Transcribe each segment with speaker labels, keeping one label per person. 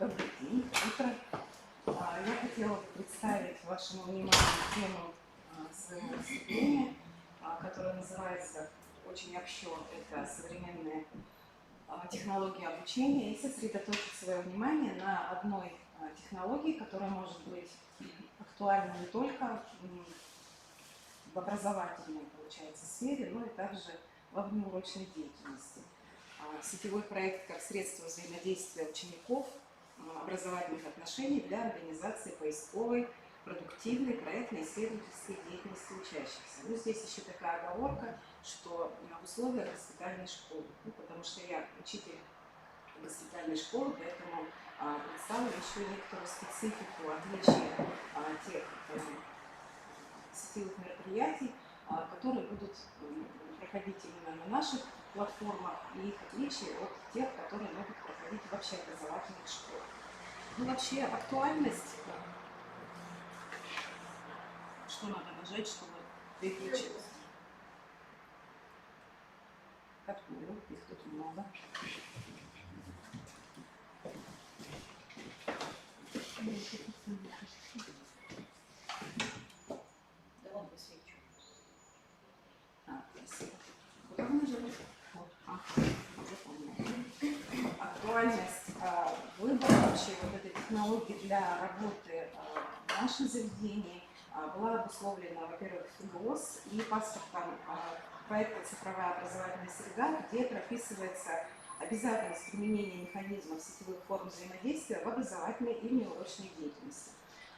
Speaker 1: Добрый день, утро. Я хотела бы представить вашему вниманию тему своего выступления, которое называется очень общо «Это современные технологии обучения», и сосредоточить свое внимание на одной технологии, которая может быть актуальна не только в образовательной, получается, сфере, но и также во внеурочной деятельности. Сетевой проект как средство взаимодействия учеников образовательных отношений для организации поисковой, продуктивной, проектно-исследовательской деятельности учащихся. Ну, здесь еще такая оговорка, что в условиях госпитальной школы, потому что я учитель госпитальной школы, поэтому представлю еще некоторую специфику отличия тех сетевых мероприятий, которые будут проходить именно на наших платформах, и их отличия от тех, которые могут проходить в общеобразовательных школах. Ну, вообще, актуальность, что надо нажать, чтобы переключилось? Открою, их тут много. Давай посвечу. Спасибо. Куда нажать? Вот. Актуальность выбора вообще вот этой технологии для работы в нашем заведении была обусловлена, во-первых, ФГОС и паспортом проекта «Цифровая образовательная среда», где прописывается обязательность применения механизмов сетевых форм взаимодействия в образовательной и неурочной деятельности.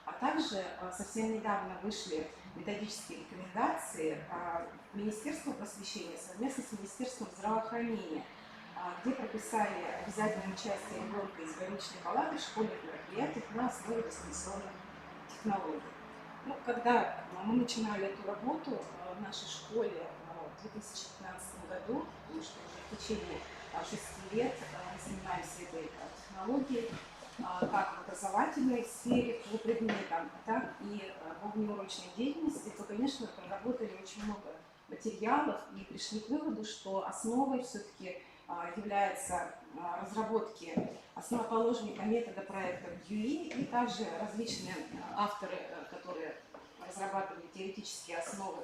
Speaker 1: А также совсем недавно вышли методические рекомендации Министерства просвещения совместно с Министерством здравоохранения, где прописали обязательное участие ребенка из больничной палаты в школьных мероприятиях на основе дистанционных технологий. Ну, когда мы начинали эту работу в нашей школе в 2015 году, потому что уже в течение 6 лет мы занимаемся этой технологией, как в образовательной сфере по предметам, так и во внеурочной деятельности, то, конечно, проработали очень много материалов и пришли к выводу, что основой все-таки является разработки основоположника метода проекта DUI и также различные авторы, которые разрабатывали теоретические основы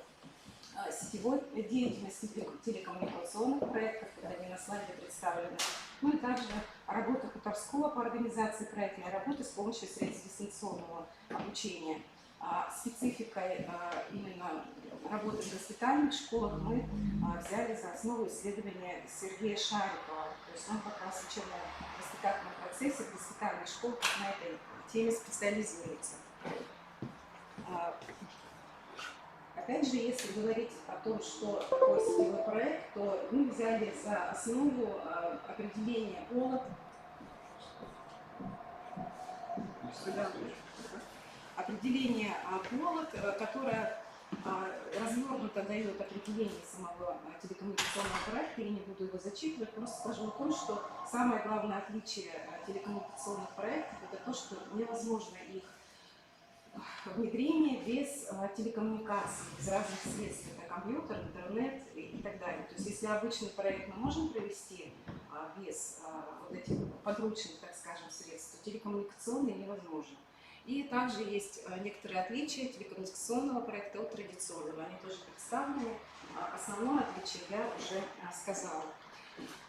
Speaker 1: сетевой деятельности телекоммуникационных проектов, это они на слайде представлены. Ну и также работа Хуторского по организации проектной работы с помощью средств дистанционного обучения. Спецификой именно работы в госпитальных школах мы взяли за основу исследования Сергея Шарикова. То есть он как раз в учебно-воспитательном процессе в госпитальных школах на этой теме специализируется. Опять же, если говорить о том, что такое сетевой проект, то мы взяли за основу определение ОЛАД, которое развернуто дает определение самого телекоммуникационного проекта. Я не буду его зачитывать, просто скажу о том, что самое главное отличие телекоммуникационных проектов – это то, что невозможно их внедрение без телекоммуникаций, без разных средств, это компьютер, интернет и так далее. То есть если обычный проект мы можем провести без вот этих подручных, так скажем, средств, то телекоммуникационный невозможно. И также есть некоторые отличия телекоммуникационного проекта от традиционного. Они тоже представлены. Основное отличие я уже сказала.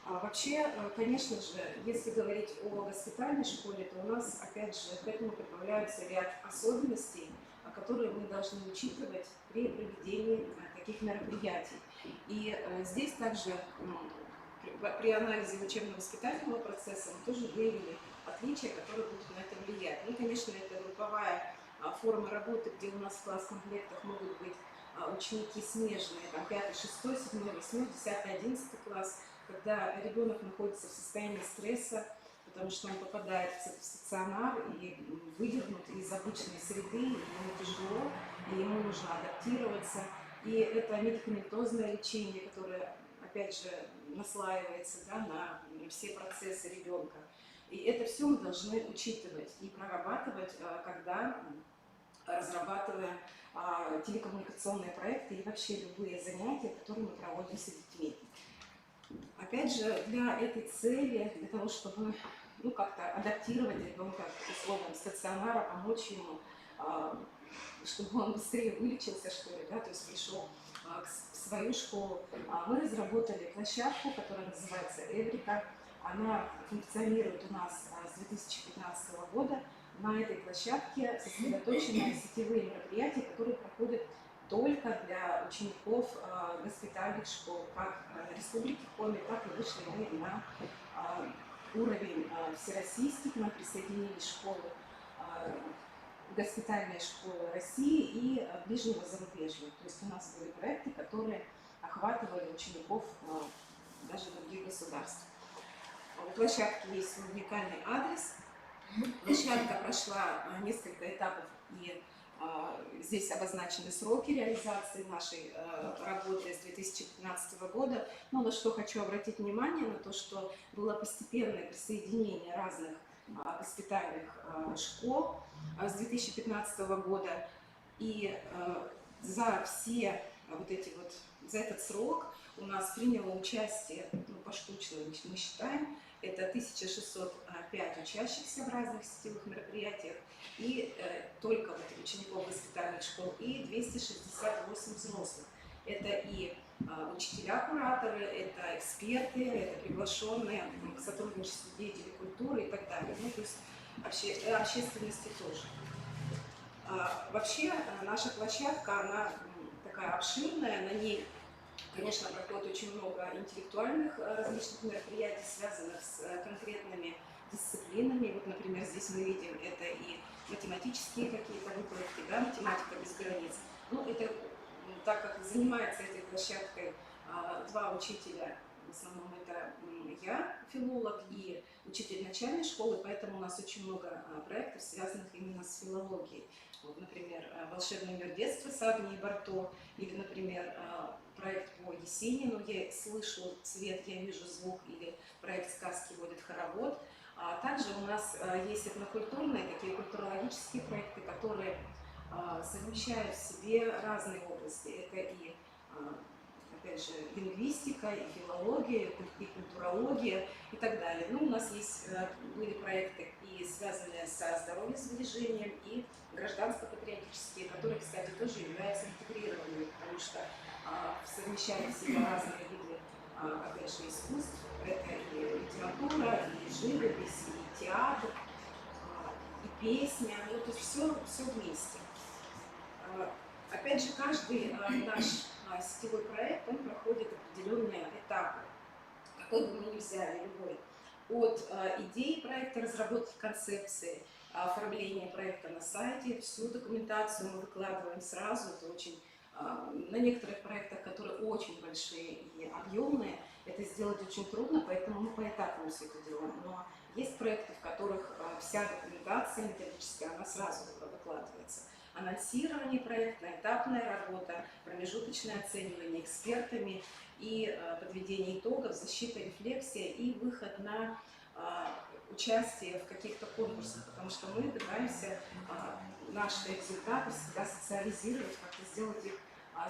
Speaker 1: Вообще, конечно же, если говорить о госпитальной школе, то у нас, опять же, к этому прибавляется ряд особенностей, которые мы должны учитывать при проведении таких мероприятий. И здесь также при анализе учебно-воспитательного процесса мы тоже выявили отличия, которые будут на это влиять. Ну, конечно, это групповая форма работы, где у нас в класс-комплектах могут быть ученики смежные, там 5, 6, 7, 8, 10, 11 класс, когда ребенок находится в состоянии стресса, потому что он попадает в стационар и выдернут из обычной среды, и ему тяжело, и ему нужно адаптироваться. И это медикаментозное лечение, которое, опять же, наслаивается, да, на все процессы ребенка. И это все мы должны учитывать и прорабатывать, когда разрабатываем телекоммуникационные проекты и вообще любые занятия, которые мы проводим с детьми. Опять же, для этой цели, для того, чтобы как-то адаптировать ребенка к условиям стационара, помочь ему, чтобы он быстрее вылечился, что ли, да, то есть пришел в свою школу, мы разработали площадку, которая называется «Эврика». Она функционирует у нас с 2015 года. На этой площадке сосредоточены сетевые мероприятия, которые проходят только для учеников госпитальных школ, как Республики Коми, так и вышли мы на уровень всероссийских. Нам присоединились школы, госпитальные школы России и ближнего зарубежья. То есть у нас были проекты, которые охватывали учеников даже других государств. У площадки есть свой уникальный адрес. Площадка прошла несколько этапов, и здесь обозначены сроки реализации нашей работы с 2015 года. Но на что хочу обратить внимание, на то, что было постепенное присоединение разных госпитальных школ с 2015 года. И за этот срок у нас приняло участие, поштучно мы считаем, это 1605 учащихся в разных сетевых мероприятиях, и только учеников госпитальных школ, и 268 взрослых. Это и учителя-кураторы, это эксперты, это приглашенные к сотрудничеству деятели культуры и так далее. То есть общественности тоже. Вообще наша площадка, она такая обширная, на ней, конечно, проходит очень много интеллектуальных различных мероприятий, связанных с конкретными дисциплинами. Вот, например, здесь мы видим это и математические какие-то выкладки, да, математика без границ. Это, так как занимается этой площадкой два учителя, в основном это я, филолог, и учитель начальной школы, поэтому у нас очень много проектов, связанных именно с филологией. Вот, например, «Волшебный мир детства» с Агнией Барто, или, например, проект по Есенину «Я слышу цвет, я вижу звук», или проект «Сказки водит хоровод». Также у нас есть этнокультурные, такие культурологические проекты, которые совмещают в себе разные области. Это и, опять же, лингвистика, и филология, и культурология и так далее. У нас были проекты и связанные со здоровьем-сбережением, и гражданско-патриотические, которые, кстати, тоже являются интегрированными, потому что совмещают в себе разные виды, опять же, искусств. Это и литература, и живопись, и театр, и песня, то есть все вместе. Опять же, каждый наш сетевой проект, он проходит определенные этапы, какой бы мы ни взяли, любой. От идеи проекта, разработки концепции, оформления проекта на сайте, всю документацию мы выкладываем сразу. Это очень, на некоторых проектах, которые очень большие и объемные, это сделать очень трудно, поэтому мы поэтапно все это делаем. Но есть проекты, в которых вся документация методическая, она сразу выкладывается. Анонсирование проекта, этапная работа, промежуточное оценивание экспертами и подведение итогов, защита, рефлексия и выход на участие в каких-то конкурсах, потому что мы пытаемся наши результаты всегда социализировать, как-то сделать их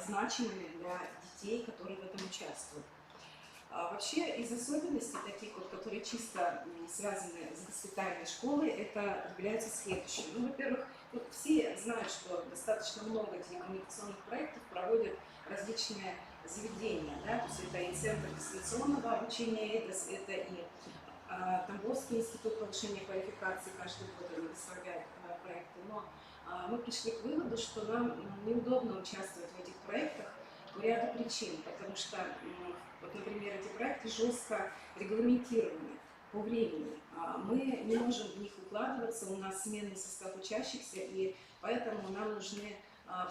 Speaker 1: значимыми для детей, которые в этом участвуют. Вообще, из особенностей таких, которые чисто связаны с госпитальной школой, это является следующее. Во-первых, все знают, что достаточно много телекоммуникационных проектов проводят различные заведения. Да? То есть это и Центр дистанционного обучения ЭДОС, это и Тамбовский институт повышения квалификации, каждый год они выставляют проекты. Но мы пришли к выводу, что нам неудобно участвовать в этих проектах по ряду причин, потому что, например, эти проекты жестко регламентированы по времени. Мы не можем в них укладываться, у нас сменный состав учащихся, и поэтому нам нужны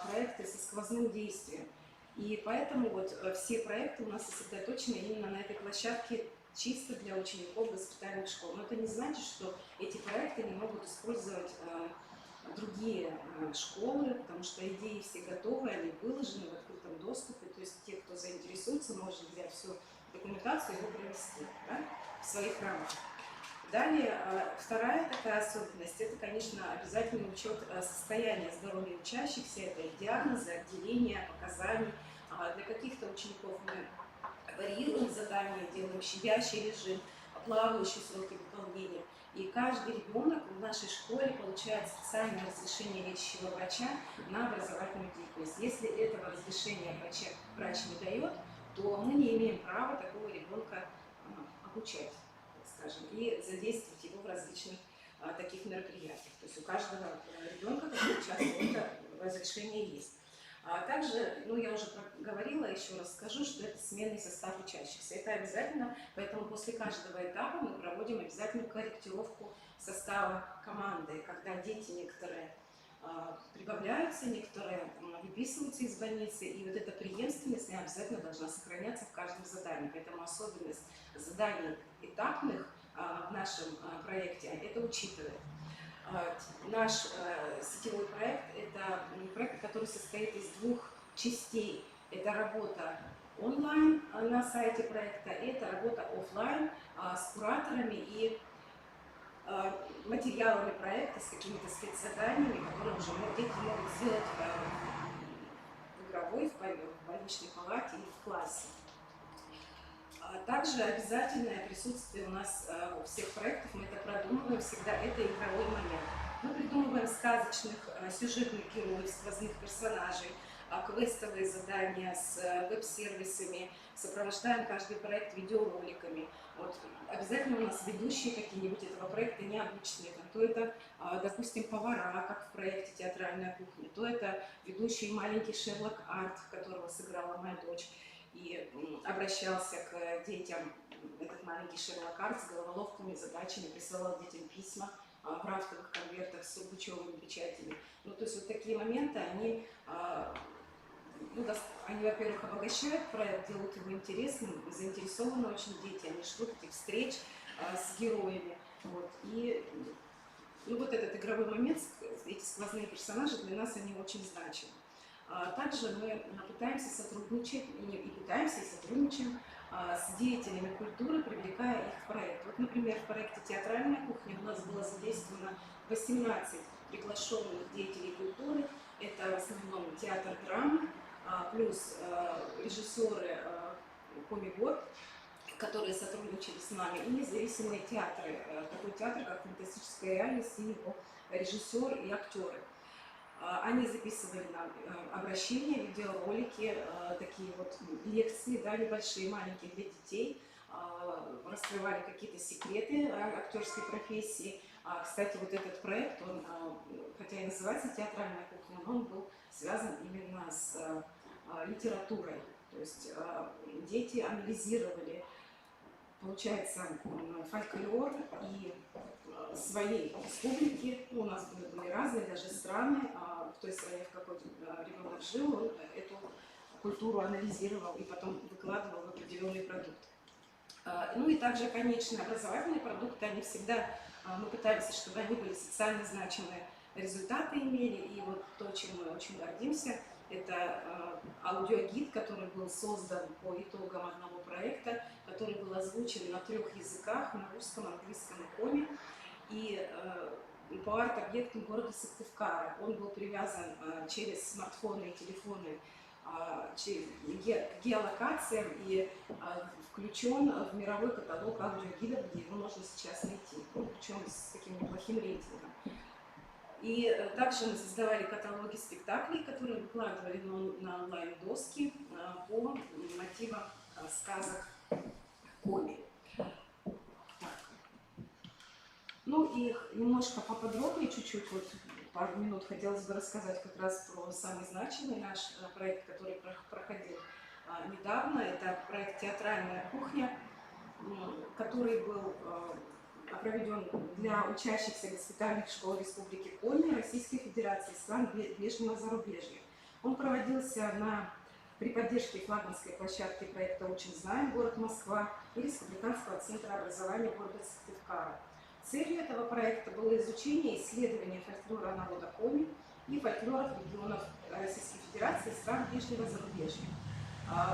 Speaker 1: проекты со сквозным действием. И поэтому вот все проекты у нас сосредоточены именно на этой площадке чисто для учеников госпитальных школ. Но это не значит, что эти проекты не могут использовать другие школы, потому что идеи все готовы, они выложены в открытом доступе, то есть те, кто заинтересуется, может взять всю документацию и его провести, да, в своих рамках. Далее, вторая такая особенность, это, конечно, обязательный учет состояния здоровья учащихся, это их диагнозы, отделения, показаний. Для каких-то учеников мы варьируем задания, делаем щадящий режим, плавающие сроки выполнения. И каждый ребенок в нашей школе получает специальное разрешение лечащего врача на образовательную деятельность. Если этого разрешения врач не дает, то мы не имеем права такого ребенка обучать, так скажем, и задействовать его в различных таких мероприятиях. То есть у каждого ребенка, который участвует, это разрешение есть. Также, я уже говорила, еще раз скажу, что это сменный состав учащихся. Это обязательно, поэтому после каждого этапа мы проводим обязательную корректировку состава команды, когда дети некоторые прибавляются, некоторые выписываются из больницы, и вот эта преемственность обязательно должна сохраняться в каждом задании. Поэтому особенность заданий этапных в нашем проекте это учитывает. Наш сетевой проект – это проект, который состоит из двух частей. Это работа онлайн на сайте проекта, и это работа офлайн с кураторами и материалами проекта, с какими-то спецзаданиями, которые уже дети могут сделать в игровой, в больничной палате или в классе. Также обязательное присутствие у нас у всех проектов, мы это продумываем всегда, это игровой момент. Мы придумываем сказочных сюжетных героев, сквозных персонажей, квестовые задания с веб-сервисами, сопровождаем каждый проект видеороликами. Вот, обязательно у нас ведущие какие-нибудь этого проекта необычные, то это, допустим, повара, как в проекте «Театральная кухня», то это ведущий маленький Шерлок Арт, которого сыграла моя дочь. И обращался к детям, этот маленький Шерлок Арт, с головоломками, задачами, присылал детям письма в рафтовых конвертах с сургучевыми печатями. То есть вот такие моменты, они, во-первых, обогащают проект, делают его интересным, заинтересованы очень дети, они ждут этих встреч с героями. Вот. И вот этот игровой момент, эти сквозные персонажи, для нас они очень значимы. Также мы пытаемся сотрудничать и сотрудничаем с деятелями культуры, привлекая их в проект. Вот, например, в проекте «Театральная кухня» у нас было задействовано 18 приглашенных деятелей культуры. Это в основном театр драмы, плюс режиссеры Комигод, которые сотрудничали с нами, и независимые театры, такой театр, как «Фантастическая реальность» и его режиссер и актеры. Они записывали нам обращения, видеоролики, такие вот лекции, да, небольшие, маленькие для детей, раскрывали какие-то секреты актерской профессии. Кстати, вот этот проект, он, хотя и называется «Театральная кухня», но он был связан именно с литературой. То есть дети анализировали, получается, фольклор и своей республики. У нас были разные даже страны. В той стране, в какой ребенок жил, он эту культуру анализировал и потом выкладывал в определенный продукт. И также, конечно, образовательные продукты, они всегда, мы пытаемся, чтобы они были социально значимые, результаты имели. И вот то, чем мы очень гордимся, это аудиогид, который был создан по итогам одного проекта, который был озвучен на 3 языках, на русском, английском и коми. И по арт-объектам города Сыктывкара. Он был привязан через смартфоны и телефоны к геолокациям и включен в мировой каталог аудиогидов, где его можно сейчас найти, причем с таким неплохим рейтингом. И также мы создавали каталоги спектаклей, которые выкладывали на онлайн-доски по мотивам сказок коми. И немножко поподробнее, чуть-чуть, вот пару минут хотелось бы рассказать как раз про самый значимый наш проект, который проходил недавно. Это проект «Театральная кухня», который был проведен для учащихся госпитальных школ Республики Коми, Российской Федерации, стран ближнего зарубежья. Он проводился на при поддержке флагманской площадки проекта «Учим, знаем. Город Москва» и Республиканского центра образования города Сыктывкара. Целью этого проекта было изучение и исследование фольклора народа Коми и фольклоров регионов Российской Федерации и стран ближнего зарубежья.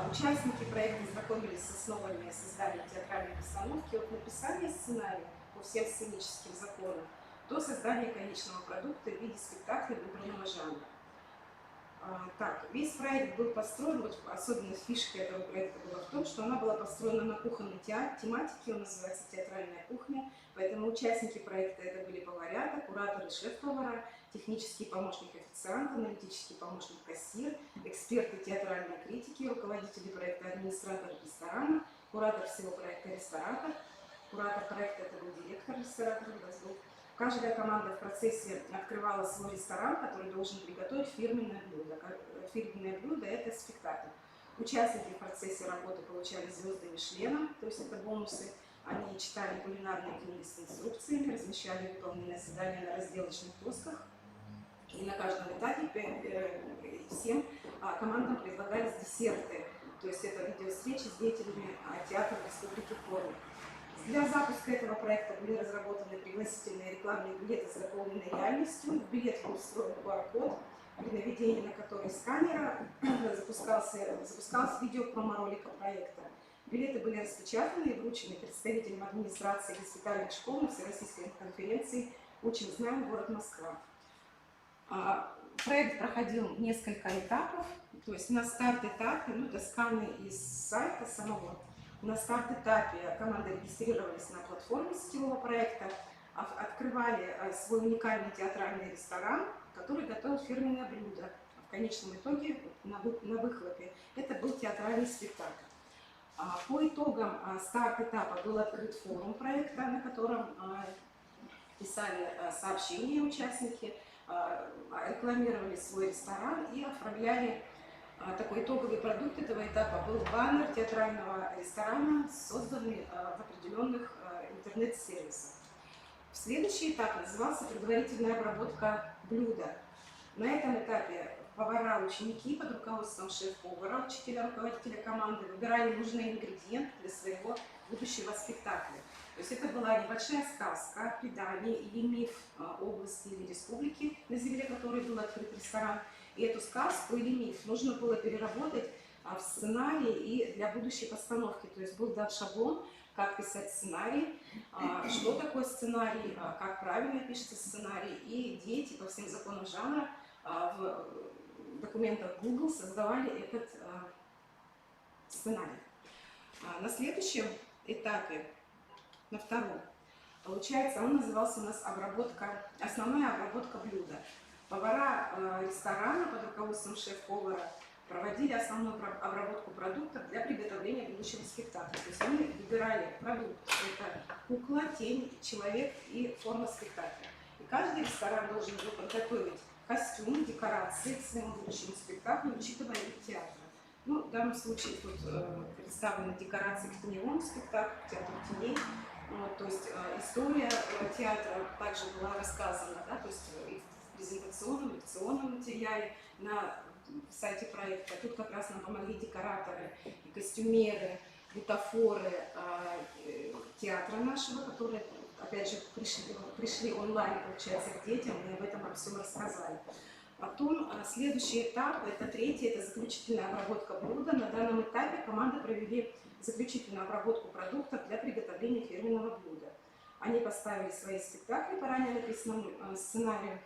Speaker 1: Участники проекта знакомились с основами создания театральной постановки от написания сценария по всем сценическим законам до создания конечного продукта в виде спектакля выбранного жанра. Так, весь проект был построен, вот особенность фишки этого проекта была в том, что она была построена на кухонной тематике, он называется «Театральная кухня», поэтому участники проекта это были поварята, кураторы, шеф-повара, технический помощник официанта, аналитический помощник кассир, эксперты театральной критики, руководители проекта администратор ресторана, куратор всего проекта ресторатор, куратор проекта это был директор ресторатора. Каждая команда в процессе открывала свой ресторан, который должен приготовить фирменное блюдо. Фирменное блюдо – это спектакль. Участники в процессе работы получали звезды Мишлена, то есть это бонусы. Они читали кулинарные книги с инструкциями, размещали выполненные задания на разделочных досках. И на каждом этапе всем командам предлагались десерты, то есть это видеовстречи с деятелями театра Республики Коми. Для запуска этого проекта были разработаны пригласительные рекламные билеты с дополненной реальностью. В билет был встроен QR-код, при наведении на который сканера запускался видео-промо-ролика проекта. Билеты были распечатаны и вручены представителям администрации госпитальных школ на Всероссийской конференции «Учим, знаем. Город Москва». Проект проходил несколько этапов, то есть на старт-этапе, это сканы из сайта самого. На старт-этапе команды регистрировались на платформе сетевого проекта, открывали свой уникальный театральный ресторан, который готовил фирменное блюдо. В конечном итоге на выхлопе это был театральный спектакль. По итогам старт-этапа был открыт форум проекта, на котором писали сообщения участники, рекламировали свой ресторан и оформляли. Такой итоговый продукт этого этапа был баннер театрального ресторана, созданный в определенных интернет-сервисах. Следующий этап назывался предварительная обработка блюда. На этом этапе повара, ученики под руководством шеф-повара, учителя, руководителя команды выбирали нужные ингредиенты для своего будущего спектакля. То есть это была небольшая сказка, предание или миф области или республики, на земле которой был открыт ресторан. И эту сказку или миф нужно было переработать в сценарий и для будущей постановки. То есть был дан шаблон, как писать сценарий, что такое сценарий, как правильно пишется сценарий. И дети по всем законам жанра в документах Google создавали этот сценарий. На следующем этапе, на втором, получается, он назывался у нас основная обработка блюда. Повара ресторана под руководством шеф-повара проводили основную обработку продуктов для приготовления будущего спектакля. То есть они выбирали продукт. Это кукла, тень, человек и форма спектакля. И каждый ресторан должен был подготовить костюм, декорации к своему будущему спектаклю, учитывая вид театра. В данном случае тут представлены декорации к теневому спектаклю, к театру теней. То есть история театра также была рассказана, да, то есть и в презентационном, лекционном материале на сайте проекта. Тут как раз нам помогли декораторы и костюмеры, бутафоры театра нашего, которые, опять же, пришли онлайн, получается, к детям, и об этом всем рассказали. Потом следующий этап, это третий, это заключительная обработка блюда. На данном этапе команды провели заключительную обработку продуктов для приготовления фирменного блюда. Они поставили свои спектакли по ранее написанному сценарию.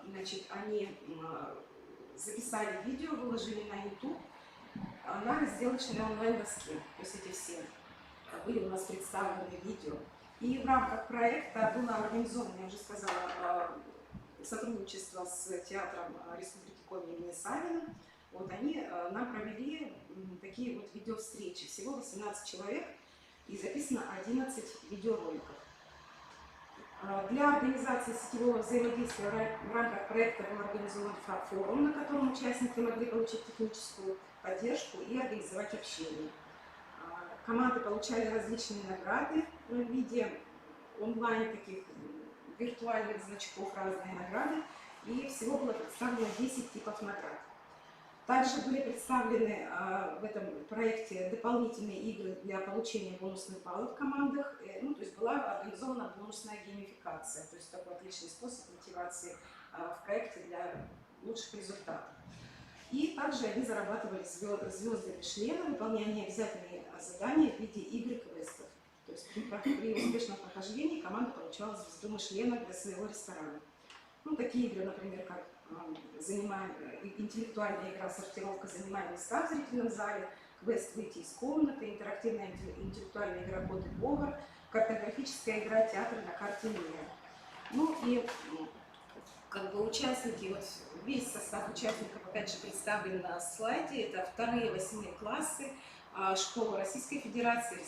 Speaker 1: Значит, они записали видео, выложили на YouTube на разделочной онлайн-доске. То есть эти все были у нас представлены видео. И в рамках проекта было организовано, я уже сказала, сотрудничество с театром Республики Коми имени Савина. Вот они нам провели такие вот видеовстречи. Всего 18 человек и записано 11 видеороликов. Для организации сетевого взаимодействия в рамках проекта был организован форум, на котором участники могли получить техническую поддержку и организовать общение. Команды получали различные награды в виде онлайн таких виртуальных значков, разные награды. И всего было представлено 10 типов наград. Также были представлены в этом проекте дополнительные игры для получения бонусных баллов в командах. Ну, то есть была организована бонусная геймификация, то есть такой отличный способ мотивации в проекте для лучших результатов. И также они зарабатывали звезды Мишлена, выполняя необязательные задания в виде игр и квестов. То есть при успешном прохождении команда получала звезду Мишлена для своего ресторана. Ну, такие игры, например, как интеллектуальная игра «Сортировка», занимая места в зрительном зале, квест «Выйти из комнаты», интерактивная интеллектуальная игра «Кот и повар», картографическая игра «Театр на карте мира». Ну и как бы участники, вот весь состав участников опять же представлен на слайде. Это 2-8 классы школы Российской Федерации,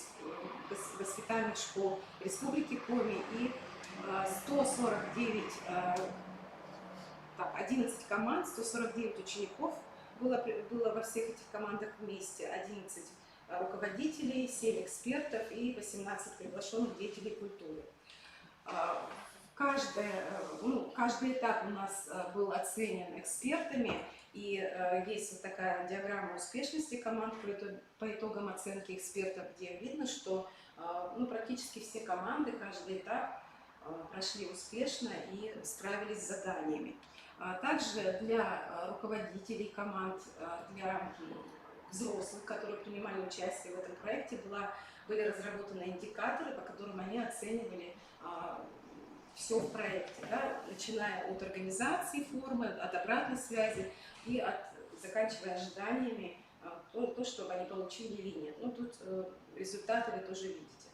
Speaker 1: воспитательных школ Республики Коми и 149 11 команд, 149 учеников было во всех этих командах вместе, 11 руководителей, 7 экспертов и 18 приглашенных деятелей культуры. Каждый этап у нас был оценен экспертами, и есть вот такая диаграмма успешности команд по итогам оценки экспертов, где видно, что практически все команды, каждый этап прошли успешно и справились с заданиями. Также для руководителей команд, для взрослых, которые принимали участие в этом проекте, были разработаны индикаторы, по которым они оценивали все в проекте, да, начиная от организации формы, от обратной связи и заканчивая ожиданиями, то, что они получили или нет. Ну, тут результаты вы тоже видите.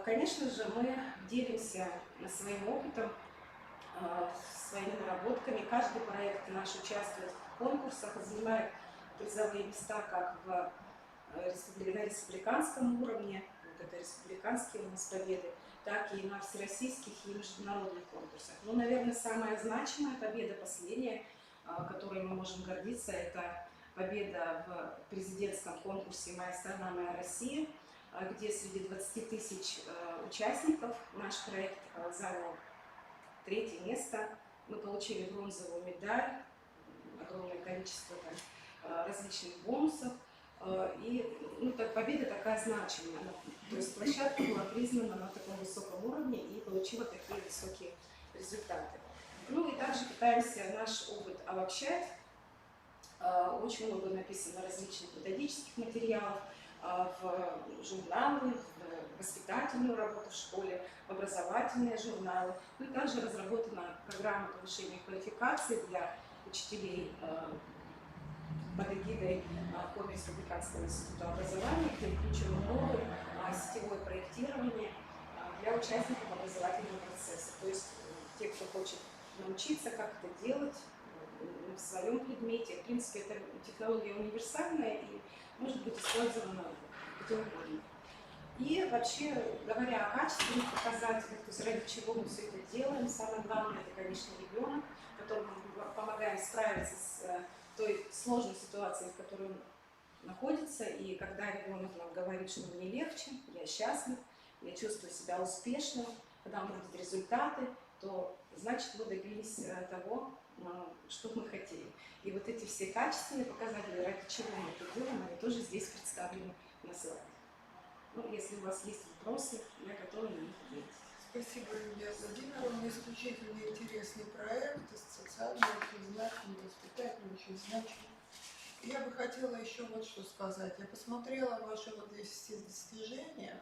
Speaker 1: Конечно же, мы делимся своим опытом, своими наработками. Каждый проект наш участвует в конкурсах, занимает призовые места как на республиканском уровне, вот это республиканские у нас победы, так и на всероссийских и международных конкурсах. Но, наверное, самая значимая победа, последняя, которой мы можем гордиться, это победа в президентском конкурсе «Моя страна, моя Россия», где среди 20 тысяч участников наш проект занял 3-е место. Мы получили бронзовую медаль, огромное количество различных бонусов. И победа такая значимая. То есть площадка была признана на таком высоком уровне и получила такие высокие результаты. Ну и также пытаемся наш опыт обобщать. Очень много написано различных методических материалов в журналы, в воспитательную работу в школе, в образовательные журналы. Ну и также разработана программа повышения квалификации для учителей под эгидой Коми Республиканского института образования, где включено новое сетевое проектирование для участников образовательного процесса. То есть те, кто хочет научиться, как это делать в своем предмете. В принципе, эта технология универсальная и может быть использована где угодно. И вообще, говоря о качественных показателях, то есть ради чего мы все это делаем, самое главное, это, конечно, ребенок, которому мы помогаем справиться с той сложной ситуацией, в которой он находится. И когда ребенок нам говорит, что мне легче, я счастлив, я чувствую себя успешным, когда он видит результаты, то значит мы добились того, что мы хотели. И вот эти все качественные показатели, ради чего мы это делаем, они тоже здесь представлены на слайде. Ну, если у вас есть вопросы, я готова на них ответить.
Speaker 2: Спасибо, Юлия Владимировна. Исключительно интересный проект, социально очень значимый, воспитательно очень значимый. Я бы хотела еще вот что сказать. Я посмотрела ваши вот здесь все достижения.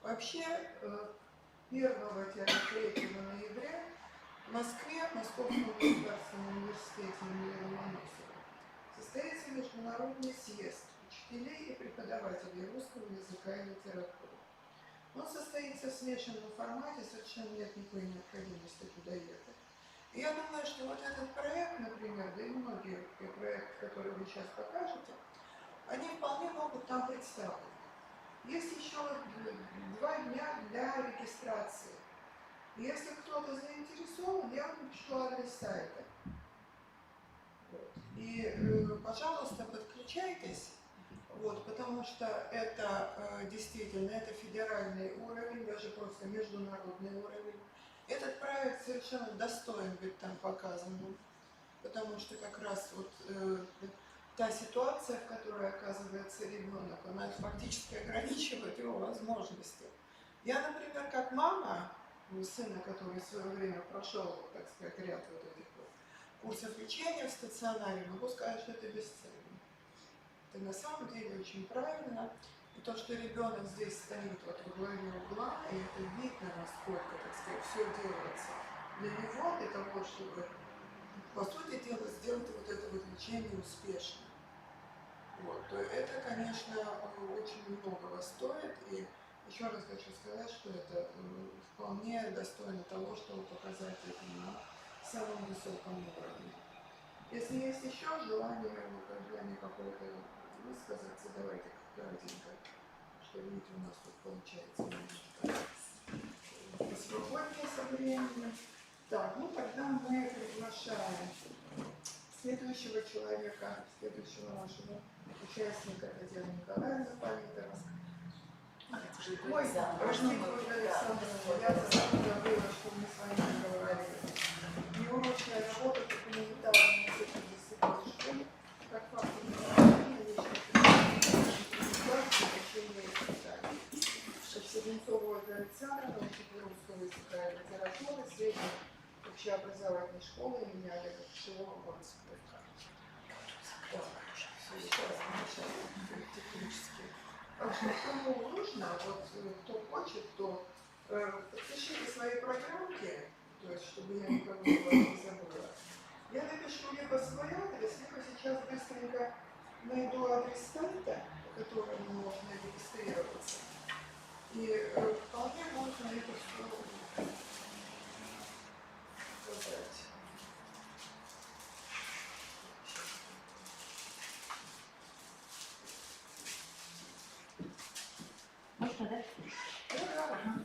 Speaker 2: Вообще, 1-3 ноября в Москве, в Московском государственном университете имени Ломоносова, состоится международный съезд учителей и преподавателей русского языка и литературы. Он состоится в смешанном формате, совершенно нет никакой необходимости туда ехать. И я думаю, что вот этот проект, например, да и многие проекты, которые вы сейчас покажете, они вполне могут там представлены. Есть еще 2 дня для регистрации. Если кто-то заинтересован, я вам напишу адрес сайта. Вот. И, пожалуйста, подключайтесь. Вот, потому что это действительно это федеральный уровень, даже просто международный уровень. Этот проект совершенно достоин быть там показанным. потому что как раз вот та ситуация, в которой оказывается ребенок, она фактически ограничивает его возможности. Я, например, как мама сына, который в свое время прошел, так сказать, ряд вот этих вот курсов лечения в стационаре, могу сказать, что это бесцельно. Это на самом деле очень правильно. И то, что ребенок здесь стоит вот во главе угла, и это видно, насколько, так сказать, все делается для него, для того, чтобы, по сути дела, сделать вот это вот лечение успешно. Вот, то это, конечно, очень многого стоит. И еще раз хочу сказать, что это вполне достойно того, чтобы показать это на самом высоком уровне. Если есть еще желание, желание какое-то высказаться, давайте коротенько, что видите, у нас тут получается немножко посвободнее со временем. Так, ну тогда мы приглашаем следующего человека, следующего нашего участника Татьяну Николаевну Памятова. Ой, простите, Ольга Александровна, я забыла, что мы с вами говорили. Неурочная работа по гуманитарному центру дисциплины школы, как фактор направления личных обучения и испытаний. Савинцова Ольга Александровна, учитель русского языка и литературы, средней общеобразовательной школы имени Олега Кошелова, город Сыктывкар. Сейчас начали технически. Кому нужно, вот кто хочет, то пишите свои программки, то есть, чтобы я никого не забыла. Я напишу либо свой адрес, либо сейчас быстренько найду адрес сайта, по которому можно регистрироваться. И вполне можно это все забрать.
Speaker 1: Можно, да?
Speaker 2: Да.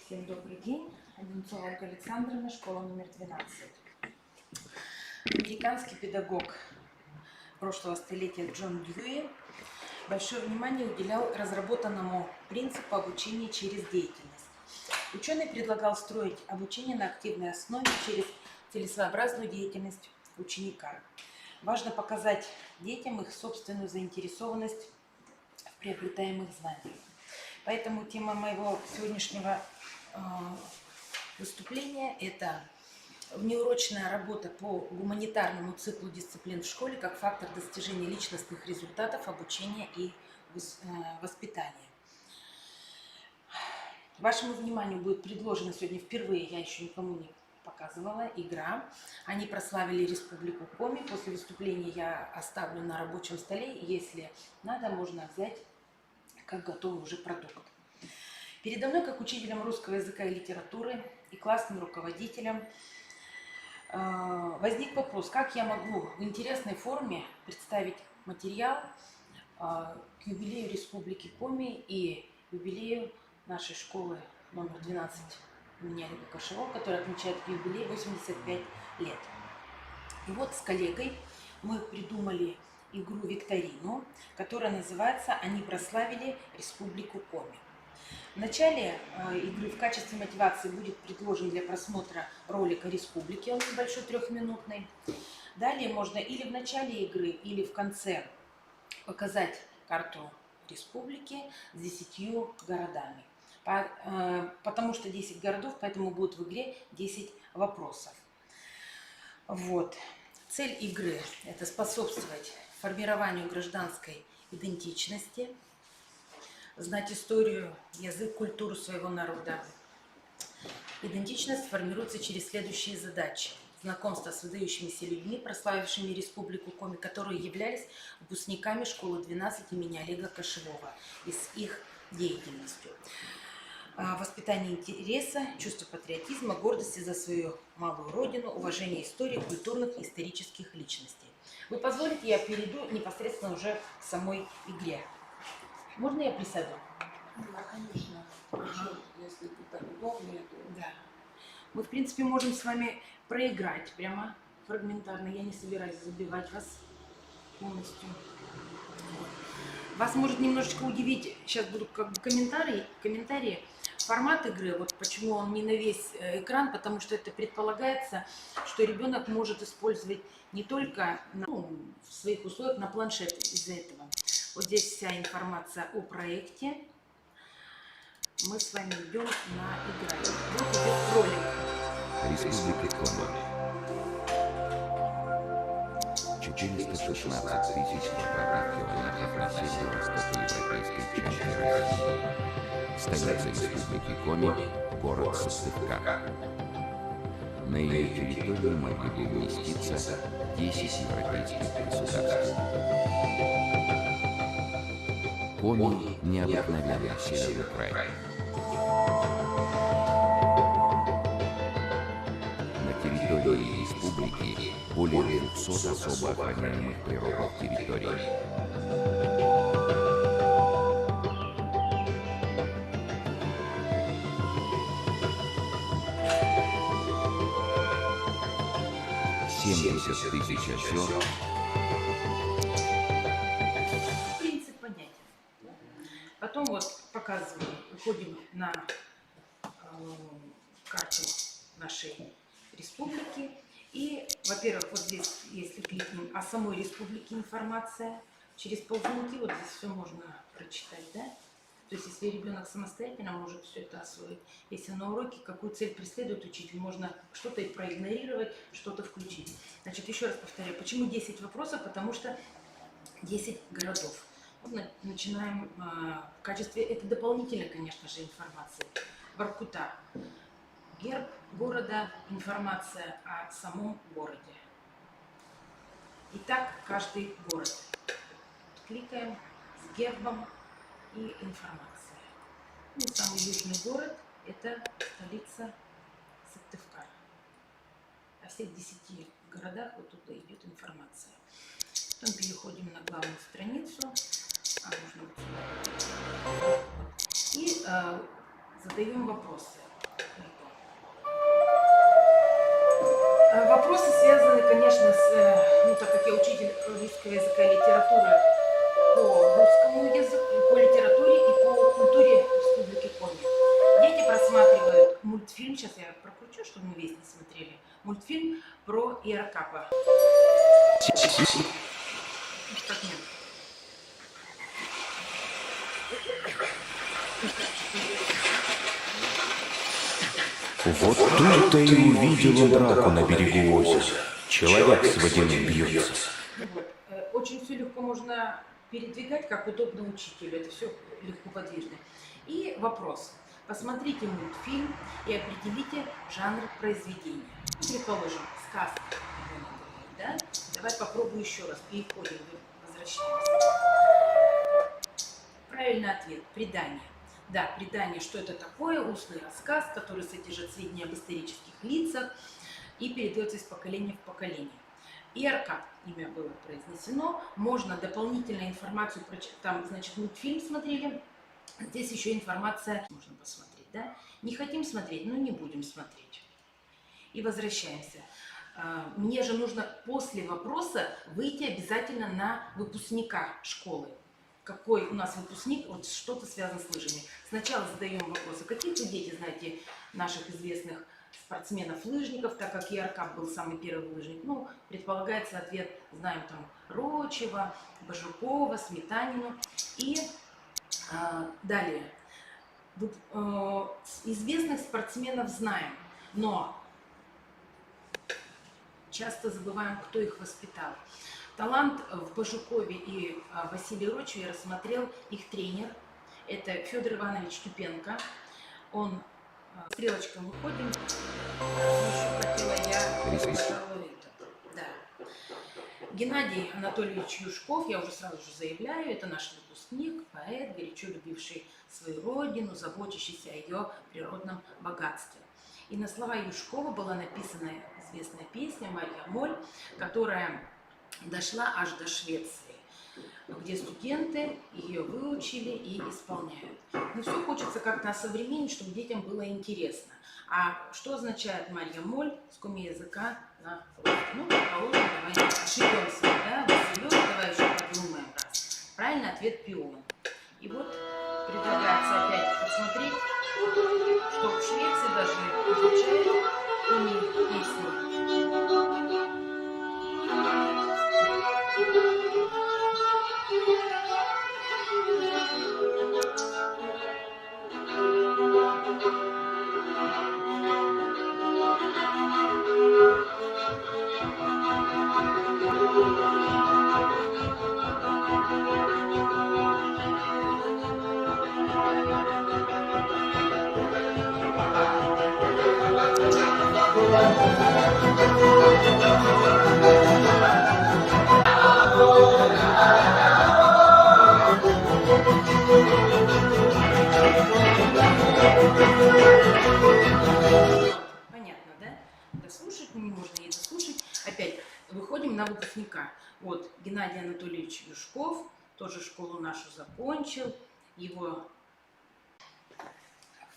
Speaker 1: Всем добрый день. Одинцова Ольга Александровна, школа номер 12. Американский педагог прошлого столетия Джон Дьюи большое внимание уделял разработанному принципу обучения через деятельность. Ученый предлагал строить обучение на активной основе через целесообразную деятельность ученика. Важно показать детям их собственную заинтересованность в приобретаемых знаниях. Поэтому тема моего сегодняшнего выступления – это внеурочная работа по гуманитарному циклу дисциплин в школе как фактор достижения личностных результатов обучения и воспитания. Вашему вниманию будет предложена сегодня впервые, я еще никому не показывала, игра. Они прославили Республику Коми. После выступления я оставлю на рабочем столе. Если надо, можно взять как готовый уже продукт. Передо мной, как учителем русского языка и литературы и классным руководителем, возник вопрос, как я могу в интересной форме представить материал к юбилею Республики Коми и юбилею нашей школы номер 12 имени Олега Кошелова, которая отмечает юбилей 85 лет. И вот с коллегой мы придумали игру-викторину, которая называется «Они прославили Республику Коми». В начале игры в качестве мотивации будет предложен для просмотра ролика «Республики», он небольшой, 3-минутный. Далее можно или в начале игры, или в конце показать карту республики с 10 городами. Потому что 10 городов, поэтому будет в игре 10 вопросов. Вот. Цель игры – это способствовать формированию гражданской идентичности, знать историю, язык, культуру своего народа. Идентичность формируется через следующие задачи. Знакомство с выдающимися людьми, прославившими Республику Коми, которые являлись выпускниками школы 12 имени Олега Кошелова и с их деятельностью. Воспитание интереса, чувство патриотизма, гордости за свою малую родину, уважение истории, культурных и исторических личностей. Вы позволите, я перейду непосредственно уже к самой игре. Можно я присяду?
Speaker 2: Да, конечно. Причем, если так удобнее, то...
Speaker 3: Да. Мы, в принципе, можем с вами проиграть прямо фрагментарно. Я не собираюсь забивать вас полностью. Вот. Вас может немножечко удивить, сейчас будут как бы комментарии. Формат игры, вот почему он не на весь экран, потому что это предполагается, что ребенок может использовать не только в своих условиях на планшет из-за этого. Вот здесь вся информация о проекте. Мы с вами идем на игру. Вот идет ролик.
Speaker 4: Республика Коми. 416 тысяч квадратных километров на северо-востоке европейской части России. Столица Республики Коми – город Сыктывкар. На ее территории могли бы вместиться 10 европейских государств. Коми – необыкновенный северный край. На территории республики более 200 особо охраняемых природных территорий. 70 тысяч озер.
Speaker 3: Принцип понятен. Потом вот показываем, уходим на карту нашей республики. И, во-первых, вот здесь, если кликнем о самой республике информация, через ползунки вот здесь все можно прочитать, да? То есть, если ребенок самостоятельно может все это освоить, если на уроке какую цель преследует учитель, можно что-то и проигнорировать, что-то включить. Значит, еще раз повторяю, почему 10 вопросов? Потому что 10 городов. Вот начинаем в качестве, это дополнительной, конечно же, информации. Воркута. Герб города, информация о самом городе. Итак, каждый город. Кликаем с гербом и информация. Ну, самый южный город – это столица Сыктывкар. О всех 10 городах вот туда идет информация. Потом переходим на главную страницу. Можно вот сюда. И задаем вопросы. Вопросы связаны, конечно, с, так как я учитель русского языка и литературы, по русскому языку, по литературе и по культуре Республики Коми. Дети просматривают мультфильм, сейчас я прокручу, чтобы мы весь не смотрели, мультфильм про Иерокапа. Фрагмент.
Speaker 5: Вот тут-то и увидел он драку на берегу озера. Человек с водяным бьется.
Speaker 3: Вот. Очень все легко можно передвигать, как удобно учителю. Это все легко подвижно. И вопрос. Посмотрите мультфильм и определите жанр произведения. Предположим, сказка. Да? Давай попробую еще раз. Переходим, возвращаемся. Правильный ответ. Предание. Да, предание, что это такое? Устный рассказ, который содержит сведения об исторических лицах и передается из поколения в поколение. Иерокап, имя было произнесено, можно дополнительную информацию прочитать. Там, значит, мультфильм смотрели, здесь еще информация можно посмотреть, да? Не хотим смотреть, но не будем смотреть. И возвращаемся. Мне же нужно после вопроса выйти обязательно на выпускника школы. Какой у нас выпускник, вот что-то связано с лыжами. Сначала задаем вопросы, какие вы дети знаете наших известных спортсменов-лыжников, так как Иерокап был самый первый лыжник. Ну, предполагается ответ, знаем там Рочева, Бажукова, Сметанину. И далее. Известных спортсменов знаем, но часто забываем, кто их воспитал. Талант в Бажукове и Василии Рочеве рассмотрел их тренер. Это Федор Иванович Тюпенко. Он стрелочкой выходим. Еще хотела я... Да. Геннадий Анатольевич Юшков, я уже сразу же заявляю, это наш выпускник, поэт, горячо любивший свою родину, заботящийся о ее природном богатстве. И на слова Юшкова была написана известная песня «Марья Моль», которая дошла аж до Швеции. где студенты ее выучили и исполняют. Но все хочется как-то осовременить, чтобы детям было интересно. А что означает Марья Моль с коми-языка на русский? Ну, предположим, давайте ошибемся, да, Василек, давай еще подумаем раз. Правильный ответ пион. И вот предлагается опять посмотреть, что в Швеции даже изучают коми-песни. Понятно, да? Дослушать не можно и дослушать. Опять выходим на выпускника. Вот Геннадий Анатольевич Юшков, тоже школу нашу закончил. Его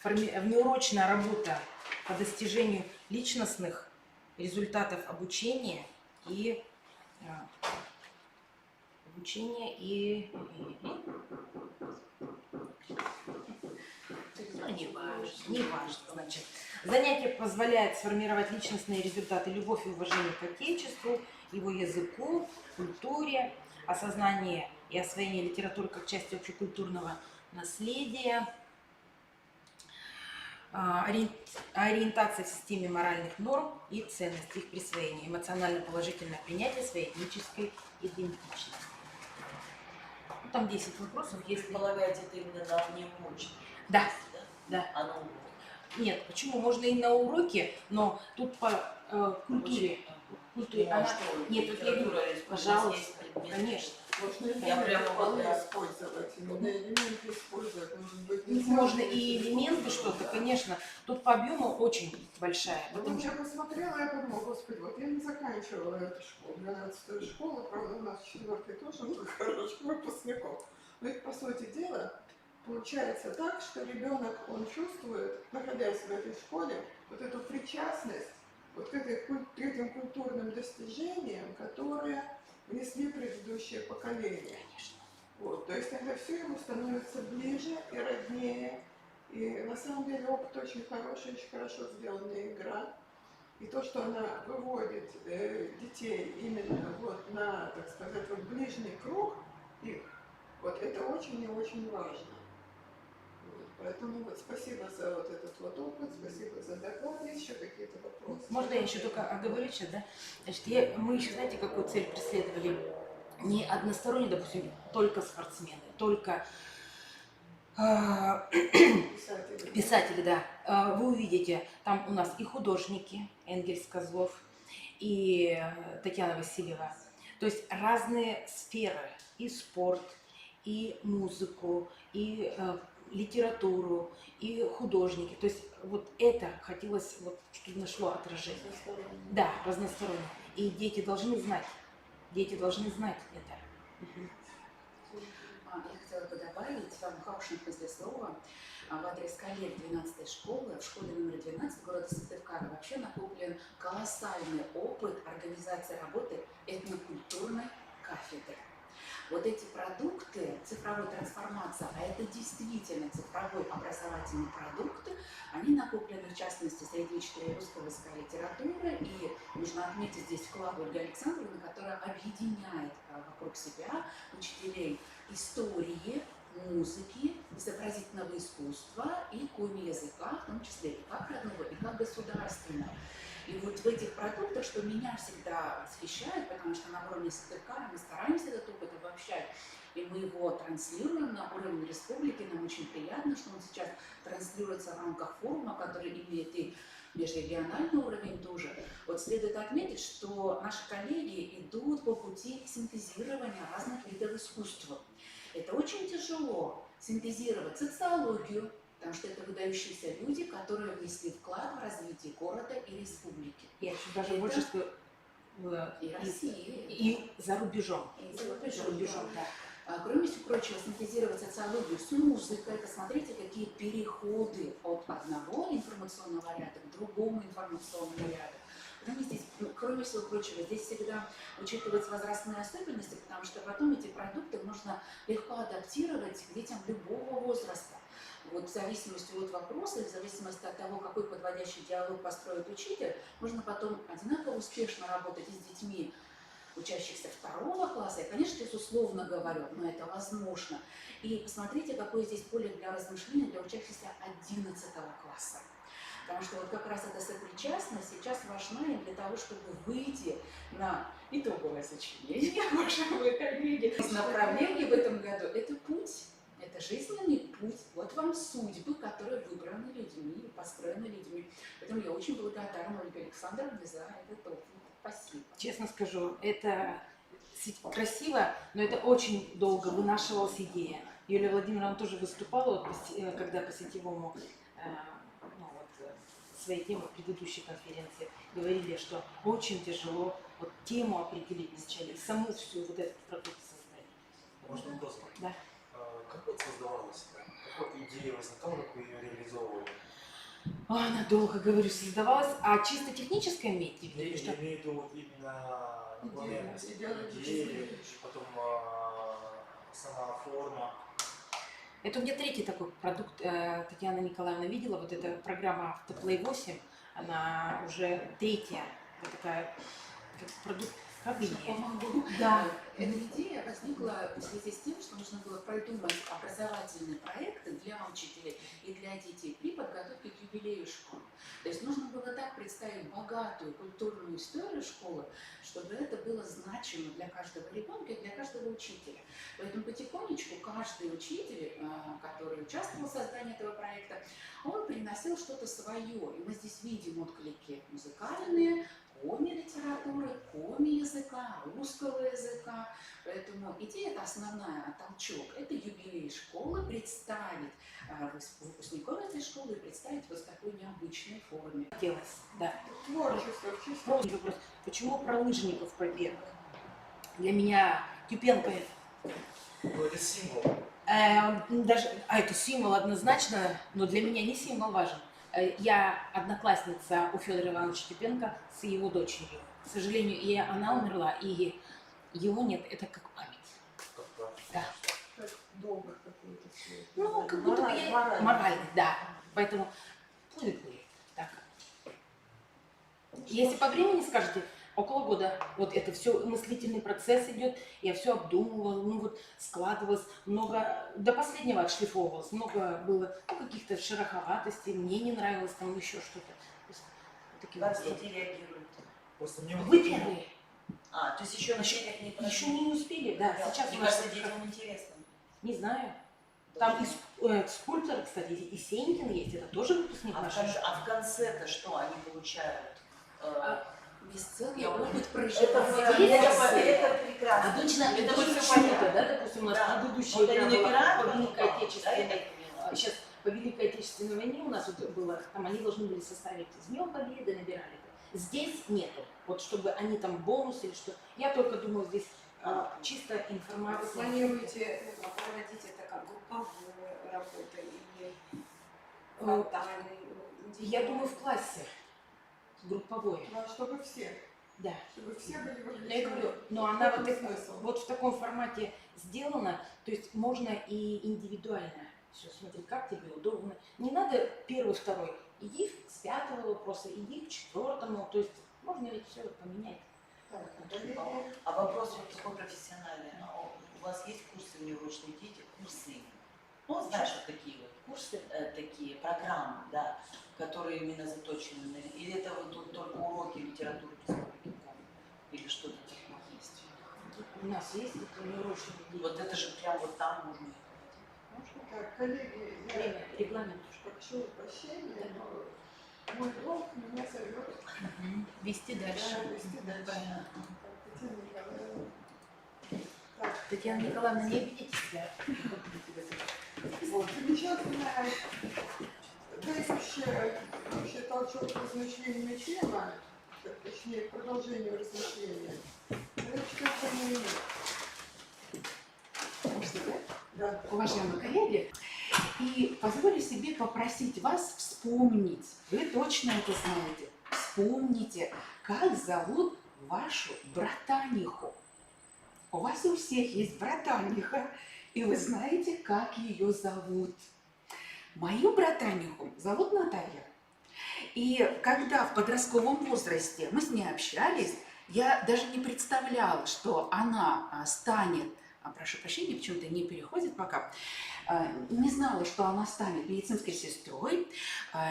Speaker 3: внеурочная работа по достижению личностных результатов обучения и не важно, значит. Занятие позволяет сформировать личностные результаты, любовь и уважение к отечеству, его языку, культуре, осознание и освоение литературы как части общекультурного наследия, ориентация в системе моральных норм и ценностей, их присвоение, эмоционально-положительное принятие своей этнической идентичности. Ну, там 10 вопросов, если...
Speaker 6: Предполагаете, это именно на внеурочном?
Speaker 3: Да, да.
Speaker 6: А на уроке?
Speaker 3: Нет, почему? Можно и на уроке, но тут по культуре. Она... Нет, вот я говорю, пожалуйста, конечно.
Speaker 2: Можно
Speaker 6: Я прямо
Speaker 2: вполне
Speaker 6: вот
Speaker 2: использовать, именно элементы использовать, может быть, не
Speaker 3: Можно
Speaker 2: сразу,
Speaker 3: и элементы что-то, конечно. Тут по объему очень большая.
Speaker 2: Потом я посмотрела, я подумала, господи, вот я не заканчивала эту школу, 12-ю школу, правда, у нас 4-й тоже был хороших выпускников. Но ведь, по сути дела, получается так, что ребенок, он чувствует, находясь в этой школе, вот эту причастность вот к этим культурным достижениям, которые внесли предыдущее поколение.
Speaker 3: Конечно.
Speaker 2: Вот, то есть тогда все ему становится ближе и роднее. И на самом деле опыт очень хороший, очень хорошо сделанная игра. И то, что она выводит детей именно вот на, так сказать, вот ближний круг их, вот это очень и очень важно. Вот, поэтому вот спасибо за вот этот вот опыт, спасибо за доклад. Есть еще какие-то вопросы?
Speaker 3: Можно я еще только оговорю сейчас, да? Значит, мы еще, знаете, какую цель преследовали? Не односторонне, допустим, только спортсмены, только писатели, да. Вы увидите, там у нас и художники, Энгельс, Козлов, и Татьяна Васильева. То есть разные сферы, и спорт, и музыку, и литературу, и художники. То есть вот это хотелось, вот, чтобы нашло отражение. Да, разносторонне. И дети должны знать. Дети должны знать это.
Speaker 7: Я хотела бы добавить вам хорошее послесловие в адрес коллег 12-й школы. В школе номер 12 города Сыктывкара вообще накоплен колоссальный опыт организации работы этнокультурной кафедры. Вот эти продукты, цифровой трансформации, а это действительно цифровой образовательный продукт, они накоплены в частности среди учителей русского языка и литературы. И нужно отметить здесь вклад Ольги Александровны, которая объединяет вокруг себя учителей истории, музыки, изобразительного искусства и коми-языка, в том числе и как родного, и как государственного. И вот в этих продуктах, что меня всегда восхищает, потому что на уровне Сыктывкара мы стараемся этот опыт обобщать, и мы его транслируем на уровне республики. Нам очень приятно, что он сейчас транслируется в рамках форума, который имеет и межрегиональный уровень тоже. Вот следует отметить, что наши коллеги идут по пути синтезирования разных видов искусства. Это очень тяжело синтезировать социологию, потому что это выдающиеся люди, которые внесли вклад в развитие города и республики.
Speaker 3: Я еще даже больше скажу,
Speaker 7: и России,
Speaker 3: и за рубежом.
Speaker 7: И за рубежом,
Speaker 3: да.
Speaker 7: Кроме всего прочего, синтезировать социологию с музыкой, это смотрите, какие переходы от одного информационного ряда к другому информационному ряду. Потому здесь, кроме всего прочего, здесь всегда учитываются возрастные особенности, потому что потом эти продукты можно легко адаптировать к детям любого возраста. Вот в зависимости от вопроса, в зависимости от того, какой подводящий диалог построит учитель, можно потом одинаково успешно работать и с детьми, учащихся 2 класса. Я, конечно, здесь условно говорю, но это возможно. И посмотрите, какое здесь поле для размышлений для учащихся 11 класса. Потому что вот как раз эта сопричастность сейчас важна и для того, чтобы выйти на итоговое сочинение, уважаемые коллеги. Направление в этом году – это путь, это жизненный путь. Вот вам судьбы, которые выбраны людьми и построены людьми. Поэтому я очень благодарна Ольге Александровне за этот опыт. Спасибо.
Speaker 3: Честно скажу, это красиво, но это очень долго вынашивалась идея. Юлия Владимировна тоже выступала, вот, когда по сетевому своей темы в предыдущей конференции говорили, что очень тяжело вот тему определить вначале и саму всю вот этот продукт создать.
Speaker 8: Можно вопрос?
Speaker 3: Да.
Speaker 8: Как вот создавалась? Как вот идея возникала, как вы ее реализовывали?
Speaker 3: Она долго, говорю, создавалась, а чисто техническое имеете в виду?
Speaker 8: Я
Speaker 3: Что?
Speaker 8: имею в виду вот именно выполняемость идеи, потом сама форма.
Speaker 3: Это у меня третий такой продукт, Татьяна Николаевна видела, вот эта программа Автоплей 8, она уже третья, это такая продукт, как
Speaker 7: Помогу.
Speaker 3: Да.
Speaker 7: Эта идея возникла в связи с тем, что нужно было продумать образовательные проекты для учителей и для детей при подготовке к юбилею школы. То есть нужно было так представить богатую культурную историю школы, чтобы это было значимо для каждого ребенка и для каждого учителя. Поэтому потихонечку каждый учитель, который участвовал в создании этого проекта, он приносил что-то свое. И мы здесь видим отклики музыкальные, коми литературы, коми языка, русского языка. Поэтому идея это основная, а толчок – это юбилей школы, представить выпускников этой школы и представить вот в такой необычной форме.
Speaker 3: Хотелось, да.
Speaker 2: Творчество, чисто.
Speaker 3: Просто вопрос, почему про лыжников, про первых? Для меня Тюпенко
Speaker 8: Ну, это символ.
Speaker 3: это символ однозначно, но для меня не символ важен. Я одноклассница у Федора Ивановича Тюпенко с его дочерью. К сожалению, и она умерла, и его нет. Это как память.
Speaker 8: Как-то.
Speaker 3: Да.
Speaker 2: Как долго какой-то все.
Speaker 3: Ну, как будто бы морально, да. Поэтому будет. Так. Если по времени скажете, около года, вот это все, мыслительный процесс идет, я все обдумывала, ну вот складывалось, много, до последнего отшлифовывалось, много было каких-то шероховатостей, мне не нравилось там еще что-то.
Speaker 6: Как дети реагируют?
Speaker 8: Просто мне
Speaker 3: Вы первые.
Speaker 6: То есть еще на детях не
Speaker 3: Еще не успели, да, сейчас
Speaker 6: Мне
Speaker 3: у нас
Speaker 6: кажется, детям интересно.
Speaker 3: не знаю. Там и скульптор, кстати, и Сенькин есть, это тоже выпускник нашей школы.
Speaker 6: А в конце-то что они получают?
Speaker 7: Бесценный опыт
Speaker 6: Это
Speaker 7: проживания.
Speaker 6: это прекрасно.
Speaker 3: Обычно это
Speaker 6: Это
Speaker 3: вот
Speaker 6: всё
Speaker 3: почему-то,
Speaker 6: понятно.
Speaker 3: да, допустим, у нас
Speaker 6: Да.
Speaker 3: предыдущая
Speaker 6: Вот
Speaker 3: игра
Speaker 6: они
Speaker 3: была
Speaker 6: набирают,
Speaker 3: по Великой
Speaker 6: да,
Speaker 3: Отечественной.
Speaker 6: я так поняла.
Speaker 3: Сейчас по Великой Отечественной войне у нас вот было, там они должны были составить с Днем Победы, набирали. Здесь нету. Вот чтобы они там бонус или что. Я только думаю, здесь чисто
Speaker 1: Вы
Speaker 3: информация.
Speaker 1: планируете проводить это как групповую работу или фронтальную?
Speaker 3: Я думаю, в классе групповое.
Speaker 2: Ну, чтобы все.
Speaker 3: Да.
Speaker 2: Чтобы все были вовлечены.
Speaker 3: Я говорю, но она
Speaker 2: В
Speaker 3: вот,
Speaker 2: этом смысл.
Speaker 3: вот в таком формате сделана, то есть можно и индивидуально. Все, смотри, как тебе удобно. Не надо первый, второй. Иди с 5 вопроса, иди к 4, то есть можно ведь все поменять.
Speaker 2: Так,
Speaker 6: А вопрос вот такой профессиональный. У вас есть курсы внеурочные дети, курсы? Ну, знаешь, вот такие вот курсы, такие программы, да, которые именно заточены на... Или это вот тут только уроки литературы республики Коми? Или что-то такое есть?
Speaker 3: У нас есть это неурочные дети.
Speaker 6: Вот это же прям вот там можно.
Speaker 2: Так, коллеги, я
Speaker 3: Время, регламент.
Speaker 2: прошу прощения, но мой долг меня зовет.
Speaker 3: Вести дальше.
Speaker 2: Да, вести дальше.
Speaker 3: Понятно.
Speaker 2: Татьяна Николаевна. Так,
Speaker 3: Татьяна Николаевна, не обидите себя.
Speaker 2: вот, замечательная, дающая вообще толчок к размышлению тема, точнее, к продолжению размышления. Это 4 минут.
Speaker 7: да?
Speaker 2: Да.
Speaker 7: Уважаемые коллеги, и позволю себе попросить вас вспомнить, вы точно это знаете, вспомните, как зовут вашу братаниху. У вас у всех есть братаниха, и вы знаете, как ее зовут. Мою братаниху зовут Наталья. И когда в подростковом возрасте мы с ней общались, я даже не представляла, что она станет, прошу прощения, почему-то не переходит пока, не знала, что она станет медицинской сестрой,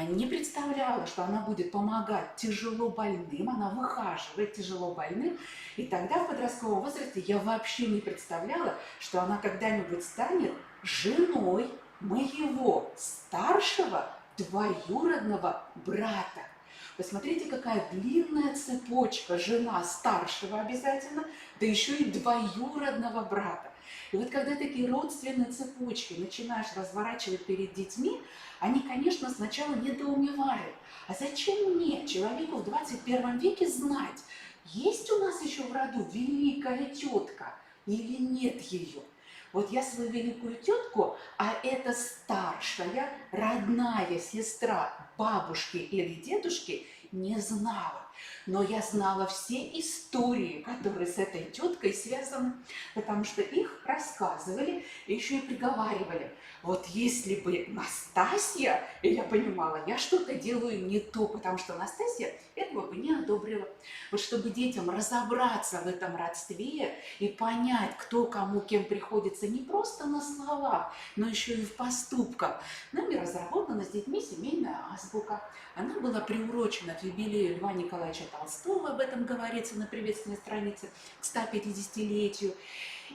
Speaker 7: не представляла, что она будет помогать тяжело больным, она выхаживает тяжело больным. И тогда в подростковом возрасте я вообще не представляла, что она когда-нибудь станет женой моего старшего двоюродного брата. Посмотрите, какая длинная цепочка. Жена старшего обязательно, да еще и двоюродного брата. И вот когда такие родственные цепочки начинаешь разворачивать перед детьми, они, конечно, сначала недоумевают. А зачем мне, человеку в 21 веке, знать, есть у нас еще в роду великая тетка или нет ее? Вот я свою великую тетку, а это старшая, родная сестра бабушки или дедушки, не знала. Но я знала все истории, которые с этой теткой связаны, потому что их рассказывали и еще и приговаривали. Вот если бы Настасья, и я понимала, я что-то делаю не то, потому что Настасья этого бы не одобрила. Вот чтобы детям разобраться в этом родстве и понять, кто кому кем приходится не просто на словах, но еще и в поступках, нами разработана с детьми семейная азбука. Она была приурочена к юбилею Льва Николаевича Толстого, об этом говорится на приветственной странице, к 150-летию.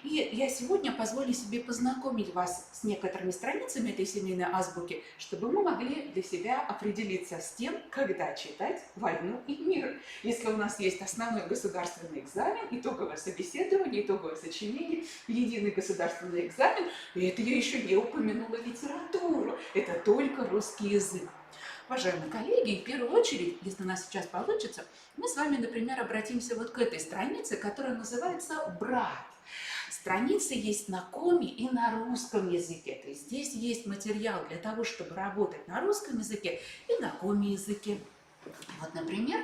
Speaker 7: И я сегодня позволю себе познакомить вас с некоторыми страницами этой семейной азбуки, чтобы мы могли для себя определиться с тем, когда читать «Войну и мир». Если у нас есть основной государственный экзамен, итоговое собеседование, итоговое сочинение, единый государственный экзамен, и это я еще не упомянула литературу, это только русский язык. Уважаемые коллеги, в первую очередь, если у нас сейчас получится, мы с вами, например, обратимся вот к этой странице, которая называется «Брат». Страницы есть на коми и на русском языке. То есть здесь есть материал для того, чтобы работать на русском языке и на коми языке. Вот, например,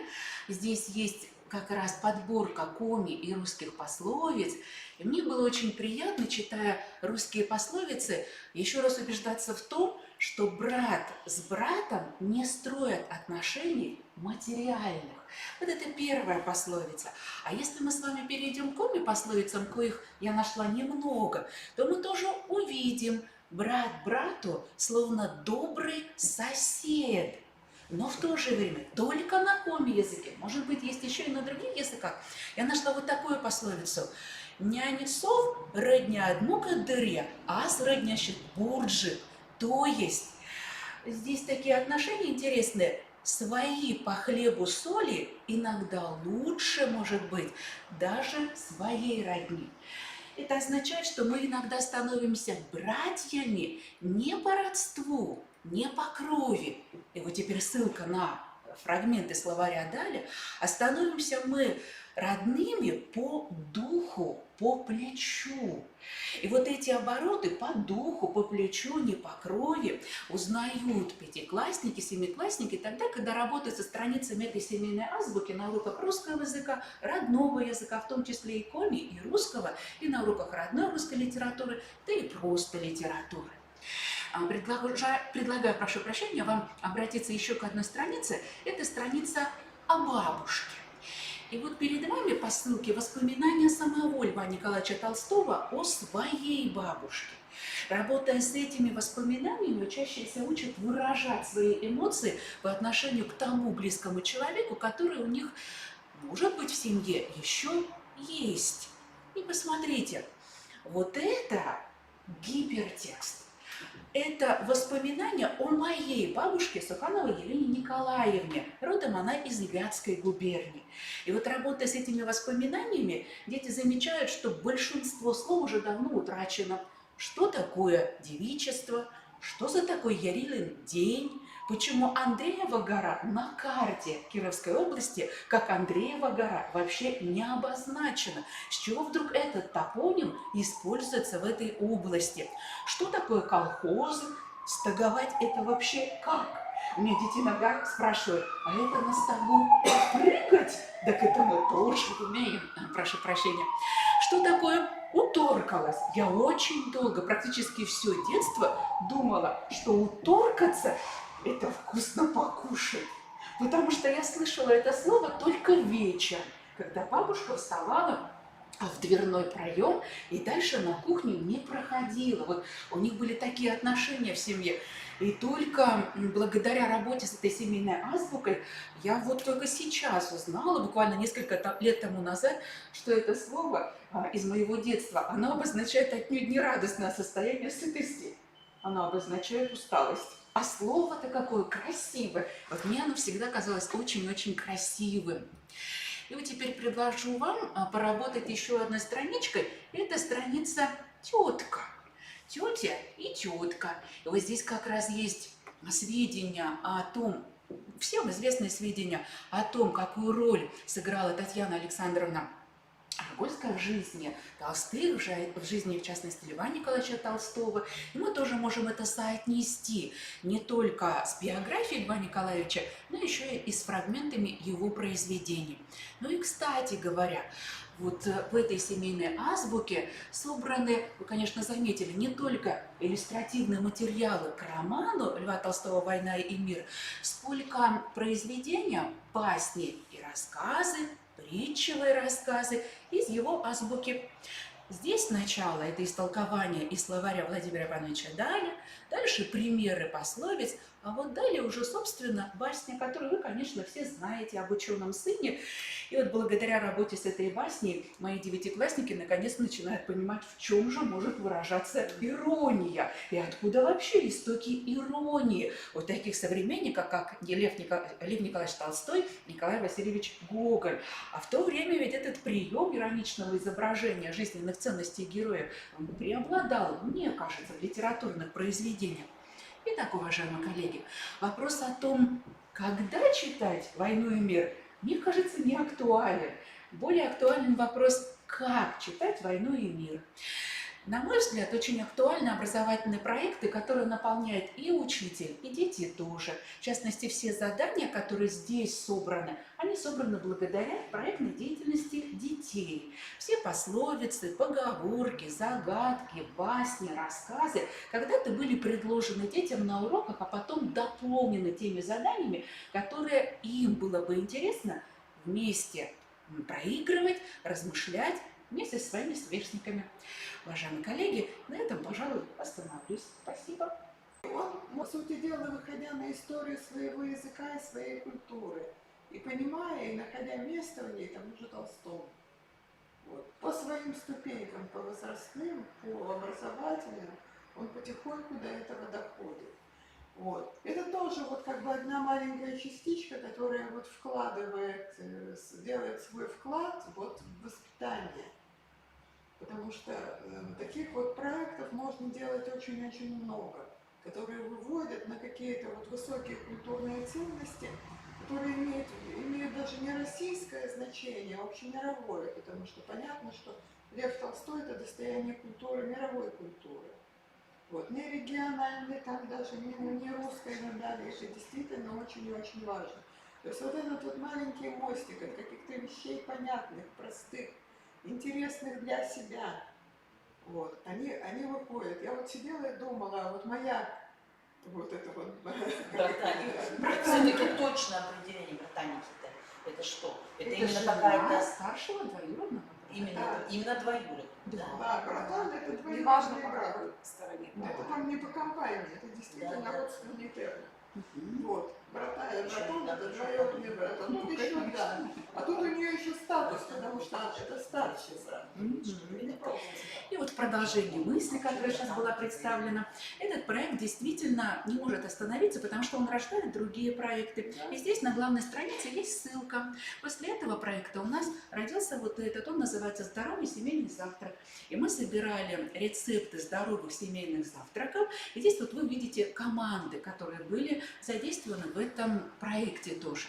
Speaker 7: здесь есть как раз подборка коми и русских пословиц. И мне было очень приятно, читая русские пословицы, еще раз убеждаться в том, что брат с братом не строят отношений материальных. Вот это первая пословица. А если мы с вами перейдем к коми-пословицам, коих я нашла немного, то мы тоже увидим брат брату словно добрый сосед. Но в то же время только на коми-языке. Может быть, есть еще и на других языках. Я нашла вот такую пословицу. «Нянесов родня одмука дыре, ас роднящит бурджик». То есть здесь такие отношения интересные. Свои по хлебу соли иногда лучше, может быть, даже своей родни. Это означает, что мы иногда становимся братьями не по родству, не по крови. И вот теперь ссылка на фрагменты словаря Даля. А становимся мы родными по духу, по плечу. И вот эти обороты по духу, по плечу, не по крови узнают пятиклассники, семиклассники тогда, когда работают со страницами этой семейной азбуки на уроках русского языка, родного языка, в том числе и коми, и русского, и на уроках родной русской литературы, да и просто литературы. Предлагаю, прошу прощения, вам обратиться еще к одной странице. Это страница о бабушке. И вот перед вами по ссылке воспоминания самого Льва Николаевича Толстого о своей бабушке. Работая с этими воспоминаниями, учащиеся учат выражать свои эмоции по отношению к тому близкому человеку, который у них, может быть, в семье еще есть. И посмотрите, вот это гипертекст. Это воспоминания о моей бабушке Сухановой Елене Николаевне. Родом она из Вятской губернии. И вот работая с этими воспоминаниями, дети замечают, что большинство слов уже давно утрачено. Что такое девичество? Что за такой Ярилин день? Почему Андреева гора на карте Кировской области, как Андреева гора, вообще не обозначена? С чего вдруг этот топоним используется в этой области? Что такое колхозы? Стаговать это вообще как? У меня дети иногда спрашивают, а это на стогу прыгать? Так это мы тоже умеем, прошу прощения. Что такое уторкалась? Я очень долго, практически все детство думала, что уторкаться – это вкусно покушать. Потому что я слышала это слово только вечером, когда бабушка вставала в дверной проем и дальше на кухню не проходила. Вот у них были такие отношения в семье. И только благодаря работе с этой семейной азбукой я вот только сейчас узнала, буквально несколько лет тому назад, что это слово из моего детства, оно обозначает отнюдь не радостное состояние сытости, оно обозначает усталость. А слово-то какое красивое. Вот мне оно всегда казалось очень-очень красивым. И вот теперь предложу вам поработать еще одной страничкой. Это страница «Тетка». Тетя и тетка. И вот здесь как раз есть сведения о том, всем известные сведения о том, какую роль сыграла Татьяна Александровна Аргольская в жизни Толстых, в жизни, в частности, Льва Николаевича Толстого. И мы тоже можем это соотнести не только с биографией Льва Николаевича, но еще и с фрагментами его произведений. Ну и, кстати говоря, вот в этой семейной азбуке собраны, вы, конечно, заметили, не только иллюстративные материалы к роману Льва Толстого «Война и мир», сколько произведения, басни и рассказы, притчевые рассказы из его азбуки. Здесь сначала это истолкование из словаря Владимира Ивановича Даля, дальше примеры пословиц, а вот далее уже, собственно, басня, которую вы, конечно, все знаете об ученом сыне. И вот благодаря работе с этой басней мои девятиклассники наконец начинают понимать, в чем же может выражаться ирония, и откуда вообще истоки иронии у таких современников, как Лев Николаевич Толстой, Николай Васильевич Гоголь. А в то время ведь этот прием ироничного изображения жизненных ценностей героев преобладал, мне кажется, в литературных произведениях. Итак, уважаемые коллеги, вопрос о том, когда читать «Войну и мир», мне кажется, не актуален. Более актуален вопрос, как читать «Войну и мир». На мой взгляд, очень актуальны образовательные проекты, которые наполняют и учитель, и дети тоже. В частности, все задания, которые здесь собраны, они собраны благодаря проектной деятельности детей. Все пословицы, поговорки, загадки, басни, рассказы когда-то были предложены детям на уроках, а потом дополнены теми заданиями, которые им было бы интересно вместе проигрывать, размышлять вместе со своими сверстниками. Уважаемые коллеги, на этом, пожалуй, остановлюсь. Спасибо.
Speaker 2: Он, по сути дела, выходя на историю своего языка и своей культуры, и понимая, и находя место в ней, тому же Толстому. Вот. По своим ступенькам, по возрастным, по образовательным, он потихоньку до этого доходит. Вот. Это тоже вот как бы одна маленькая частичка, которая вот вкладывает, делает свой вклад вот в воспитание. Потому что таких вот проектов можно делать очень-очень много, которые выводят на какие-то вот высокие культурные ценности, которые имеют даже не российское значение, а общемировое, потому что понятно, что Лев Толстой – это достояние культуры, мировой культуры. Вот. Не региональной, там даже не русской, но далее, это действительно очень и очень важно. То есть вот этот вот маленький мостик от каких-то вещей понятных, простых, интересных для себя, вот, они выходят. Я вот сидела и думала, вот моя, вот это вот...
Speaker 6: Все-таки точное определение братаники-то, это что? Это именно какая-то...
Speaker 7: старшего двоюродного.
Speaker 6: Именно двоюродного.
Speaker 2: Да, братан, это двоюродный
Speaker 1: Неважно, по
Speaker 2: брат.
Speaker 1: какой стороне.
Speaker 2: Это там не по компании, это действительно родственный термин. Вот, братан, это двоюродный брат. А тут еще, да. А тут у нее еще статус, потому что это старший брат.
Speaker 7: И вот в продолжении мысли, которая сейчас была представлена, этот проект действительно не может остановиться, потому что он рождает другие проекты. И здесь на главной странице есть ссылка. После этого проекта у нас родился вот этот, он называется «Здоровый семейный завтрак». И мы собирали рецепты здоровых семейных завтраков. И здесь вот вы видите команды, которые были были задействованы в этом проекте тоже.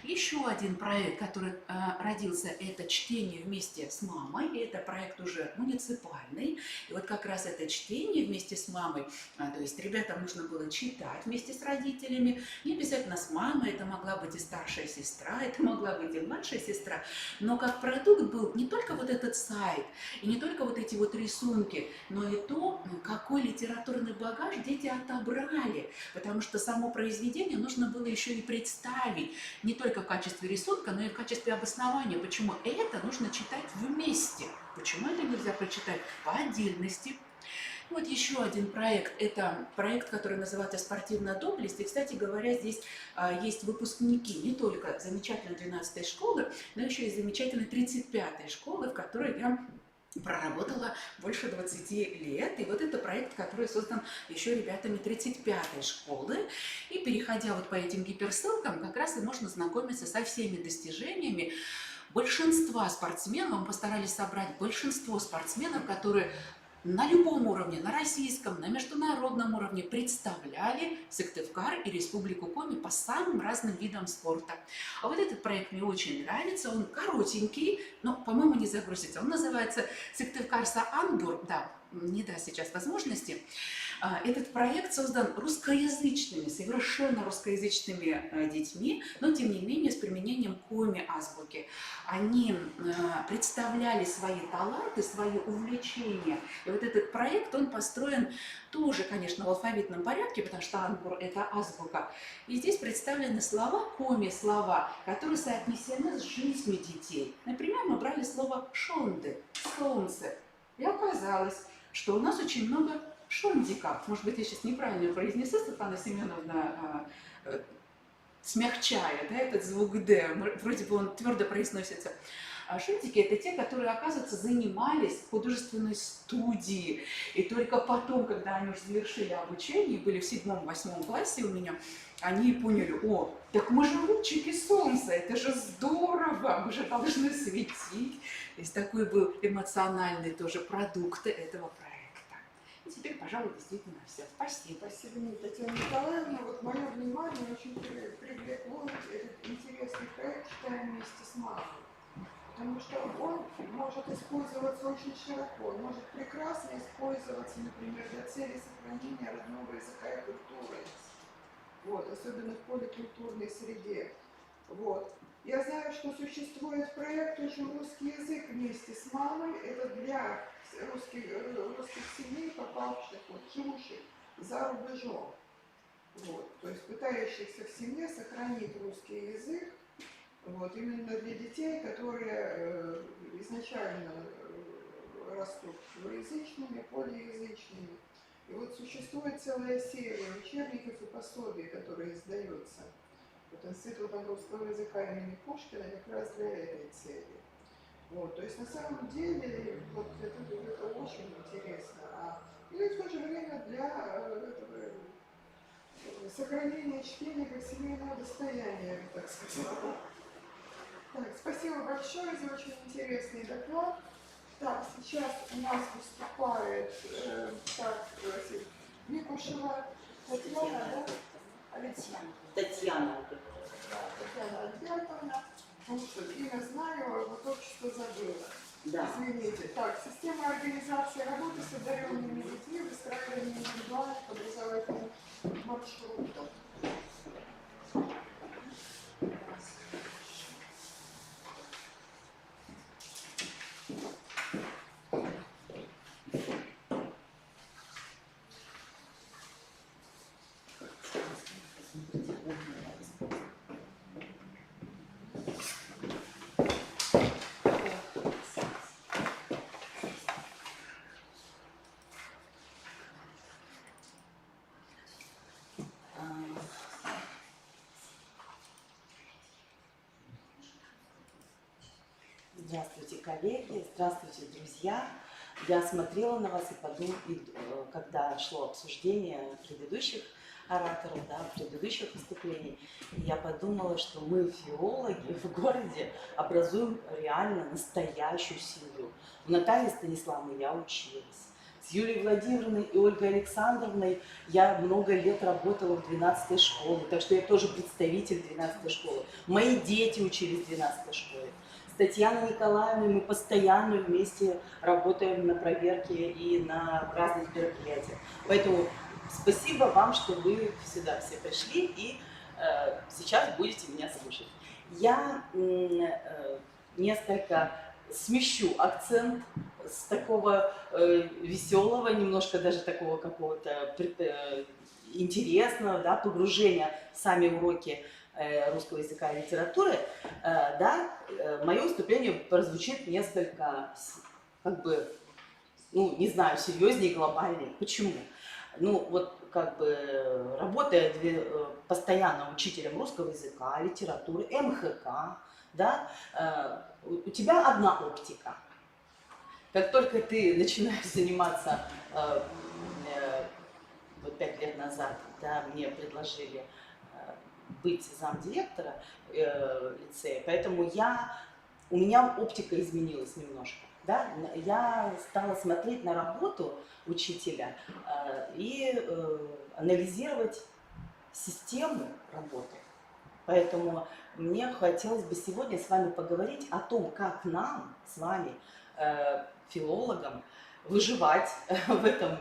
Speaker 7: Еще один проект, который родился, это чтение вместе с мамой. И это проект уже муниципальный. И вот как раз это чтение вместе с мамой, то есть ребятам нужно было читать вместе с родителями. Не обязательно с мамой, это могла быть и старшая сестра, это могла быть и младшая сестра. Но как продукт был не только вот этот сайт, и не только вот эти вот рисунки, но и то, какой литературный багаж дети отобрали. Потому что само произведение нужно было еще и представить. Не только в качестве рисунка, но и в качестве обоснования, почему это нужно читать вместе, почему это нельзя прочитать по отдельности. Вот еще один проект, это проект, который называется «Спортивная доблесть». И, кстати говоря, здесь есть выпускники не только замечательной 12-й школы, но еще и замечательной 35-й школы, в которой я проработала больше 20 лет. И вот это проект, который создан еще ребятами 35-й школы. И переходя вот по этим гиперссылкам, как раз и можно знакомиться со всеми достижениями большинства спортсменов. Мы постарались собрать большинство спортсменов, которые на любом уровне, на российском, на международном уровне представляли Сыктывкар и Республику Коми по самым разным видам спорта. А вот этот проект мне очень нравится, он коротенький, но, по-моему, не загрузится. Он называется «Сыктывкарса Анбур», да, не даст сейчас возможности. Этот проект создан русскоязычными, совершенно русскоязычными детьми, но тем не менее с применением коми-азбуки. Они представляли свои таланты, свои увлечения. И вот этот проект, он построен тоже, конечно, в алфавитном порядке, потому что анбур – это азбука. И здесь представлены слова, коми-слова, которые соотнесены с жизнью детей. Например, мы брали слово «шонды» – «солнце». И оказалось, что у нас очень много шондиков. Может быть, я сейчас неправильно произнесу, Светлана Семеновна, смягчая, да, этот звук «д», вроде бы он твердо произносится. А шондики – это те, которые, оказывается, занимались в художественной студии. И только потом, когда они уже завершили обучение, были в 7-8 классе у меня, они поняли: о, так мы же лучики солнца, это же здорово, мы же должны светить. То есть такой был эмоциональный тоже продукт этого проекта. И теперь, пожалуй, действительно все. Спасибо.
Speaker 2: Спасибо, Татьяна Николаевна. Вот мое внимание очень привлекло этот интересный проект «Читаем вместе с мамой». Потому что он может использоваться очень широко, он может прекрасно использоваться, например, для цели сохранения родного языка и культуры. Вот, особенно в поликультурной среде. Вот. Я знаю, что существует проект «Учим русский язык вместе с мамой». Это для русских семей, попавших, вот, живущих за рубежом. Вот. То есть пытающихся в семье сохранить русский язык. Вот, именно для детей, которые изначально растут двуязычными, полиязычными. И вот существует целая серия учебников и пособий, которые издаются вот Институтом русского языка имени Пушкина как раз для этой цели. Вот, то есть на самом деле вот, это очень интересно. И в то же время для сохранения чтения как семейного достояния, так сказать. Так, спасибо большое за очень интересный доклад. Так, сейчас у нас выступает Микушева Татьяна, да?
Speaker 6: Татьяна.
Speaker 2: Татьяна Альбертовна. Ну что, имя знаю, вот общество забыла.
Speaker 6: Да.
Speaker 2: Извините. Так, система организации работы с одаренными детьми, выстраивание индивидуальных образовательных маршрутов.
Speaker 6: Здравствуйте, коллеги, здравствуйте, друзья. Я смотрела на вас и подумала, когда шло обсуждение предыдущих ораторов, да, предыдущих выступлений, я подумала, что мы, филологи в городе, образуем реально настоящую семью. У Натальи Станиславовны я училась, с С Юлией Владимировной и Ольгой Александровной я много лет работала в 12-й школе, так что я тоже представитель 12-й школы. Мои дети учились в 12-й школе. С Татьяной Николаевной мы постоянно вместе работаем на проверке и на разных мероприятиях. Поэтому спасибо вам, что вы сюда все пришли и сейчас будете меня слушать. Я несколько смещу акцент с такого веселого, немножко даже такого какого-то интересного, да, погружения в сами уроки русского языка и литературы, да, мое выступление прозвучит несколько, как бы, ну, не знаю, серьезнее и глобальнее. Почему? Ну, вот, как бы, работая постоянно учителем русского языка, литературы, МХК, да, у тебя одна оптика. Как только ты начинаешь заниматься, вот 5 лет назад, да, мне предложили быть замдиректора лицея, поэтому у меня оптика изменилась немножко. Да? Я стала смотреть на работу учителя и анализировать систему работы. Поэтому мне хотелось бы сегодня с вами поговорить о том, как нам с вами, филологам, выживать в этом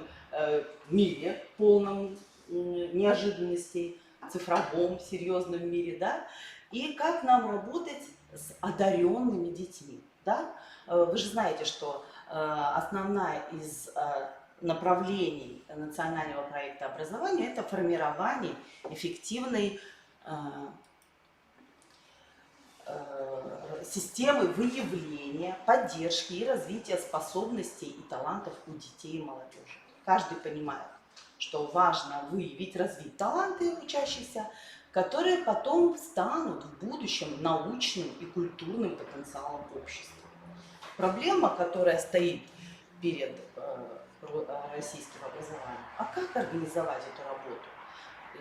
Speaker 6: мире, полном неожиданностей, цифровом, серьезном мире, да, и как нам работать с одаренными детьми. Да? Вы же знаете, что основная из направлений национального проекта образования – это формирование эффективной системы выявления, поддержки и развития способностей и талантов у детей и молодежи. Каждый понимает, что важно выявить, развить таланты учащихся, которые потом станут в будущем научным и культурным потенциалом общества. Проблема, которая стоит перед российским образованием, а как организовать эту работу?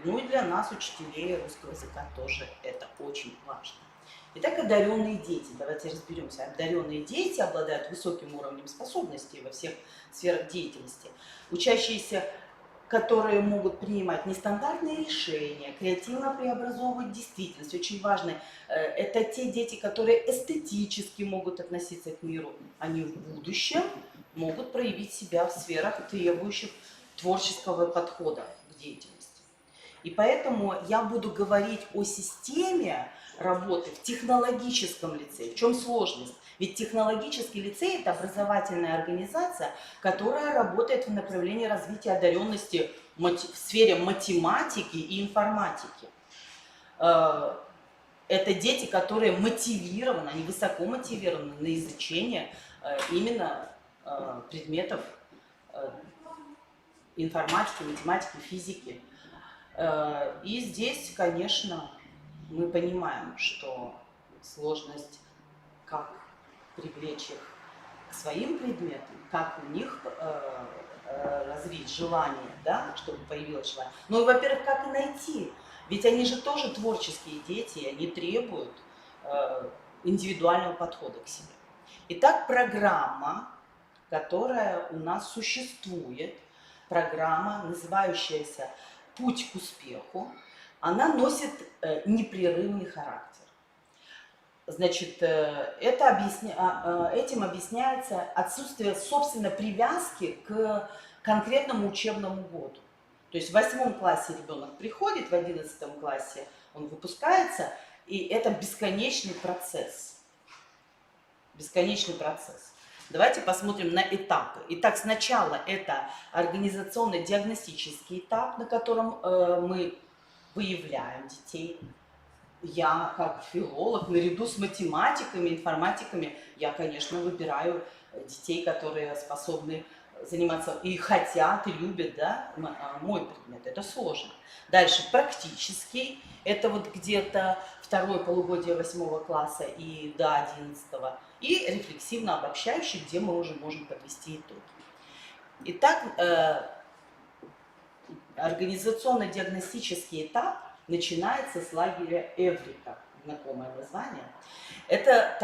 Speaker 6: Ну и для нас, учителей русского языка, тоже это очень важно. Итак, одаренные дети. Давайте разберемся. Одаренные дети обладают высоким уровнем способностей во всех сферах деятельности. Учащиеся, которые могут принимать нестандартные решения, креативно преобразовывать действительность. Очень важно, это те дети, которые эстетически могут относиться к миру. Они в будущем могут проявить себя в сферах, требующих творческого подхода к деятельности. И поэтому я буду говорить о системе работы в технологическом лицее. В чем сложность? Ведь технологический лицей – это образовательная организация, которая работает в направлении развития одаренности в сфере математики и информатики. Это дети, которые мотивированы, они высоко мотивированы на изучение именно предметов информатики, математики, физики. И здесь, конечно, мы понимаем, что сложность, как привлечь их к своим предметам, как у них развить желание, да, чтобы появилось желание. Ну и, во-первых, как и найти. Ведь они же тоже творческие дети, и они требуют индивидуального подхода к себе. Итак, программа, которая у нас существует, программа, называющаяся «Путь к успеху», она носит непрерывный характер. Значит, этим объясняется отсутствие собственной привязки к конкретному учебному году. То есть в 8 классе ребенок приходит, в 11 классе он выпускается, и это бесконечный процесс. Бесконечный процесс. Давайте посмотрим на этапы. Итак, сначала это организационно-диагностический этап, на котором мы выявляем детей. Я, как филолог, наряду с математиками, информатиками, я, конечно, выбираю детей, которые способны заниматься и хотят, и любят, да, мой предмет. Это сложно. Дальше практический. Это вот где-то второе полугодие 8 класса и до 11. И рефлексивно обобщающий, где мы уже можем подвести итоги. Итак, организационно-диагностический этап начинается с лагеря Эврика в знакомое название. Это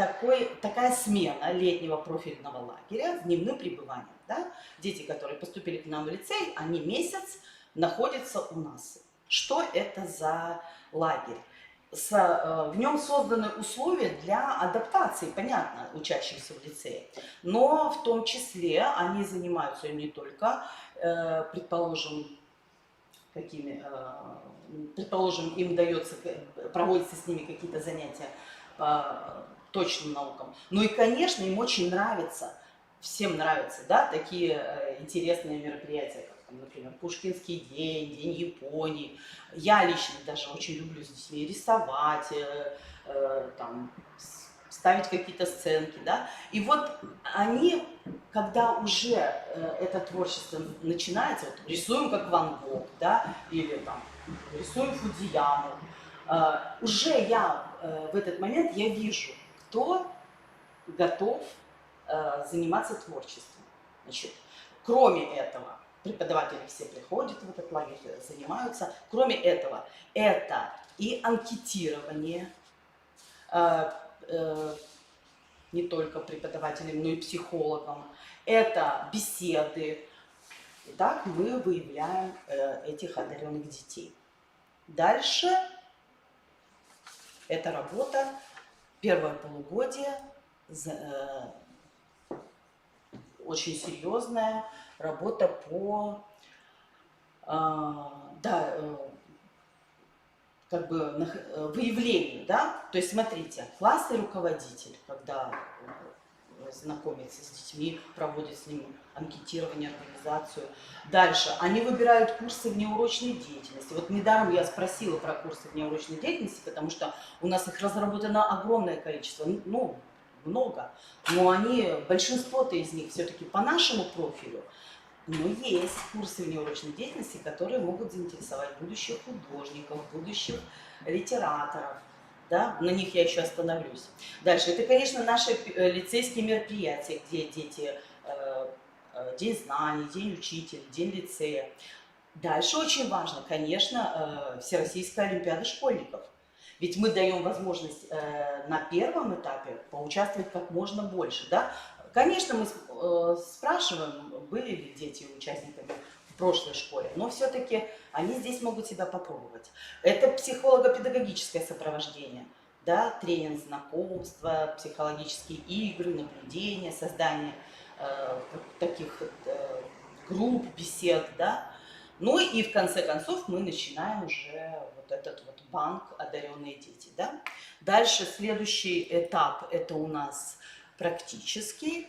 Speaker 6: такая смена летнего профильного лагеря с дневным пребыванием. Да? Дети, которые поступили к нам в лицей, они месяц находятся у нас. Что это за лагерь? В нем созданы условия для адаптации, понятно, учащихся в лицее. Но в том числе они занимаются не только, предположим, им проводятся с ними какие-то занятия по точным наукам. Ну и, конечно, им очень нравится, всем нравятся, да, такие интересные мероприятия, как, например, Пушкинский день, День Японии. Я лично даже очень люблю с детьми рисовать, там, ставить какие-то сценки, да. И вот они, когда уже это творчество начинается, вот, рисуем как Ван Гог, да, или там рисуем Фудзияму, уже я в этот момент я вижу, кто готов заниматься творчеством. Значит, кроме этого, преподаватели все приходят в этот лагерь, занимаются. Кроме этого, это и анкетирование, не только преподавателям, но и психологам. Это беседы. И так мы выявляем этих одаренных детей. Дальше эта работа, первое полугодие, очень серьезная работа по выявлению, да, то есть смотрите, классный руководитель, когда знакомится с детьми, проводит с ними анкетирование, организацию. Дальше, они выбирают курсы внеурочной деятельности. Вот недаром я спросила про курсы внеурочной деятельности, потому что у нас их разработано огромное количество, ну, много, но большинство-то из них все-таки по нашему профилю. Но есть курсы внеурочной деятельности, которые могут заинтересовать будущих художников, будущих литераторов. Да? На них я еще остановлюсь. Дальше. Это, конечно, наши лицейские мероприятия, где дети, День знаний, День учителя, День лицея. Дальше очень важно, конечно, Всероссийская олимпиада школьников. Ведь мы даем возможность на первом этапе поучаствовать как можно больше. Да? Конечно, мы спрашиваем, были ли дети участниками в прошлой школе, но все-таки они здесь могут себя попробовать. Это психолого-педагогическое сопровождение, да? Тренинг знакомства, психологические игры, наблюдения, создание таких групп, бесед. Да? Ну и в конце концов мы начинаем уже вот этот вот банк «Одаренные дети». Да? Дальше следующий этап – это у нас практический,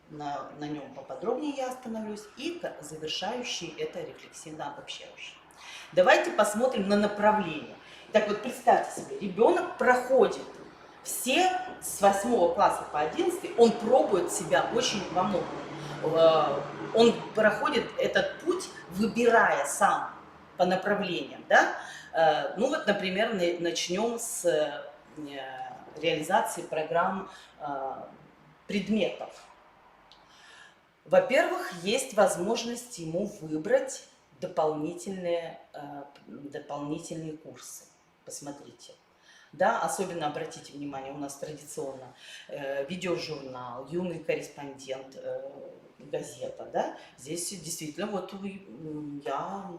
Speaker 6: на нем поподробнее я остановлюсь, и завершающий – это рефлексивно-обобщающий. Давайте посмотрим на направление. Так вот, представьте себе, ребенок проходит все с 8 класса по 11, он пробует себя очень во многом. Он проходит этот путь, выбирая сам по направлениям. Да? Ну вот, например, начнем с реализации программ предметов. Во-первых, есть возможность ему выбрать дополнительные курсы. Посмотрите. Да, особенно обратите внимание, у нас традиционно видеожурнал, юный корреспондент, газета. Да? Здесь действительно, вот я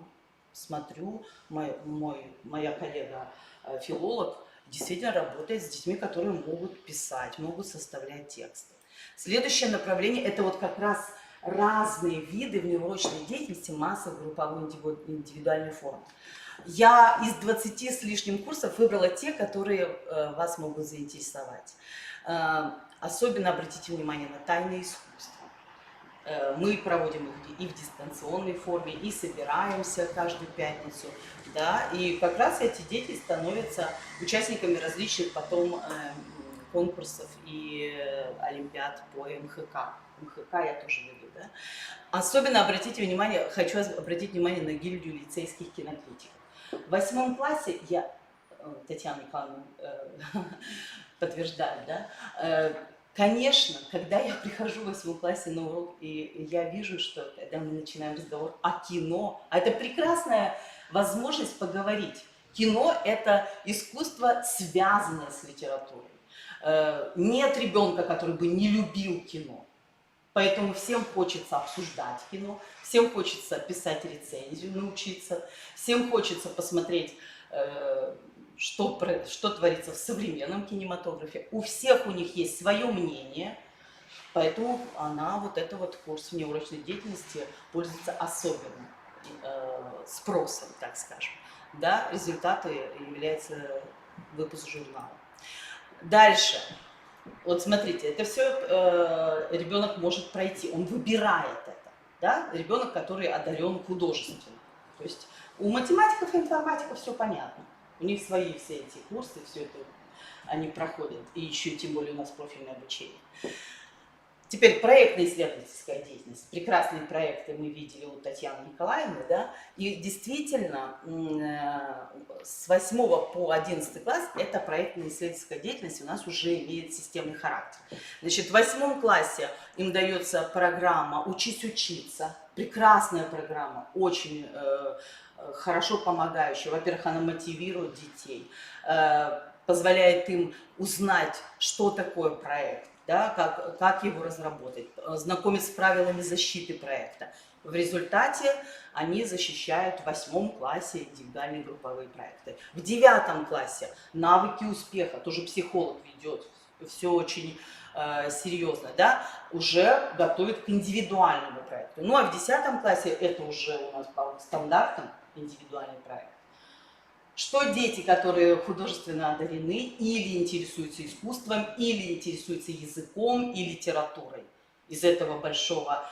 Speaker 6: смотрю, моя коллега-филолог действительно работает с детьми, которые могут писать, могут составлять тексты. Следующее направление – это вот как раз разные виды внеурочной деятельности, массовой, групповой, индивидуальной формы. Я из 20 с лишним курсов выбрала те, которые вас могут заинтересовать. Особенно обратите внимание на тайное искусство. Мы проводим их и в дистанционной форме, и собираемся каждую пятницу. Да? И как раз эти дети становятся участниками различных потом конкурсов и олимпиад по МХК. МХК я тоже люблю. Да? Особенно хочу обратить внимание на гильдию лицейских кинокритиков. В 8 классе Татьяна Николаевна подтверждает, да? Конечно, когда я прихожу в 8 классе на урок, и я вижу, что когда мы начинаем разговор о кино, это прекрасная возможность поговорить. Кино – это искусство, связанное с литературой. Нет ребенка, который бы не любил кино. Поэтому всем хочется обсуждать кино, всем хочется писать рецензию, научиться, всем хочется посмотреть, что творится в современном кинематографе. У всех у них есть свое мнение, поэтому вот этот курс внеурочной деятельности пользуется особенным спросом, так скажем. Да, результаты являются выпуск журнала. Дальше. Вот смотрите, это все ребенок может пройти, он выбирает это. Да? Ребенок, который одарен художественно. То есть у математиков и информатиков все понятно. У них свои все эти курсы, все это они проходят. И еще тем более у нас профильное обучение. Теперь проектно-исследовательская деятельность. Прекрасные проекты мы видели у Татьяны Николаевны, да, и действительно с 8 по 11 класс эта проектно-исследовательская деятельность у нас уже имеет системный характер. Значит, в 8 классе им дается программа «Учись учиться», прекрасная программа, очень хорошо помогающая. Во-первых, она мотивирует детей, позволяет им узнать, что такое проект, да, как его разработать, знакомить с правилами защиты проекта. В результате они защищают в 8 классе индивидуальные групповые проекты. В 9 классе навыки успеха, тоже психолог ведет, все очень серьезно, да, уже готовит к индивидуальному проекту. Ну а в 10 классе это уже у нас по стандартам индивидуальный проект. Что дети, которые художественно одарены, или интересуются искусством, или интересуются языком и литературой из этого большого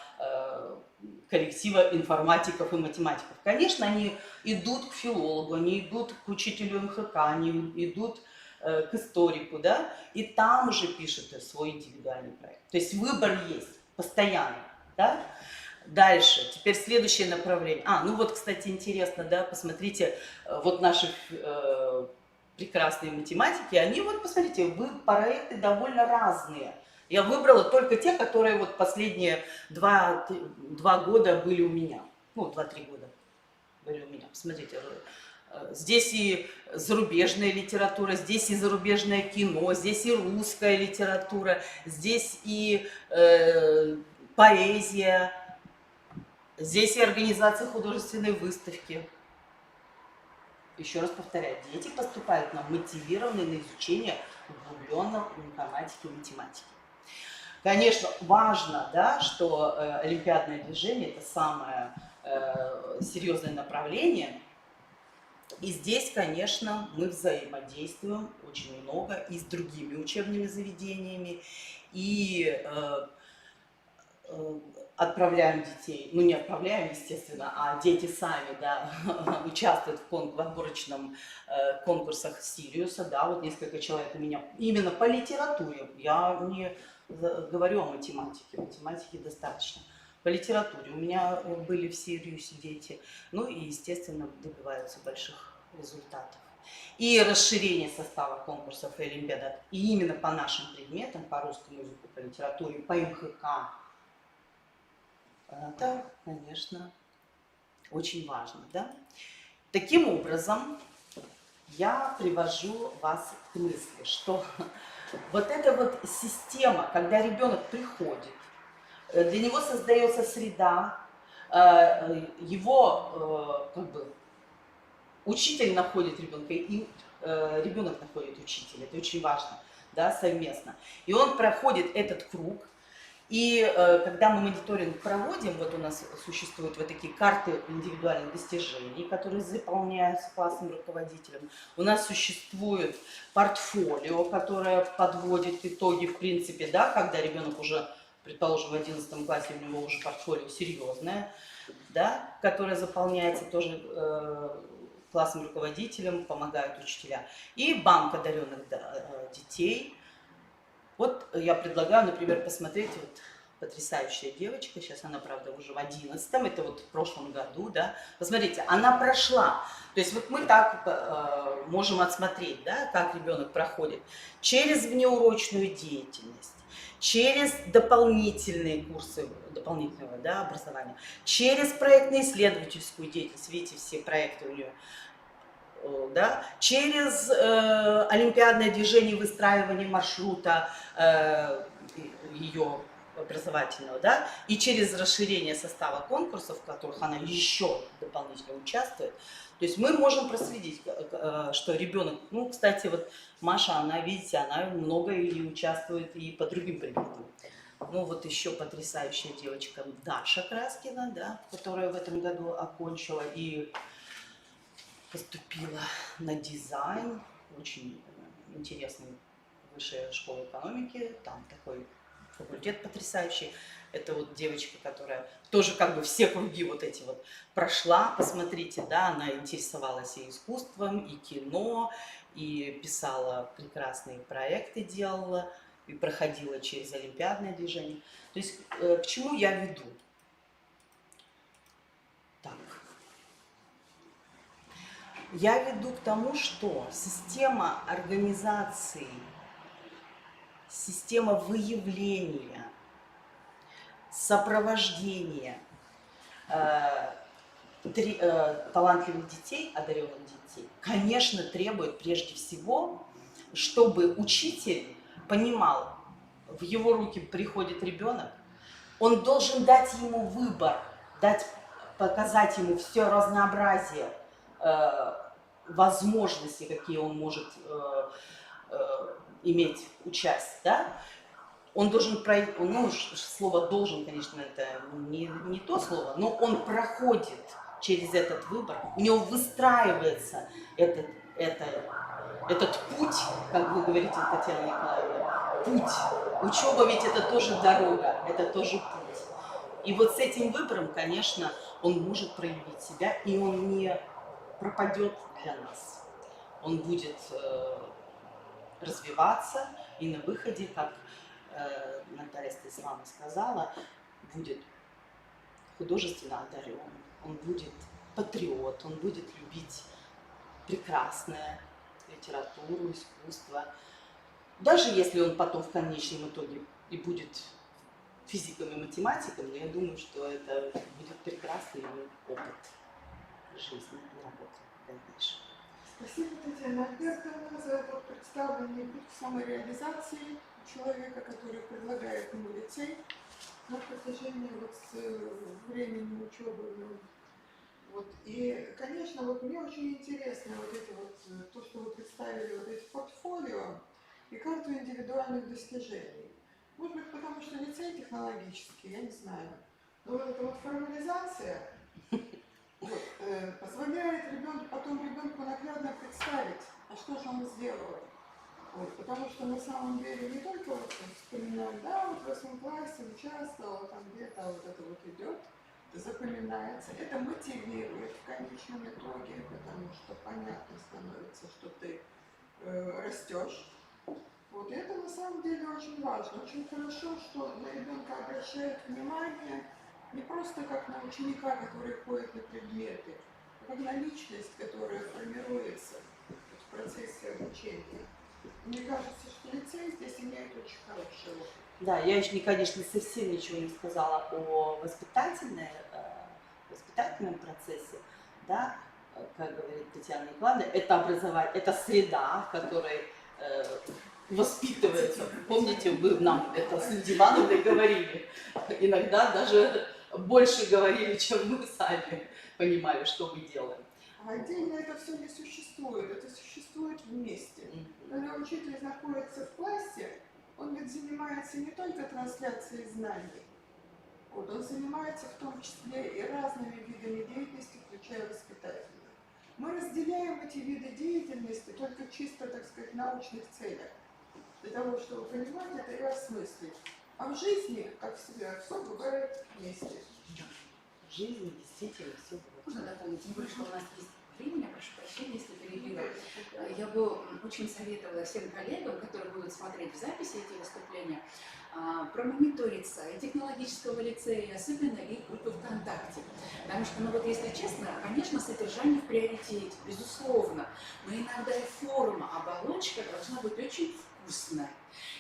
Speaker 6: коллектива информатиков и математиков? Конечно, они идут к филологу, они идут к учителю МХК, они идут к историку, да, и там уже пишут свой индивидуальный проект. То есть выбор есть постоянно, да. Дальше, теперь следующее направление. Ну вот, кстати, интересно, да, посмотрите, вот наши прекрасные математики, они вот, посмотрите, проекты довольно разные. Я выбрала только те, которые вот последние 2 года были у меня. Ну, 2-3 года были у меня. Посмотрите, здесь и зарубежная литература, здесь и зарубежное кино, здесь и русская литература, здесь и поэзия, здесь и организация художественной выставки. Еще раз повторяю, дети поступают на мотивированные на изучение углубленно информатики и математики. Конечно, важно, да, что олимпиадное движение – это самое серьезное направление. И здесь, конечно, мы взаимодействуем очень много и с другими учебными заведениями, и отправляем детей, ну не отправляем, естественно, а дети сами, да, участвуют в отборочном конкурсах Сириуса, да, вот несколько человек у меня именно по литературе, я не говорю о математике, математики достаточно, по литературе у меня были в Сириусе дети, ну и, естественно, добиваются больших результатов. И расширение состава конкурсов и олимпиад, и именно по нашим предметам, по русскому языку, по литературе, по МХК, это, конечно, очень важно, да? Таким образом, я привожу вас к мысли, что вот эта вот система, когда ребенок приходит, для него создается среда, его как бы учитель находит ребенка, и ребенок находит учителя, это очень важно, да, совместно. И он проходит этот круг. И когда мы мониторинг проводим, вот у нас существуют вот такие карты индивидуальных достижений, которые заполняются классным руководителем. У нас существует портфолио, которое подводит итоги, в принципе, да, когда ребенок уже, предположим, в 11 классе у него уже портфолио серьезное, да, которое заполняется тоже классным руководителем, помогают учителя. И банк одаренных детей. Вот я предлагаю, например, посмотреть, вот потрясающая девочка, сейчас она, правда, уже в 11-м, это вот в прошлом году, да, посмотрите, она прошла, то есть вот мы так можем отсмотреть, да, как ребенок проходит через внеурочную деятельность, через дополнительные курсы дополнительного, да, образования, через проектно-исследовательскую деятельность, видите, все проекты у нее да, через олимпиадное движение выстраивания маршрута ее образовательного, да, и через расширение состава конкурсов, в которых она еще дополнительно участвует. То есть мы можем проследить, что ребенок, ну, кстати, вот Маша, она, видите, она много и участвует и по другим предметам. Ну, вот еще потрясающая девочка Даша Краскина, да, которая в этом году окончила и поступила на дизайн, очень интересная высшая школа экономики, там такой факультет потрясающий. Это вот девочка, которая тоже как бы все круги вот эти вот прошла, посмотрите, да, она интересовалась и искусством, и кино, и писала прекрасные проекты, делала, и проходила через олимпиадное движение. То есть к чему я веду? Так. Я веду к тому, что система организации, система выявления, сопровождения талантливых детей, одаренных детей, конечно, требует прежде всего, чтобы учитель понимал, в его руки приходит ребенок, он должен дать ему выбор, показать ему все разнообразие возможностей, какие он может иметь участие, да? Он должен пройти, ну, слово «должен», конечно, это не то слово, но он проходит через этот выбор, у него выстраивается этот путь, как вы говорите, Татьяна Николаевна, путь. Учеба ведь это тоже дорога, это тоже путь. И вот с этим выбором, конечно, он может проявить себя, и он не пропадет для нас. Он будет развиваться, и на выходе, как Наталья Станиславовна сказала, будет художественно одарен, он будет патриот, он будет любить прекрасное, литературу, искусство. Даже если он потом в конечном итоге и будет физиком и математиком, но я думаю, что это будет прекрасный опыт жизни и работы в дальнейшем.
Speaker 2: Спасибо, Татьяна Альбертовна, за этот представленный путь самореализации человека, который предлагает ему лицей на протяжении времени учебы. Вот. И, конечно, вот мне очень интересно вот эти вот, то, что вы представили, вот эти портфолио и карту индивидуальных достижений. Может быть, потому что лицей технологический, я не знаю. Но вот эта вот формализация позволяет ребенку наглядно представить, а что же он сделал. Вот, потому что на самом деле не только вот вспоминаем, да, вот в 8 классе участвовал, там где-то вот это вот идет, запоминается, это мотивирует в конечном итоге, потому что понятно становится, что ты растешь. Вот, и это на самом деле очень важно. Очень хорошо, что на ребенка обращают внимание не просто как на ученика, который ходит на предметы, а как на личность, которая формируется в процессе обучения. Мне кажется, что лицей здесь имеет очень хороший опыт.
Speaker 6: Да, я еще, конечно, совсем ничего не сказала о воспитательном процессе, да, как говорит Татьяна Николаевна, это среда, в которой воспитывается. Помните, вы нам это с Лидией Ивановной говорили, иногда даже больше говорили, чем мы сами понимали, что мы делаем.
Speaker 2: А отдельно это все не существует, это существует вместе. Когда учитель находится в классе, он ведь занимается не только трансляцией знаний, вот, он занимается в том числе и разными видами деятельности, включая воспитательную. Мы разделяем эти виды деятельности только чисто, так сказать, в научных целях, для того, чтобы понимать это и осмыслить. А в жизни, как всегда, все бывает вместе.
Speaker 6: В жизни действительно все бывает.
Speaker 7: Можно дополнить? Тем более, что у нас есть время, я прошу прощения, если перебила. Я бы очень советовала всем коллегам, которые будут смотреть в записи эти выступления, промониторить сайт технологического лицея, особенно их группы ВКонтакте. Потому что, ну вот если честно, конечно, содержание в приоритете, безусловно, но иногда и форма, оболочка должна быть очень вкусная.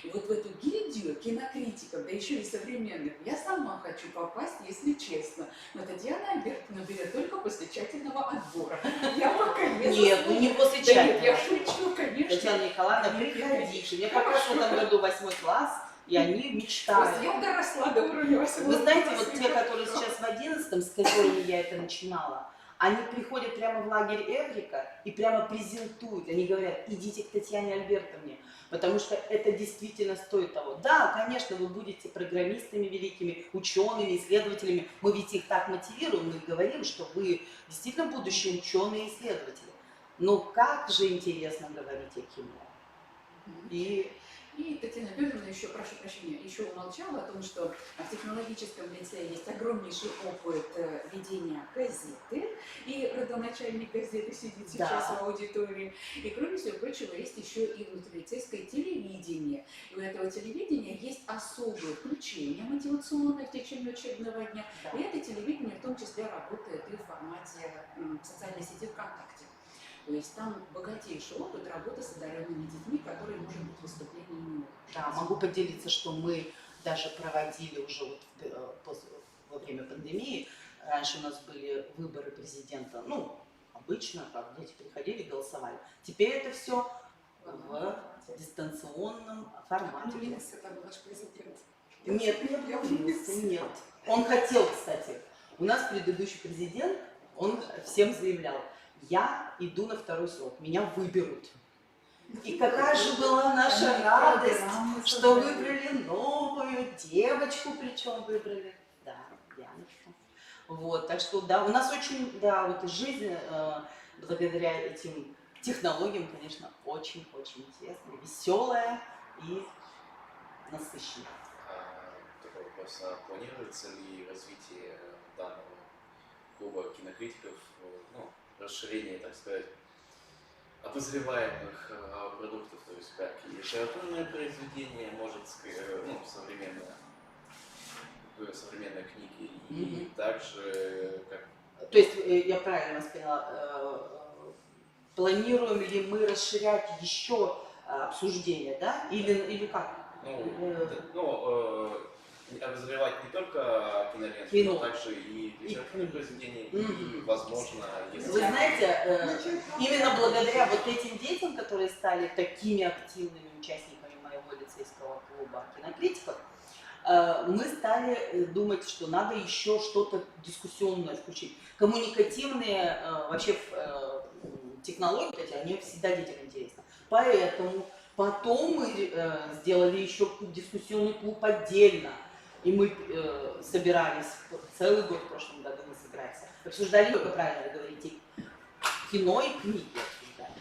Speaker 7: И вот в эту гильдию кинокритиков, да еще и современных, я сама хочу попасть, если честно. Но Татьяна Альбертовна берет только после тщательного отбора. Я пока не
Speaker 6: Нет, ну не после
Speaker 7: Да нет, я
Speaker 6: чая.
Speaker 7: шучу, конечно.
Speaker 6: Татьяна Николаевна, приходите. Мне как раз в этом году 8 класс, и они
Speaker 7: То есть
Speaker 6: мечтают.
Speaker 7: я доросла до уровня 8
Speaker 6: Вы знаете, вот те, которые сейчас в 11-м, с которыми я это начинала, они приходят прямо в лагерь Эврика и прямо презентуют. Они говорят, идите к Татьяне Альбертовне, потому что это действительно стоит того. Да, конечно, вы будете программистами великими, учеными, исследователями. Мы ведь их так мотивируем, мы говорим, что вы действительно будущие ученые и исследователи. Но как же интересно говорить о кино.
Speaker 7: И Татьяна Альбертовна еще, прошу прощения, еще умолчала о том, что в технологическом лице есть огромнейший опыт ведения газеты, и родоначальник газеты сидит сейчас
Speaker 6: Да.
Speaker 7: в аудитории. И кроме всего прочего, есть еще и внутрилицейское телевидение. И у этого телевидения есть особые включения мотивационные в течение учебного дня.
Speaker 6: Да.
Speaker 7: И это телевидение в том числе работает и в формате социальной сети ВКонтакте. То есть там богатейший опыт работы с одаренными детьми, которые, может быть, выступлениями.
Speaker 6: Да, могу поделиться, что мы даже проводили уже вот во время пандемии. Раньше у нас были выборы президента, ну, обычно, как дети приходили, голосовали. Теперь это все в дистанционном формате.
Speaker 7: Ленинский там наш президент.
Speaker 6: Нет, не объявился, нет. Он хотел, кстати. У нас предыдущий президент, он всем заявлял, я иду на второй срок, меня выберут. И какая же была наша радость, что выбрали новую девочку, причем выбрали, да, Яночку. Вот, так что, да, у нас очень, да, вот жизнь благодаря этим технологиям, конечно, очень-очень интересная, веселая и насыщенная.
Speaker 9: Такой вопрос, а планируется ли развитие данного клуба кинокритиков, ну, расширение, так сказать, обозреваемых продуктов, то есть как и литературное произведение, может, ну, современные книги, и также как...
Speaker 6: То есть, я правильно вас поняла, планируем ли мы расширять еще обсуждение, да, или как?
Speaker 9: Обозревать не только киноленту, но также и литературные произведения, и, возможно, если...
Speaker 6: Вы знаете, именно благодаря вот этим детям, которые стали такими активными участниками моего лицейского клуба кинокритиков, мы стали думать, что надо еще что-то дискуссионное включить. Коммуникативные вообще технологии, они всегда детям интересны. Поэтому потом мы сделали еще дискуссионный клуб отдельно. И мы собирались целый год в прошлом году мы собирались. Обсуждали, как правильно вы говорите, кино и книги обсуждали.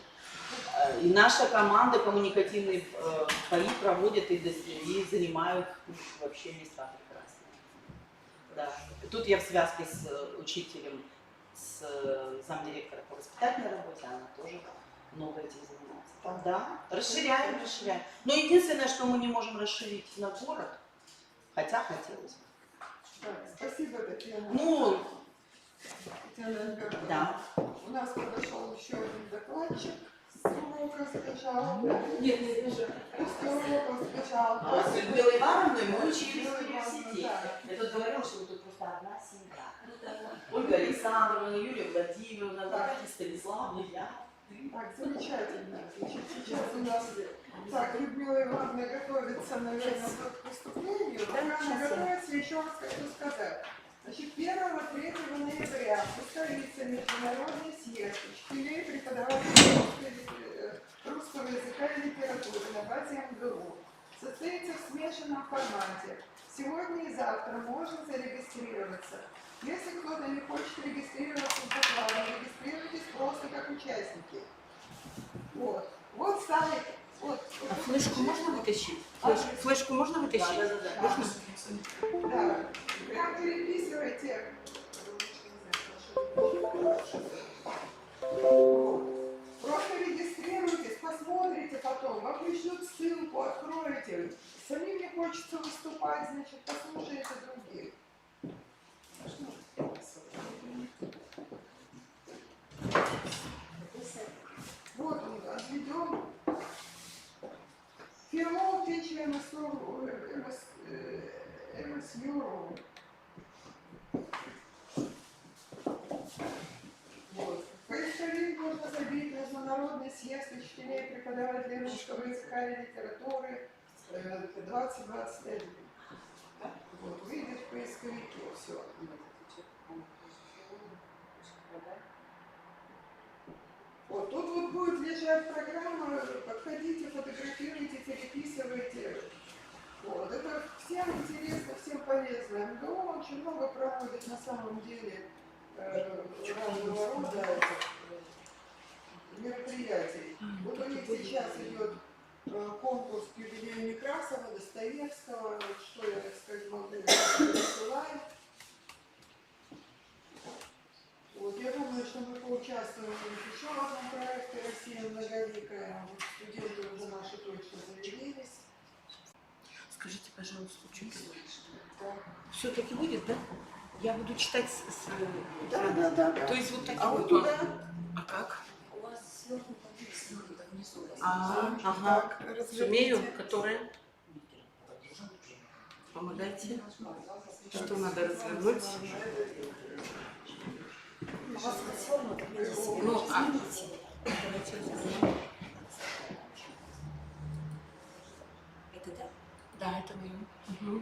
Speaker 6: И наша команда коммуникативные бои проводит и занимают вообще места прекрасные. Да. Тут я в связке с учителем, с замдиректора по воспитательной работе, она тоже много этим занимается. Да, расширяем. Но единственное, что мы не можем расширить на город, хотя хотелось бы.
Speaker 2: Так, спасибо, Татьяна.
Speaker 6: Ну,
Speaker 2: Татьяна Альбертовна.
Speaker 6: да.
Speaker 2: У нас подошел еще один докладчик с урока сбежал.
Speaker 7: Нет, не сбежал.
Speaker 2: После урока сбежал.
Speaker 6: С Людмилой Ивановной мы учились в университете. Я тут говорила, что вы тут просто одна семья. Ольга Александровна, Юлия Владимировна, Наталья Станиславовна, я.
Speaker 2: Так, замечательно. Значит, сейчас у нас так, Людмила Ивановна готовится, наверное, к выступлению. Пока она готовится, еще раз хочу сказать. Значит, 1-3 ноября состоится международный съезд учителей и преподавателей русского языка и литературы на базе МГУ. Состоится в смешанном формате. Сегодня и завтра можно зарегистрироваться. Если кто-то не хочет регистрироваться в докладе, регистрируйтесь просто как участники. Вот. Вот сайт. Вот.
Speaker 3: А флешку можно вытащить? Флешку можно вытащить?
Speaker 6: Да.
Speaker 2: Да. Прям переписывайте. Просто регистрируйтесь, посмотрите потом. Вам пришлют ссылку, откроете. Самим не хочется выступать, значит, послушайте других. Вот он, отведем. Фирмол течи МСЮ. Вот. Поисковик можно забить на съезд учителей и преподавателей русского языка и литературы 2021. Вот, выйдет в поисковике все. Вот тут вот будет лежать программа, подходите, фотографируйте, переписывайте. Вот, это всем интересно, всем полезно. МГУ очень много проводит на самом деле разного рода мероприятий. Вот у них сейчас идет конкурс к юбилею Некрасова, Достоевского, что я сказать могу, высылаю. Вот, я думаю, что мы поучаствуем в еще одном проекте «Россия многоликая». Вот студенты уже наши точно заявились.
Speaker 3: Скажите, пожалуйста, что да. Все-таки будет, да? Я буду читать
Speaker 2: Да.
Speaker 3: То есть вот такие
Speaker 2: А
Speaker 3: вот.
Speaker 2: вот туда.
Speaker 3: А как?
Speaker 7: У вас сверху там внизу.
Speaker 3: Ага. Сумею, которая? Помогайте. Что надо развернуть?
Speaker 7: У вас свернуто внизу.
Speaker 3: Ну,
Speaker 7: Давайте развернем. Это да?
Speaker 3: Да, это мое.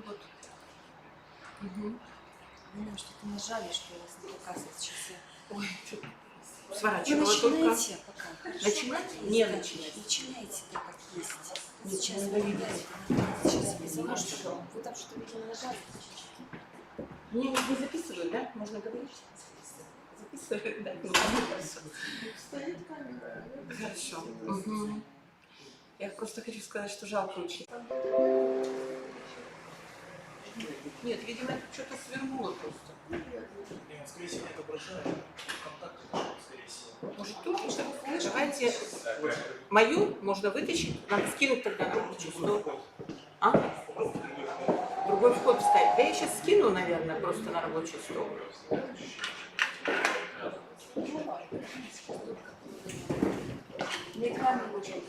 Speaker 3: Вот.
Speaker 7: Вы нам что-то нажали, что у вас не показывается сейчас.
Speaker 3: Ой,
Speaker 7: Вы
Speaker 3: сворачивала только.
Speaker 7: начинаете пока? Хорошо.
Speaker 3: Начинать? Не начинать.
Speaker 7: Начинайте так, как есть.
Speaker 3: Нет,
Speaker 7: Сейчас
Speaker 3: не
Speaker 7: вы
Speaker 3: видно.
Speaker 7: Сейчас я замажу, что вы там что-то видимо нажали.
Speaker 3: Мне не записывают, да? Можно говорить? Записывают, да? Ну, хорошо.
Speaker 2: Стоит камера.
Speaker 3: Хорошо. Я просто хочу сказать, что жалко очень. Нет, видимо, это что-то свернуло просто.
Speaker 8: Нет, скорее всего, не отображает. Контакты, скорее всего.
Speaker 3: Может, тут? Давайте мою можно вытащить. Надо скинуть тогда на рабочий стол. А? Другой вход вставить. Да я сейчас скину, наверное, просто на рабочий стол.
Speaker 7: На экране будет.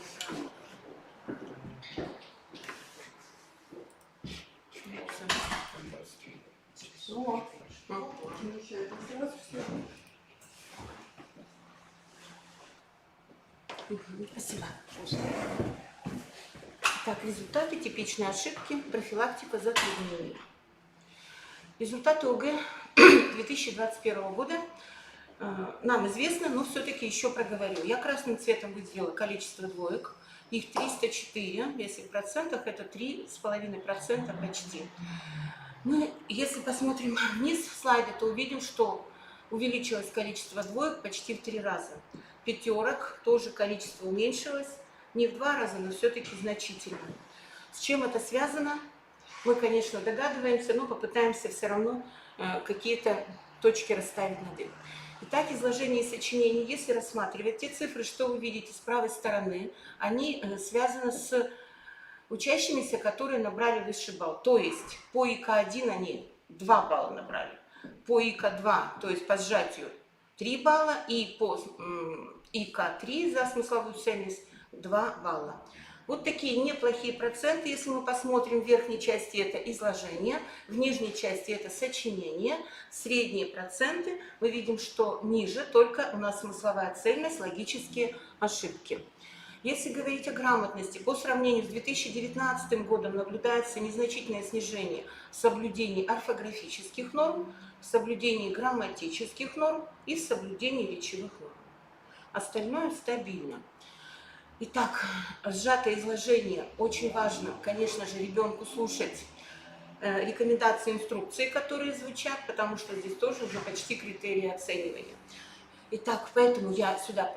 Speaker 2: Вот. Замечательно. Сразу все.
Speaker 3: Спасибо. Так, результаты типичной ошибки, профилактика затруднений. Результаты ОГЭ 2021 года нам известно, но все-таки еще проговорю. Я красным цветом выделила количество двоек. Их 304, если в процентах, это 3,5% почти. Мы, если посмотрим вниз слайда, то увидим, что увеличилось количество двоек почти в 3 раза. Пятерок тоже количество уменьшилось. Не в 2 раза, но все-таки значительно. С чем это связано? Мы, конечно, догадываемся, но попытаемся все равно какие-то точки расставить над «и». Итак, изложение сочинений, если рассматривать те цифры, что вы видите с правой стороны, они связаны с учащимися, которые набрали высший балл. То есть по ИК-1 они 2 балла набрали, по ИК-2, то есть по сжатию 3 балла, и по ИК-3 за смысловую ценность 2 балла. Вот такие неплохие проценты, если мы посмотрим, в верхней части это изложение, в нижней части это сочинение, средние проценты, мы видим, что ниже только у нас смысловая цельность, логические ошибки. Если говорить о грамотности, по сравнению с 2019 годом наблюдается незначительное снижение в соблюдении орфографических норм, в соблюдении грамматических норм и в соблюдении речевых норм. Остальное стабильно. Итак, сжатое изложение. Очень важно, конечно же, ребенку слушать рекомендации, инструкции, которые звучат, потому что здесь тоже уже почти критерии оценивания. Итак, поэтому я сюда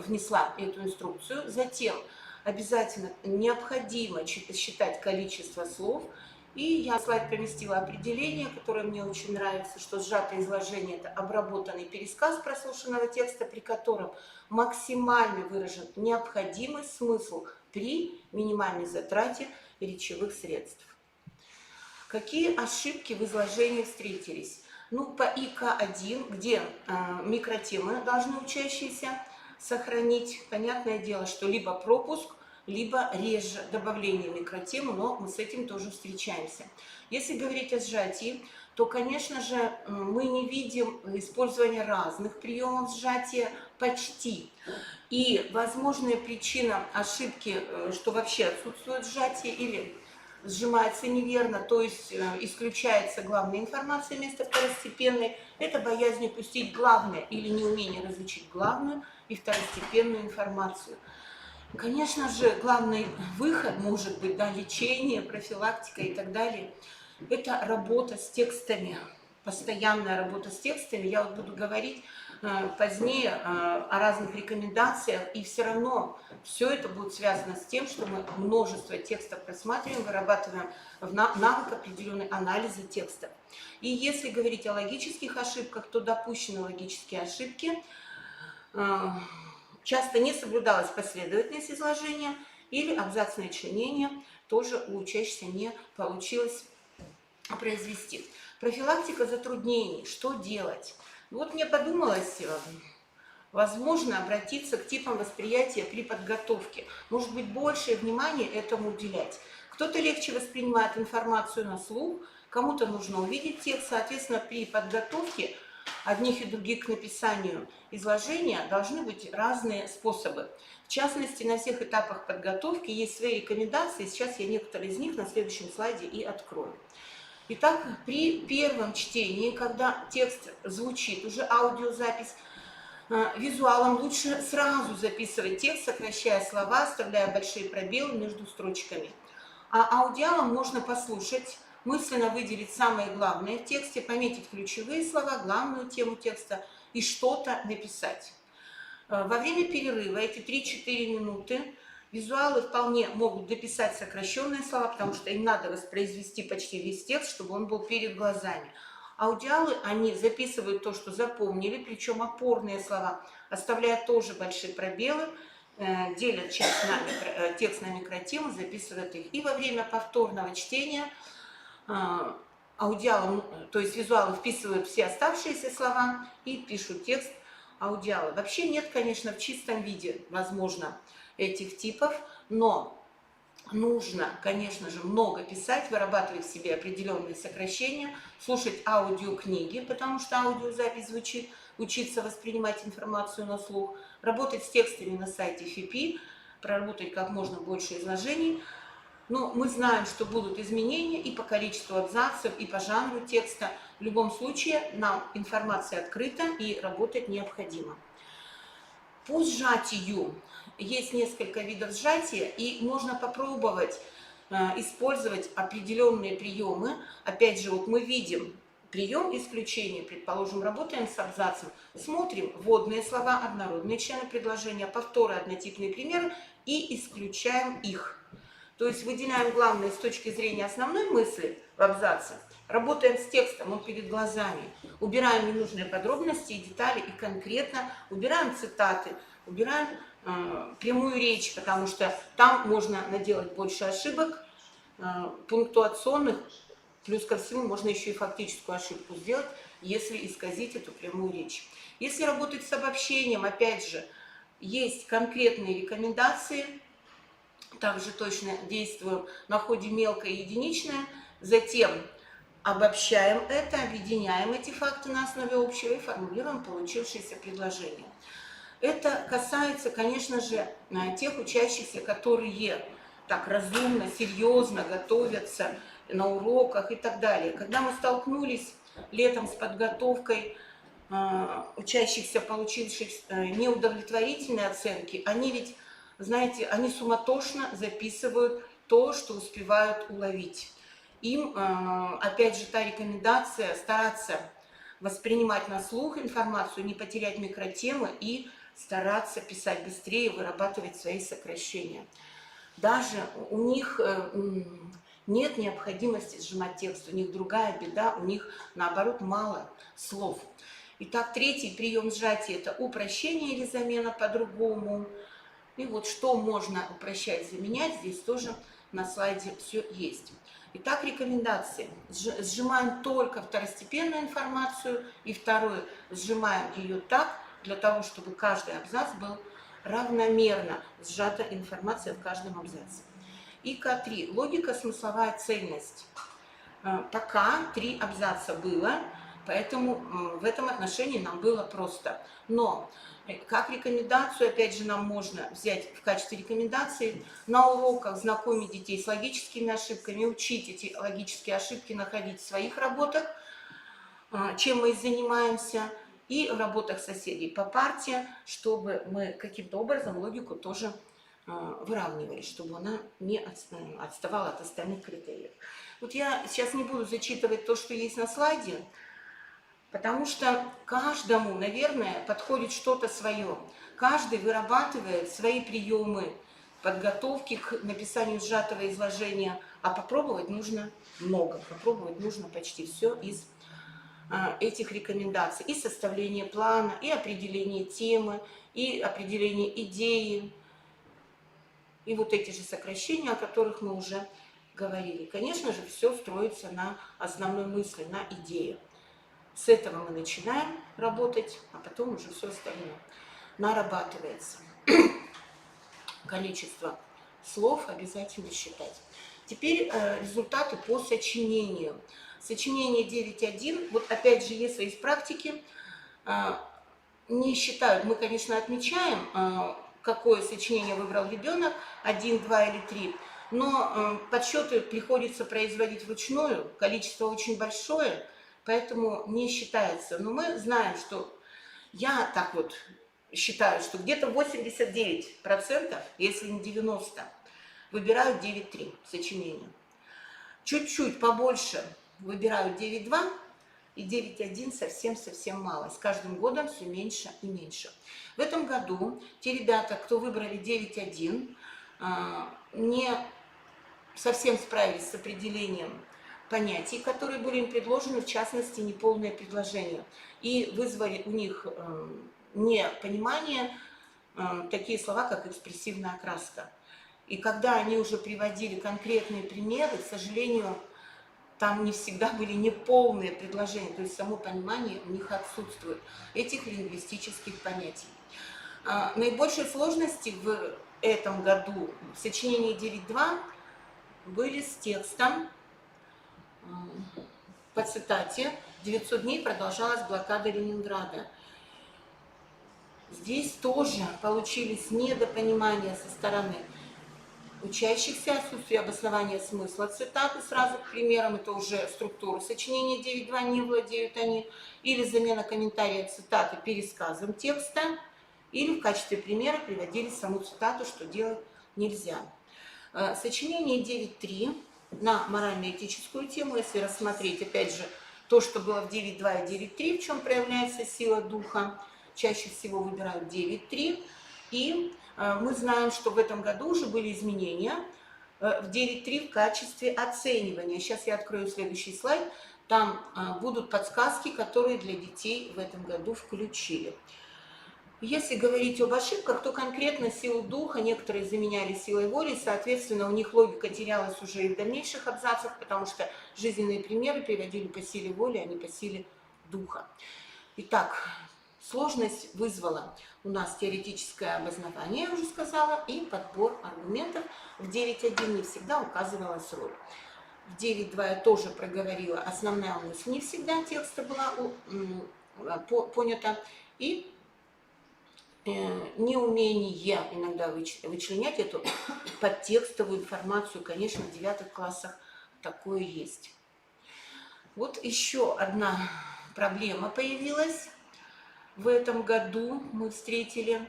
Speaker 3: внесла эту инструкцию. Затем обязательно необходимо считать количество слов. И я в слайд поместила определение, которое мне очень нравится, что сжатое изложение – это обработанный пересказ прослушанного текста, при котором максимально выражен необходимый смысл при минимальной затрате речевых средств. Какие ошибки в изложении встретились? Ну, по ИК-1, где микротемы должны учащиеся сохранить, понятное дело, что либо пропуск,
Speaker 10: либо реже добавление микротем, но мы с этим тоже встречаемся. Если говорить о сжатии, то, конечно же, мы не видим использования разных приемов сжатия почти. И возможная причина ошибки, что вообще отсутствует сжатие или сжимается неверно, то есть исключается главная информация вместо второстепенной, это боязнь упустить главное или неумение различить главную и второстепенную информацию. Конечно же, главный выход может быть, да, лечение, профилактика и так далее. Это работа с текстами, постоянная работа с текстами. Я вот буду говорить позднее о разных рекомендациях, и все равно все это будет связано с тем, что мы множество текстов просматриваем, вырабатываем навык определенный анализа текста. И если говорить о логических ошибках, то допущены логические ошибки. Часто не соблюдалась последовательность изложения или абзацное членение тоже у учащихся не получилось произвести. Профилактика затруднений. Что делать? Вот мне подумалось, возможно, обратиться к типам восприятия при подготовке. Может быть, большее внимание этому уделять. Кто-то легче воспринимает информацию на слух, кому-то нужно увидеть текст. Соответственно, при подготовке одних и других к написанию изложения должны быть разные способы. В частности, на всех этапах подготовки есть свои рекомендации. Сейчас я некоторые из них на следующем слайде и открою. Итак, при первом чтении, когда текст звучит, уже аудиозапись, визуалом лучше сразу записывать текст, сокращая слова, оставляя большие пробелы между строчками. А аудиалом можно послушать, мысленно выделить самое главное в тексте, пометить ключевые слова, главную тему текста и что-то написать. Во время перерыва, эти 3-4 минуты, визуалы вполне могут дописать сокращенные слова, потому что им надо воспроизвести почти весь текст, чтобы он был перед глазами. Аудиалы, они записывают то, что запомнили, причем опорные слова, оставляя тоже большие пробелы, делят текст на микротемы, записывают их. И во время повторного чтения аудиалом, то есть визуалы вписывают все оставшиеся слова и пишут текст аудиала. Вообще нет, конечно, в чистом виде, возможно, этих типов, но нужно, конечно же, много писать, вырабатывать в себе определенные сокращения, слушать аудиокниги, потому что аудиозапись звучит, учиться воспринимать информацию на слух, работать с текстами на сайте ФИПИ, проработать как можно больше изложений. Но мы знаем, что будут изменения и по количеству абзацев, и по жанру текста. В любом случае нам информация открыта и работать необходимо. По сжатию есть несколько видов сжатия, и можно попробовать использовать определенные приемы. Опять же, вот мы видим прием исключения, предположим, работаем с абзацем, смотрим вводные слова, однородные члены предложения, повторы, однотипные примеры и исключаем их. То есть выделяем главное с точки зрения основной мысли в абзаце, работаем с текстом, он перед глазами, убираем ненужные подробности и детали, и конкретно убираем цитаты, убираем прямую речь, потому что там можно наделать больше ошибок пунктуационных, плюс ко всему можно еще и фактическую ошибку сделать, если исказить эту прямую речь. Если работать с обобщением, опять же, есть конкретные рекомендации, также точно действуем на ходе мелкое и единичное, затем обобщаем это, объединяем эти факты на основе общего и формулируем получившееся предложение. Это касается, конечно же, тех учащихся, которые так разумно, серьезно готовятся на уроках и так далее. Когда мы столкнулись летом с подготовкой учащихся, получивших неудовлетворительные оценки, они ведь, знаете, они суматошно записывают то, что успевают уловить. Им, опять же, та рекомендация стараться воспринимать на слух информацию, не потерять микротемы и стараться писать быстрее, вырабатывать свои сокращения. Даже у них нет необходимости сжимать текст, у них другая беда, у них, наоборот, мало слов. Итак, третий прием сжатия – это упрощение или замена по-другому. И вот что можно упрощать, заменять, здесь тоже на слайде все есть. Итак, рекомендации. Сжимаем только второстепенную информацию. И второе, сжимаем ее так, для того, чтобы каждый абзац был равномерно сжата информация в каждом абзаце. И К3. Логика, смысловая цельность. Пока 3 абзаца было, поэтому в этом отношении нам было просто. Но как рекомендацию, опять же, нам можно взять в качестве рекомендации на уроках знакомить детей с логическими ошибками, учить эти логические ошибки находить в своих работах, чем мы и занимаемся, и в работах соседей по парте, чтобы мы каким-то образом логику тоже выравнивали, чтобы она не отставала от остальных критериев. Вот я сейчас не буду зачитывать то, что есть на слайде, потому что каждому, наверное, подходит что-то свое. Каждый вырабатывает свои приемы подготовки к написанию сжатого изложения, а попробовать нужно много, попробовать нужно почти все из этих рекомендаций. И составление плана, и определение темы, и определение идеи, и вот эти же сокращения, о которых мы уже говорили. Конечно же, все строится на основной мысли, на идее. С этого мы начинаем работать, а потом уже все остальное нарабатывается. Количество слов обязательно считать. Теперь результаты по сочинению. Сочинение 9.1, вот опять же, если из практики не считают, мы, конечно, отмечаем, какое сочинение выбрал ребенок, 1, 2 или 3, но подсчеты приходится производить вручную, количество очень большое, поэтому не считается. Но мы знаем, что я так вот считаю, что где-то 89%, если не 90%, выбирают 9.3 сочинения. Чуть-чуть побольше выбирают 9.2, и 9.1 совсем-совсем мало. С каждым годом все меньше и меньше. В этом году те ребята, кто выбрали 9.1, не совсем справились с определением понятий, которые были им предложены, в частности, неполное предложение. И вызвали у них непонимание такие слова, как экспрессивная окраска. И когда они уже приводили конкретные примеры, к сожалению, там не всегда были неполные предложения, то есть само понимание у них отсутствует, этих лингвистических понятий. Наибольшие сложности в этом году в сочинении 9.2 были с текстом по цитате «900 дней продолжалась блокада Ленинграда». Здесь тоже получились недопонимания со стороны учащихся, отсутствие обоснования смысла цитаты, сразу к примерам, это уже структура сочинения 9.2, не владеют они, или замена комментария цитаты пересказом текста, или в качестве примера приводили саму цитату, что делать нельзя. Сочинение 9.3 на морально-этическую тему, если рассмотреть, опять же, то, что было в 9.2 и 9.3, в чем проявляется сила духа, чаще всего выбирают 9.3, и мы знаем, что в этом году уже были изменения в 9.3 в качестве оценивания. Сейчас я открою следующий слайд. Там будут подсказки, которые для детей в этом году включили. Если говорить об ошибках, то конкретно силу духа некоторые заменяли силой воли, соответственно, у них логика терялась уже и в дальнейших абзацах, потому что жизненные примеры приводили по силе воли, а не по силе духа. Итак, сложность вызвала у нас теоретическое обоснование, я уже сказала, и подбор аргументов. В 9.1 не всегда указывалась роль. В 9.2 я тоже проговорила, основная мысль не всегда текста была понята, и неумение иногда вычленять эту подтекстовую информацию, конечно, в 9 классах такое есть. Вот еще одна проблема появилась. В этом году мы встретили.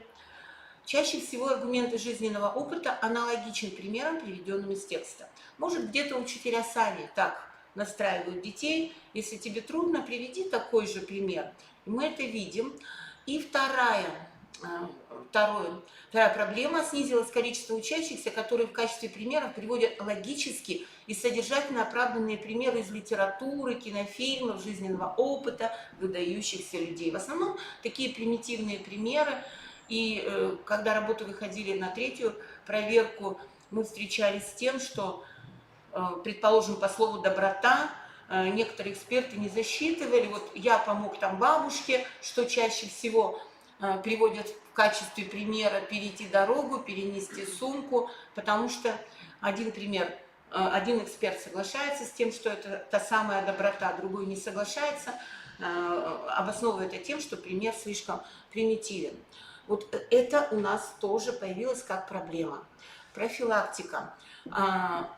Speaker 10: Чаще всего аргументы жизненного опыта аналогичны примерам, приведенным из текста. Может, где-то учителя сами так настраивают детей. Если тебе трудно, приведи такой же пример. И мы это видим. И вторая проблема: снизилось количество учащихся, которые в качестве примеров приводят логически и содержательно оправданные примеры из литературы, кинофильмов, жизненного опыта выдающихся людей. В основном такие примитивные примеры. И когда работы выходили на 3-ю проверку, мы встречались с тем, что, предположим, по слову «доброта» некоторые эксперты не засчитывали. Вот я помог там бабушке, что чаще всего приводят в качестве примера перейти дорогу, перенести сумку, потому что один пример, один эксперт соглашается с тем, что это та самая доброта, другой не соглашается, обосновывает это тем, что пример слишком примитивен. Вот это у нас тоже появилось как проблема. Профилактика.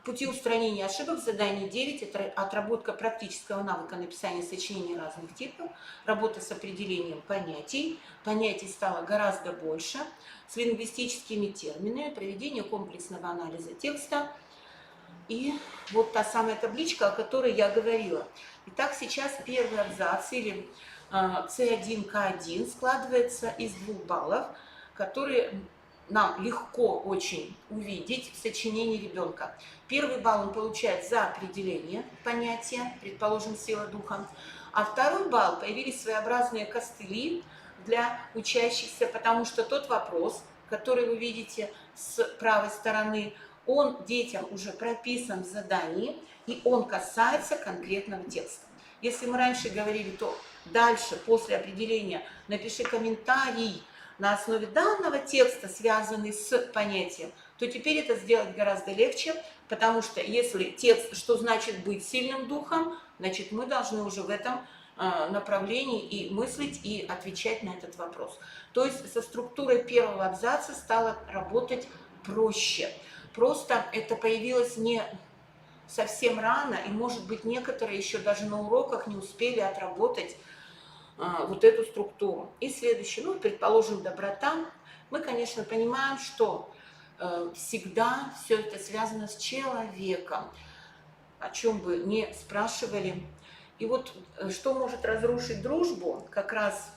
Speaker 10: Пути устранения ошибок в задании 9 – это отработка практического навыка написания сочинений разных типов, работа с определением понятий. Понятий стало гораздо больше, с лингвистическими терминами, проведение комплексного анализа текста. И вот та самая табличка, о которой я говорила. Итак, сейчас первый абзац или C1K1 складывается из 2 баллов, которые нам легко очень увидеть в сочинении ребенка. Первый балл он получает за определение понятия, предположим, сила духа, а второй балл появились своеобразные костыли для учащихся, потому что тот вопрос, который вы видите с правой стороны, он детям уже прописан в задании, и он касается конкретного текста. Если мы раньше говорили, то дальше, после определения, напиши комментарий на основе данного текста, связанный с понятием, то теперь это сделать гораздо легче, потому что если текст, что значит быть сильным духом, значит мы должны уже в этом направлении и мыслить, и отвечать на этот вопрос. То есть со структурой первого абзаца стало работать проще. Просто это появилось не совсем рано, и, может быть, некоторые еще даже на уроках не успели отработать вот эту структуру. И следующее, ну, предположим, доброта. Мы, конечно, понимаем, что всегда все это связано с человеком, о чем бы ни спрашивали. И вот что может разрушить дружбу, как раз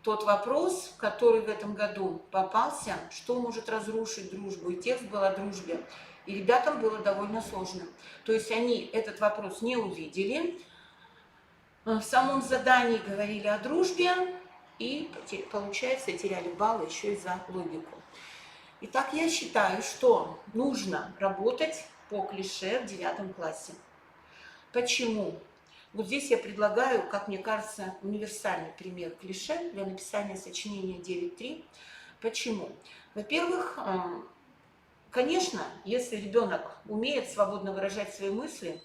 Speaker 10: тот вопрос, который в этом году попался, что может разрушить дружбу, и текст был о дружбе. И ребятам было довольно сложно. То есть они этот вопрос не увидели, в самом задании говорили о дружбе и, получается, теряли баллы еще и за логику. Итак, я считаю, что нужно работать по клише в 9 классе. Почему? Вот здесь я предлагаю, как мне кажется, универсальный пример клише для написания сочинения 9.3. Почему? Во-первых, конечно, если ребенок умеет свободно выражать свои мысли,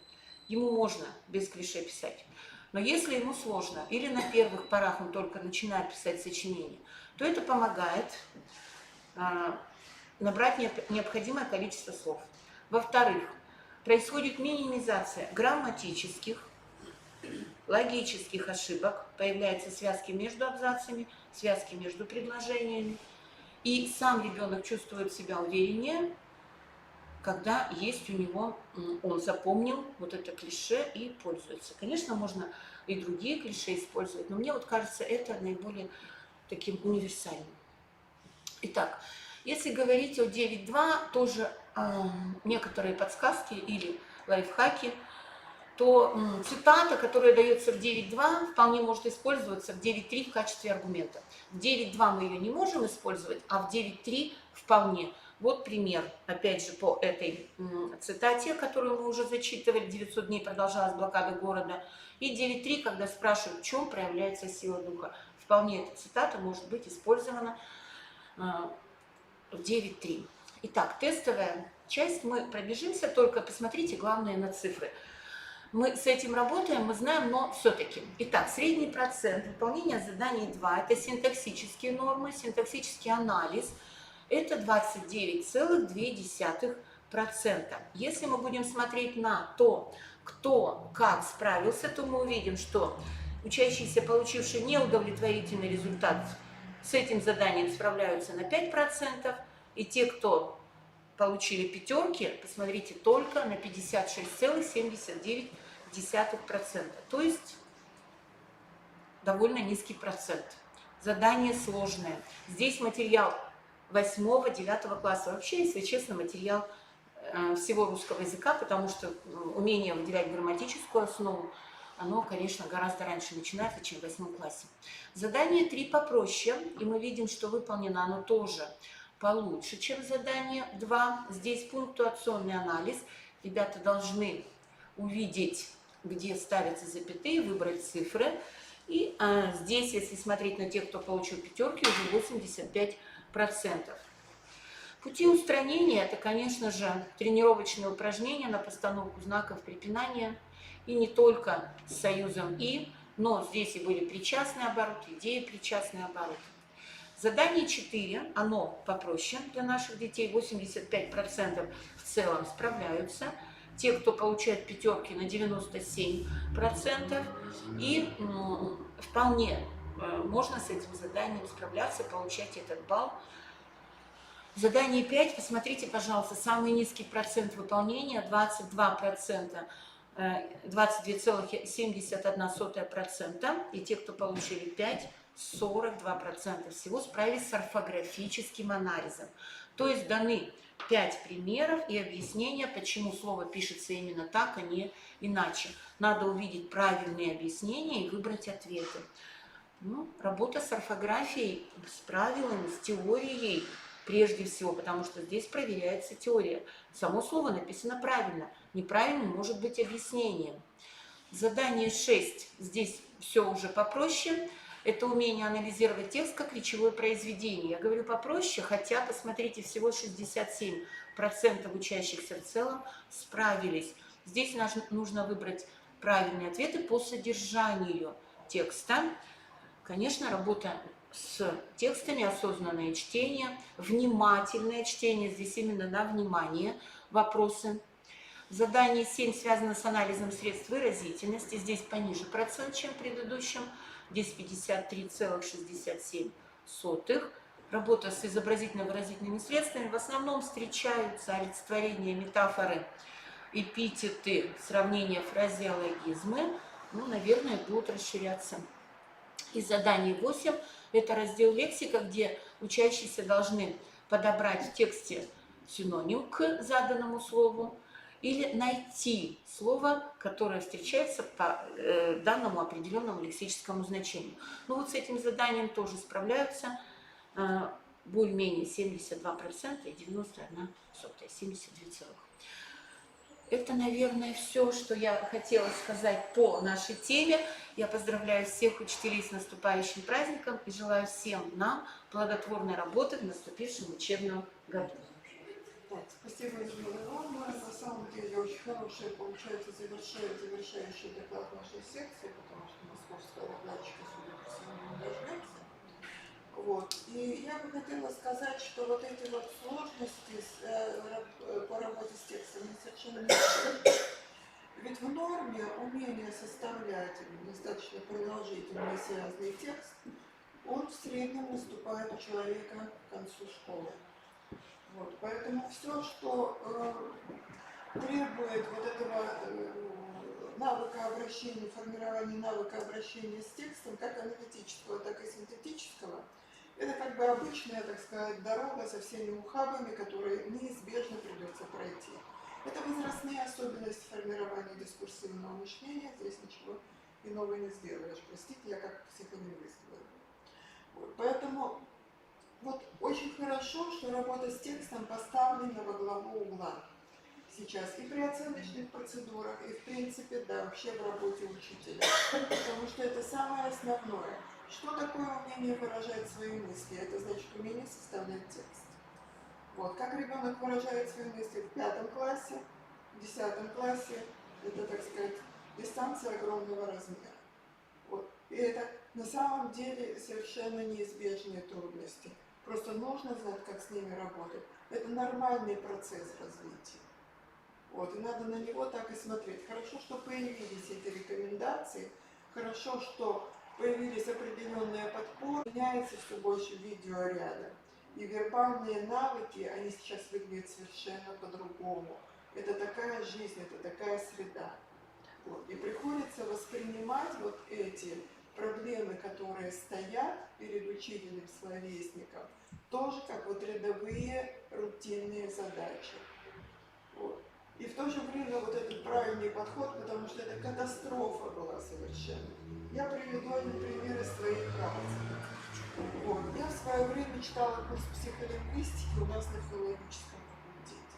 Speaker 10: ему можно без клише писать. Но если ему сложно, или на первых порах он только начинает писать сочинение, то это помогает набрать необходимое количество слов. Во-вторых, происходит минимизация грамматических, логических ошибок, появляются связки между абзацами, связки между предложениями, и сам ребенок чувствует себя увереннее, когда есть у него, он запомнил вот это клише и пользуется. Конечно, можно и другие клише использовать, но мне вот кажется, это наиболее таким универсальным. Итак, если говорить о 9.2, тоже некоторые подсказки или лайфхаки, то цитата, которая дается в 9.2, вполне может использоваться в 9.3 в качестве аргумента. В 9.2 мы ее не можем использовать, а в 9.3 вполне. Вот пример, опять же, по этой цитате, которую мы уже зачитывали. 900 дней продолжалась блокада города. И 9.3, когда спрашивают, в чем проявляется сила духа. Вполне эта цитата может быть использована в 9.3. Итак, тестовая часть. Мы пробежимся, только посмотрите, главное, на цифры. Мы с этим работаем, мы знаем, но все-таки. Итак, средний процент выполнения заданий 2 – это синтаксические нормы, синтаксический анализ – это 29,2%. Если мы будем смотреть на то, кто как справился, то мы увидим, что учащиеся, получившие неудовлетворительный результат, с этим заданием справляются на 5%, и те, кто получили пятерки, посмотрите, только на 56,79%. То есть довольно низкий процент. Задание сложное. Здесь материал 8-9 класса. Вообще, если честно, материал всего русского языка, потому что умение выделять грамматическую основу, оно, конечно, гораздо раньше начинается, чем в 8 классе. Задание 3 попроще, и мы видим, что выполнено оно тоже получше, чем задание 2. Здесь пунктуационный анализ. Ребята должны увидеть, где ставятся запятые, выбрать цифры И здесь, если смотреть на тех, кто получил пятерки, уже 85%. Пути устранения – это, конечно же, тренировочные упражнения на постановку знаков препинания. И не только с союзом «и», но здесь и были причастные обороты, идеи причастные обороты. Задание 4, оно попроще для наших детей, 85% в целом справляются. Те, кто получает пятерки, на 97%. И вполне можно с этим заданием справляться, получать этот балл. Задание 5, посмотрите, пожалуйста, самый низкий процент выполнения, 22%. 22,71%, и те, кто получили 5, 42% всего справились с орфографическим анализом. То есть даны 5 примеров и объяснения, почему слово пишется именно так, а не иначе. Надо увидеть правильные объяснения и выбрать ответы. Ну, работа с орфографией, с правилами, с теорией прежде всего, потому что здесь проверяется теория. Само слово написано правильно. Неправильно может быть объяснением. Задание 6. Здесь все уже попроще. Это умение анализировать текст как речевое произведение. Я говорю попроще, хотя, посмотрите, всего 67% учащихся в целом справились. Здесь нужно выбрать правильные ответы по содержанию текста. Конечно, работа с текстами, осознанное чтение, внимательное чтение, здесь именно на внимание вопросы. Задание 7 связано с анализом средств выразительности, здесь пониже процент, чем в предыдущем, здесь 53,67. Работа с изобразительно-выразительными средствами, в основном встречаются олицетворения, метафоры, эпитеты, сравнения, фразеологизмы, ну, наверное, будут расширяться. И задание 8 – это раздел лексика, где учащиеся должны подобрать в тексте синоним к заданному слову или найти слово, которое встречается по данному определенному лексическому значению. Ну вот с этим заданием тоже справляются более-менее 72% и 91%, 72,1%. Это, наверное, все, что я хотела сказать по нашей теме. Я поздравляю всех учителей с наступающим праздником и желаю всем нам плодотворной работы в наступившем учебном году.
Speaker 2: Спасибо, Людмила Ивановна. На самом деле очень хороший получается завершающий доклад нашей секции, потому что московского докладчика, судя по всему, не дождемся. Вот. И я бы хотела сказать, что вот эти вот сложности по работе с текстом не совершенно не важны. Ведь в норме умение составлять достаточно продолжительный связанный текст, он в среднем наступает у человека к концу школы. Вот. Поэтому все, что требует вот этого навыка обращения, формирования навыка обращения с текстом, как аналитического, так и синтетического, это как бы обычная, так сказать, дорога со всеми ухабами, которые неизбежно придется пройти. Это возрастные особенности формирования дискурсивного мышления, здесь ничего иного не сделаешь. Простите, я как психолингвист говорю. Вот. Поэтому вот очень хорошо, что работа с текстом поставлена во главу угла сейчас и при оценочных процедурах, и в принципе, да, вообще в работе учителя. Потому что это самое основное. Что такое умение выражать свои мысли? Это значит умение составлять текст. Вот. Как ребенок выражает свои мысли в 5 классе, в 10 классе, это, так сказать, дистанция огромного размера. Вот. И это на самом деле совершенно неизбежные трудности. Просто нужно знать, как с ними работать. Это нормальный процесс развития. Вот. И надо на него так и смотреть. Хорошо, что появились эти рекомендации, хорошо, что появились определенные подпоры, меняется все больше видеоряда. И вербальные навыки, они сейчас выглядят совершенно по-другому. Это такая жизнь, это такая среда. Вот. И приходится воспринимать вот эти проблемы, которые стоят перед учителем-словесником, тоже как вот рядовые рутинные задачи. Вот. И в то же время вот этот правильный подход, потому что это катастрофа была совершенно. Я приведу один пример из своей практики. Вот. Я в свое время читала курс психолингвистики у нас на филологическом факультете.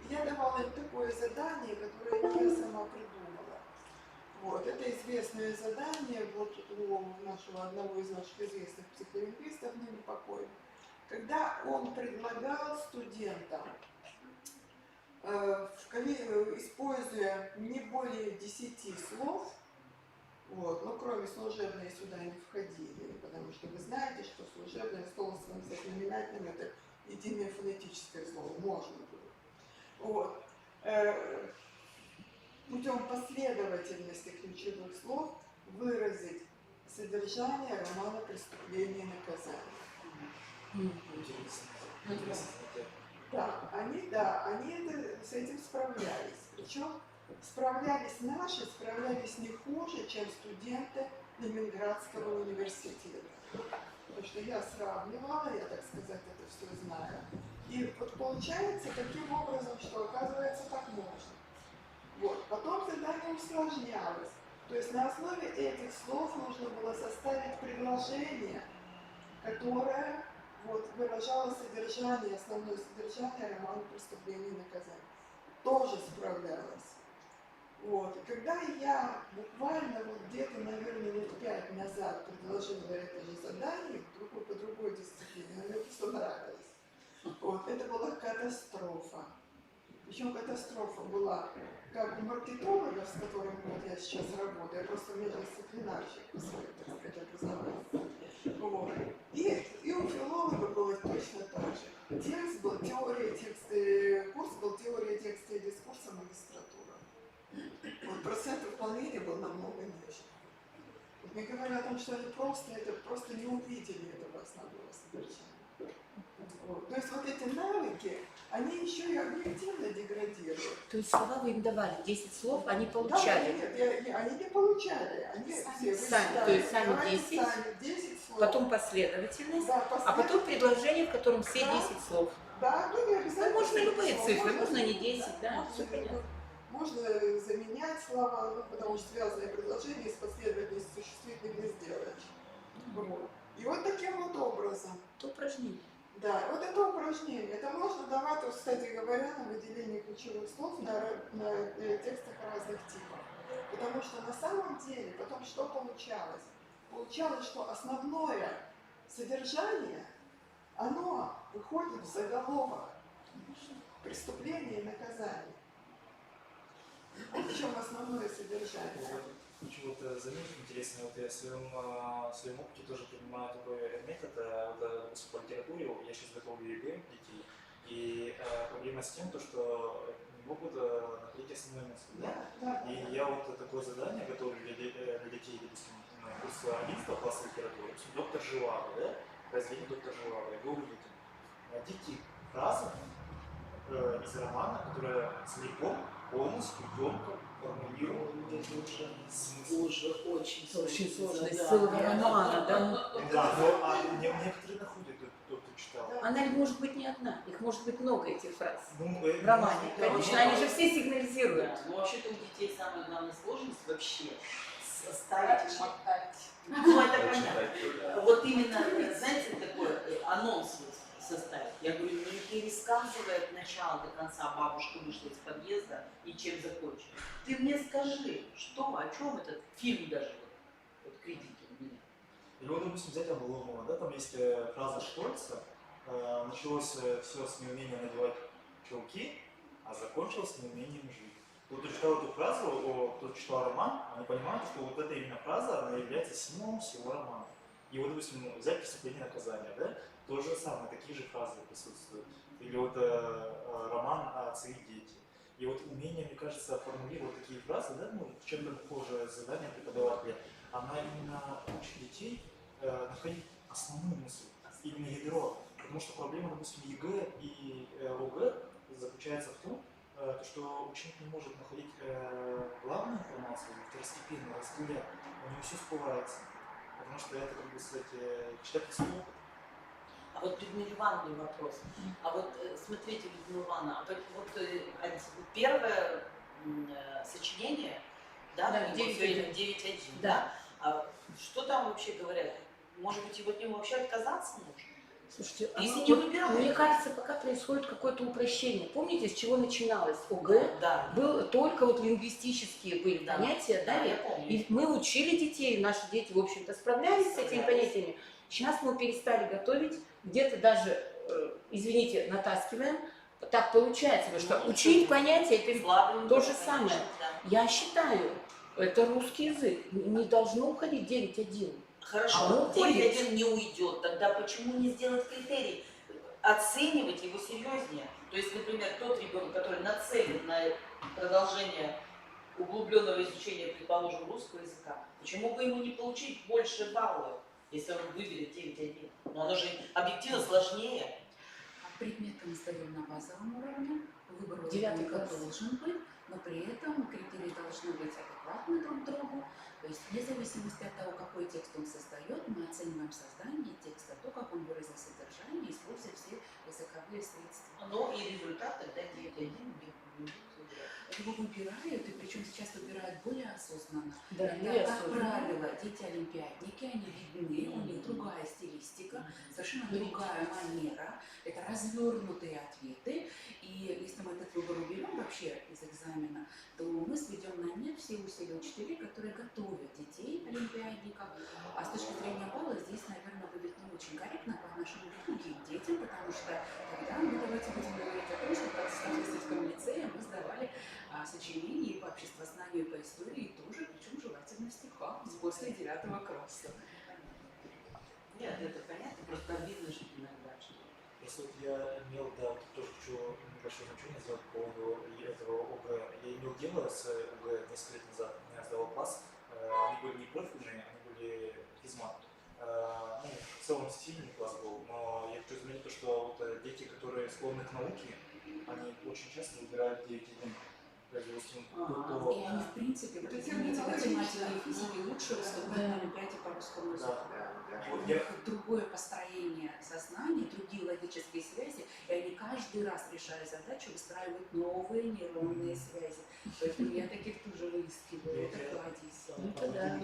Speaker 2: И я давала им такое задание, которое я сама придумала. Вот, это известное задание вот у одного из наших известных психолингвистов, ныне покойного, когда он предлагал студентам, используя не более 10 слов, вот, но кроме служебные сюда не входили, потому что вы знаете, что служебное слово со знаменательным это единое фонетическое слово, можно было. Вот. Путем последовательности ключевых слов выразить содержание романа «Преступление и наказание». Да, они с этим справлялись. Причем справлялись не хуже, чем студенты Ленинградского университета. Потому что я сравнивала, я, так сказать, это все знаю. И вот получается таким образом, что оказывается так можно. Вот. Потом задание усложнялось. То есть на основе этих слов нужно было составить предложение, которое вот, выражало содержание, основное содержание романа «Преступление и наказание». Тоже справлялась. Вот. И когда я буквально вот где-то, наверное, лет 5 назад предложила это же задание по другой дисциплине, мне просто нравилось. Вот. Это была катастрофа. Причем катастрофа была как у маркетологов, с которыми вот я сейчас работаю, я просто междисциплинарщик по своему, так сказать, образованию. Вот. И у филолога было точно так же. Текст был курс был теория текста и дискурса магистратура. Вот процент выполнения был намного ниже. Вот мне говорят о том, что они просто не увидели этого основного содержания. Вот. То есть вот эти навыки, они еще и объективно деградируют.
Speaker 10: То есть слова вы им давали, 10 слов они получали?
Speaker 2: Да, нет, они не получали. Они
Speaker 10: сами, то есть сами
Speaker 2: 10 слов.
Speaker 10: Потом последовательность,
Speaker 2: да,
Speaker 10: а потом предложение, в котором все 10 слов.
Speaker 2: Да, ну не обязательно.
Speaker 10: Можно любые цифры, можно не 10, да, все понятно.
Speaker 2: Можно заменять слова, ну, потому что связанное предложение с последовательностью существительных не сделаешь. Вот. И вот таким вот образом.
Speaker 10: Это упражнение.
Speaker 2: Да, вот это упражнение. Это можно давать, вот, кстати говоря, на выделение ключевых слов на текстах разных типов. Потому что на самом деле потом что получалось? Получалось, что основное содержание, оно выходит в заголовок «Преступление и наказание». Причем основное содержание.
Speaker 8: Почему-то заметил интересно, вот я в своем опыте тоже принимаю такой метод, вот по литературе, я сейчас готовлю ЕГЭ детей, и проблема с тем, что не могут находить основную мысль. Да? И я вот такое задание готовлю для детей, допустим, курс 11 класса литературы, доктор Живаго, да? Произведение доктора Живаго, я говорю детям, найдите фразы из романа, которая целиком, полностью, тонко формулирует смысл.
Speaker 6: Очень
Speaker 10: сложный
Speaker 6: да.
Speaker 10: целого романа, да?
Speaker 8: Да, но некоторые находят, тот, кто читал.
Speaker 10: Она может быть не одна, их может быть много этих фраз
Speaker 8: Ну,
Speaker 10: в романе. Конечно, они же все сигнализируют.
Speaker 6: Да. Ну, вообще-то у детей самая главная сложность вообще составить, мотать.
Speaker 9: Ну, это понятно.
Speaker 6: Вот именно, знаете, такой анонс вот составить. Я говорю, ну не пересказывай от начала до конца, бабушка вышла из подъезда и чем закончила. Ты мне скажи, что, о чем этот фильм даже, вот критики у меня.
Speaker 8: Или вот, допустим, взять Обломова, да, там есть фраза Штольца, началось все с неумением надевать чулки, а закончилось с неумением жить. Кто читал эту фразу, кто читал роман, они понимают, что вот эта именно фраза, она является символом всего романа. И вот, допустим, взять «Преступление и наказание», да, то же самое, такие же фразы присутствуют. Или вот роман «Отцы и дети». И вот умение, мне кажется, формулировать такие фразы, да, ну, чем-то похожее задание преподавателя, она именно учит детей находить основную мысль, именно ядро. Потому что проблема, допустим, ЕГЭ и ОГЭ заключается в том, что ученик не может находить главную информацию, второстепенную, разделять, у него все всплывается. Потому что это, как бы сказать, читательский опыт.
Speaker 6: А вот Людмила Ивановна вопрос. А вот смотрите, Людмила Ивановна, вот первое сочинение, да, 9.1, да? А что там вообще говорят? Может быть, от него вообще отказаться нужно?
Speaker 10: Слушайте,
Speaker 6: Если не выбираешь.
Speaker 10: мне кажется, пока происходит какое-то упрощение. Помните, с чего начиналось? ОГЭ
Speaker 6: Да.
Speaker 10: было только вот лингвистические были
Speaker 6: Да.
Speaker 10: понятия, да,
Speaker 6: Я помню.
Speaker 10: и мы учили детей, наши дети, в общем-то, справлялись с этими понятиями. Сейчас мы перестали готовить, где-то даже, извините, натаскиваем. Так получается, потому что учить понятия это
Speaker 6: Слабым,
Speaker 10: то же
Speaker 6: конечно,
Speaker 10: самое.
Speaker 6: да.
Speaker 10: Я считаю, это русский язык, не должно уходить 9.1.
Speaker 6: Хорошо,
Speaker 10: А
Speaker 6: 9.1 не уйдет, тогда почему не сделать критерий? Оценивать его серьезнее. То есть, например, тот ребенок, который нацелен на продолжение углубленного изучения, предположим, русского языка, почему бы ему не получить больше баллов, если он выберет 9.1? Но оно же объективно сложнее.
Speaker 7: Предметы мы сдаем на базовом уровне, выбор у
Speaker 10: 9
Speaker 7: ребенка
Speaker 10: класс.
Speaker 7: должен быть, но при этом критерии должны быть адекватны друг другу. То есть вне зависимости от того, какой текст он создает, мы оцениваем создание текста, то, как он выразил содержание, используя все языковые средства.
Speaker 6: Ну и результат тогда 9.1
Speaker 7: Его выбирают, и причем сейчас выбирают более осознанно.
Speaker 10: Да,
Speaker 7: Это,
Speaker 10: более
Speaker 7: как
Speaker 10: осознанно.
Speaker 7: правило, дети-олимпиадники, они видны, у них другая стилистика, совершенно другая манера, это развернутые ответы. И если мы этот выбор уберем вообще из экзамена, то мы сведем на нет все усилия учителей, которые готовят детей-олимпиадников. А с точки зрения балла здесь, наверное, будет не очень корректно по отношению к другим детям, потому что тогда мы давайте будем говорить о том, что как в Ставропольском лицее мы сдавали сочинения и по обществознанию, и по истории тоже, причем желательно в стихах после 9 класса.
Speaker 6: Нет, это понятно, просто обидно жить иногда.
Speaker 8: Просто вот я имел, да, тоже хочу небольшое замечание сделать по поводу этого ОГЭ. Я имел дело с ОГЭ несколько лет назад. Я сдавал класс, они были не профильные, они были физмат. Ну, в целом сильный класс был, но я хочу заметить то, что вот дети, которые склонны к науке, они очень часто выбирают 9.1.
Speaker 7: И они, в принципе, в предмете математики и физики лучше выступают на Олимпиаде по русскому языку. У них другое построение сознания, другие логические связи, и они каждый раз, решая задачу, выстраивают новые нейронные связи. Поэтому я таких тоже выискиваю. Это кладезь.
Speaker 10: Это да.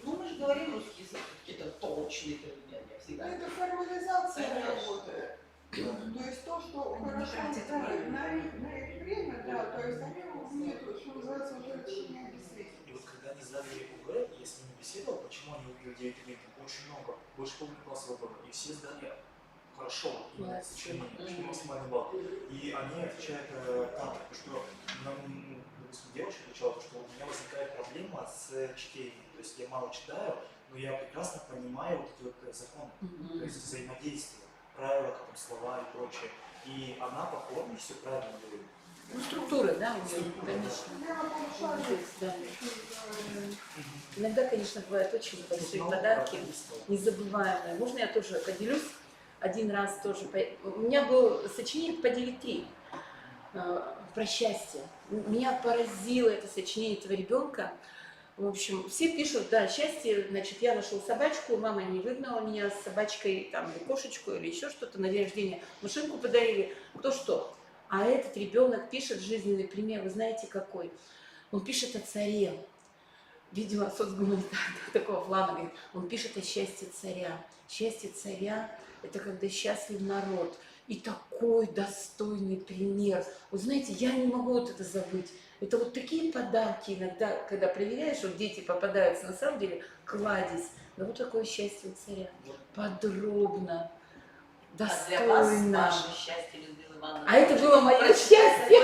Speaker 6: Ну, мы же говорим русский язык, какие-то точные предметы. Я всегда
Speaker 2: Это формализация
Speaker 6: Конечно.
Speaker 2: работает. То есть то, что хорошо ставит на их время, да, то есть они умеют, что называется, уже лечение действительно.
Speaker 8: И вот когда они сдали ОГЭ, я с ними беседовал, почему они выбрали 9.1, очень много, больше половины класса выбрали, и все сдали хорошо, именно сочинение, почти максимальный балл. И они отвечают так, что нам, допустим, девушка отвечала, что у меня возникает проблема с чтением, то есть я мало читаю, но я прекрасно понимаю вот эти вот законы, то есть взаимодействие, правила, как там, слова и прочее. И она по форме все правильно говорит.
Speaker 10: Ну, структуры, да, у нее, конечно.
Speaker 2: Я повышаю.
Speaker 10: Да. Иногда, конечно, бывают очень большие подарки, незабываемые. Можно я тоже поделюсь? Один раз тоже. У меня было сочинение по 9.3 про счастье. Меня поразило это сочинение этого ребенка. В общем, все пишут, да, счастье, значит, я нашел собачку, мама не выгнала меня с собачкой, там, или кошечку, или еще что-то, на день рождения машинку подарили, кто что. А этот ребенок пишет жизненный пример, вы знаете какой? Он пишет о царе, видимо, соцгуманитарного такого плана, говорит, он пишет о счастье царя. Счастье царя – это когда счастлив народ. И такой достойный пример. Вы знаете, я не могу вот это забыть. Это вот такие подарки иногда, когда проверяешь, вот дети попадаются, на самом деле, кладезь. Да вот такое счастье у царя. Подробно, достойно.
Speaker 6: А для вас ваше счастье, Людмила Ивановна.
Speaker 10: А это было мое счастье.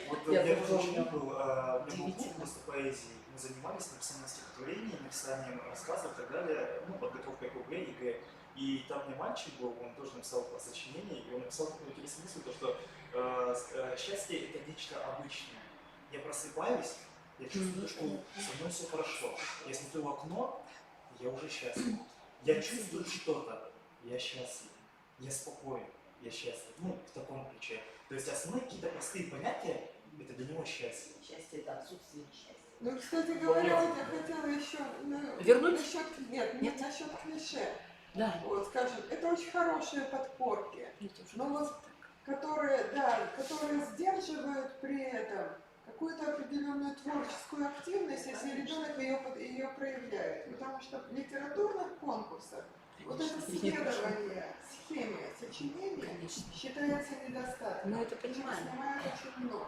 Speaker 8: Вот
Speaker 10: Я
Speaker 8: я
Speaker 10: запомнила.
Speaker 8: был, у меня был курс просто поэзии. Мы занимались написанием стихотворений, написанием рассказов и так далее, ну, подготовкой к ОГЭ, ЕГЭ. И там мне мальчик был, он тоже написал сочинение, и он написал такой интересный мысль, то, что счастье – это нечто обычное. Я просыпаюсь, я чувствую, что со мной все хорошо. Я смотрю в окно, я уже счастлив. Я чувствую что-то, я счастлив. Я спокоен, я счастлив. Ну, в таком ключе. То есть основные какие-то простые понятия – это для него счастье.
Speaker 6: Счастье – это отсутствие счастья.
Speaker 2: Ну, кстати говоря, вот я хотела еще
Speaker 10: Вернуть?
Speaker 2: Нет, насчет клише.
Speaker 10: Да.
Speaker 2: Вот, скажем, это очень хорошие подпорки, но вот которые сдерживают при этом какую-то определенную творческую активность, если ребенок ее проявляет. Потому что в литературных конкурсах Вот это следование схеме сочинения считается недостатком.
Speaker 10: Ну, это понимаю.
Speaker 2: Снимают очень много.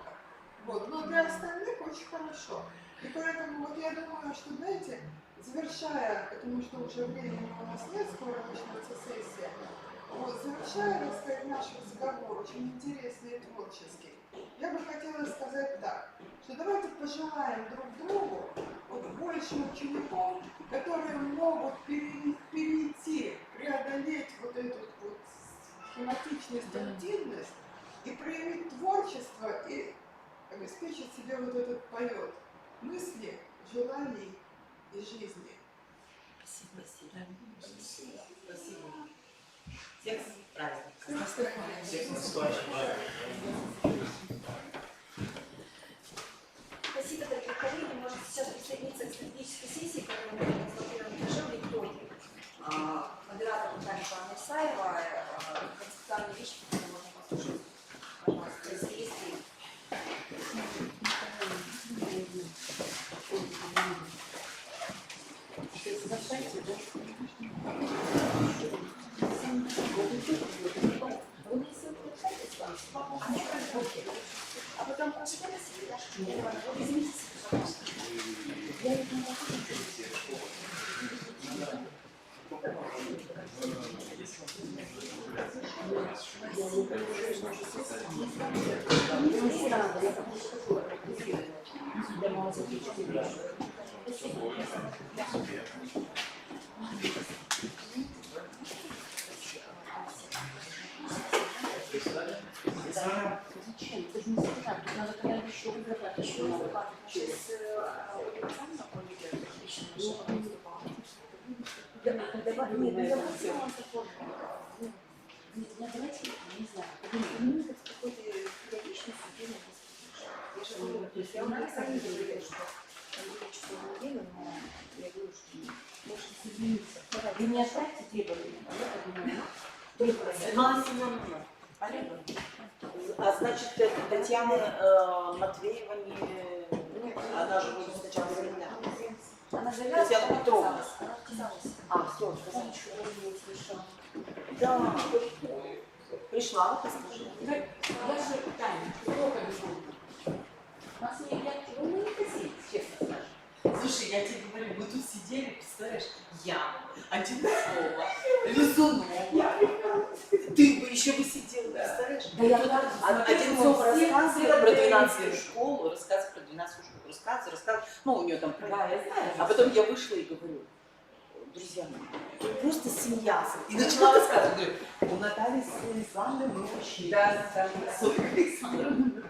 Speaker 2: Вот. Но для остальных очень хорошо. И поэтому вот я думаю, что, знаете, завершая, потому что уже времени у нас нет, скоро начнется сессия, вот, завершая, так сказать, наш разговор, очень интересный и творческий, я бы хотела сказать так, что давайте пожелаем друг другу вот больше учеников, которые могут перейти, преодолеть вот эту вот схематичность, активность и проявить творчество и обеспечить себе вот этот полет мысли, желаний и жизни.
Speaker 6: Спасибо. Спасибо. Всех с праздником.
Speaker 8: Всех наступающим праздником.
Speaker 11: Спасибо, дорогие коллеги. Можно сейчас присоединиться к стратегической сессии, которую мы организовали в итоге. Модератор Наталья Исаева, концептуальные вещи, которые можно послушать, пожалуйста, из сессии. А потом прочитали себе, извините, пожалуйста. Я не могу. Зачем? Это же не всегда. Тут надо когда еще выбирать, еще выбирать. Сейчас официально коллеги отлично нашего выступала. Нет, давайте, не знаю, именно с какой-то периодичностью я же говорю, то есть я у нас сами говорила, что Андрей число неделю, но я говорю, что может соединиться. Вы не оставьте требования, я подумаю, требования.
Speaker 6: Светлана Семеновна. А значит, Татьяна Матвеева не... Она же будет сначала заявлять.
Speaker 11: Она
Speaker 6: Татьяна
Speaker 11: заявляла,
Speaker 6: Петровна.
Speaker 11: она отказалась.
Speaker 6: А, все, сказала.
Speaker 11: Ничего не услышала.
Speaker 6: Да. Пришла, вот скажи.
Speaker 11: Я же Таня, сколько безумно. Нас не я, вы не хотите, честно скажу.
Speaker 6: Слушай, я тебе говорю, мы тут сидели, представляешь, я, Одинцова, Лизунова. Ты бы еще бы сидела, представляешь?
Speaker 11: Да я
Speaker 6: Одинцова рассказывала про 12-ю школу, рассказывала про 12-ю школу, рассказывала, ну, у нее там про...
Speaker 11: Да, я знаю.
Speaker 6: А потом я вышла и говорю, друзья мои, просто семья. И начала рассказывать, говорю, у Натальи Александровны вообще. Да, да, Софья Александровна.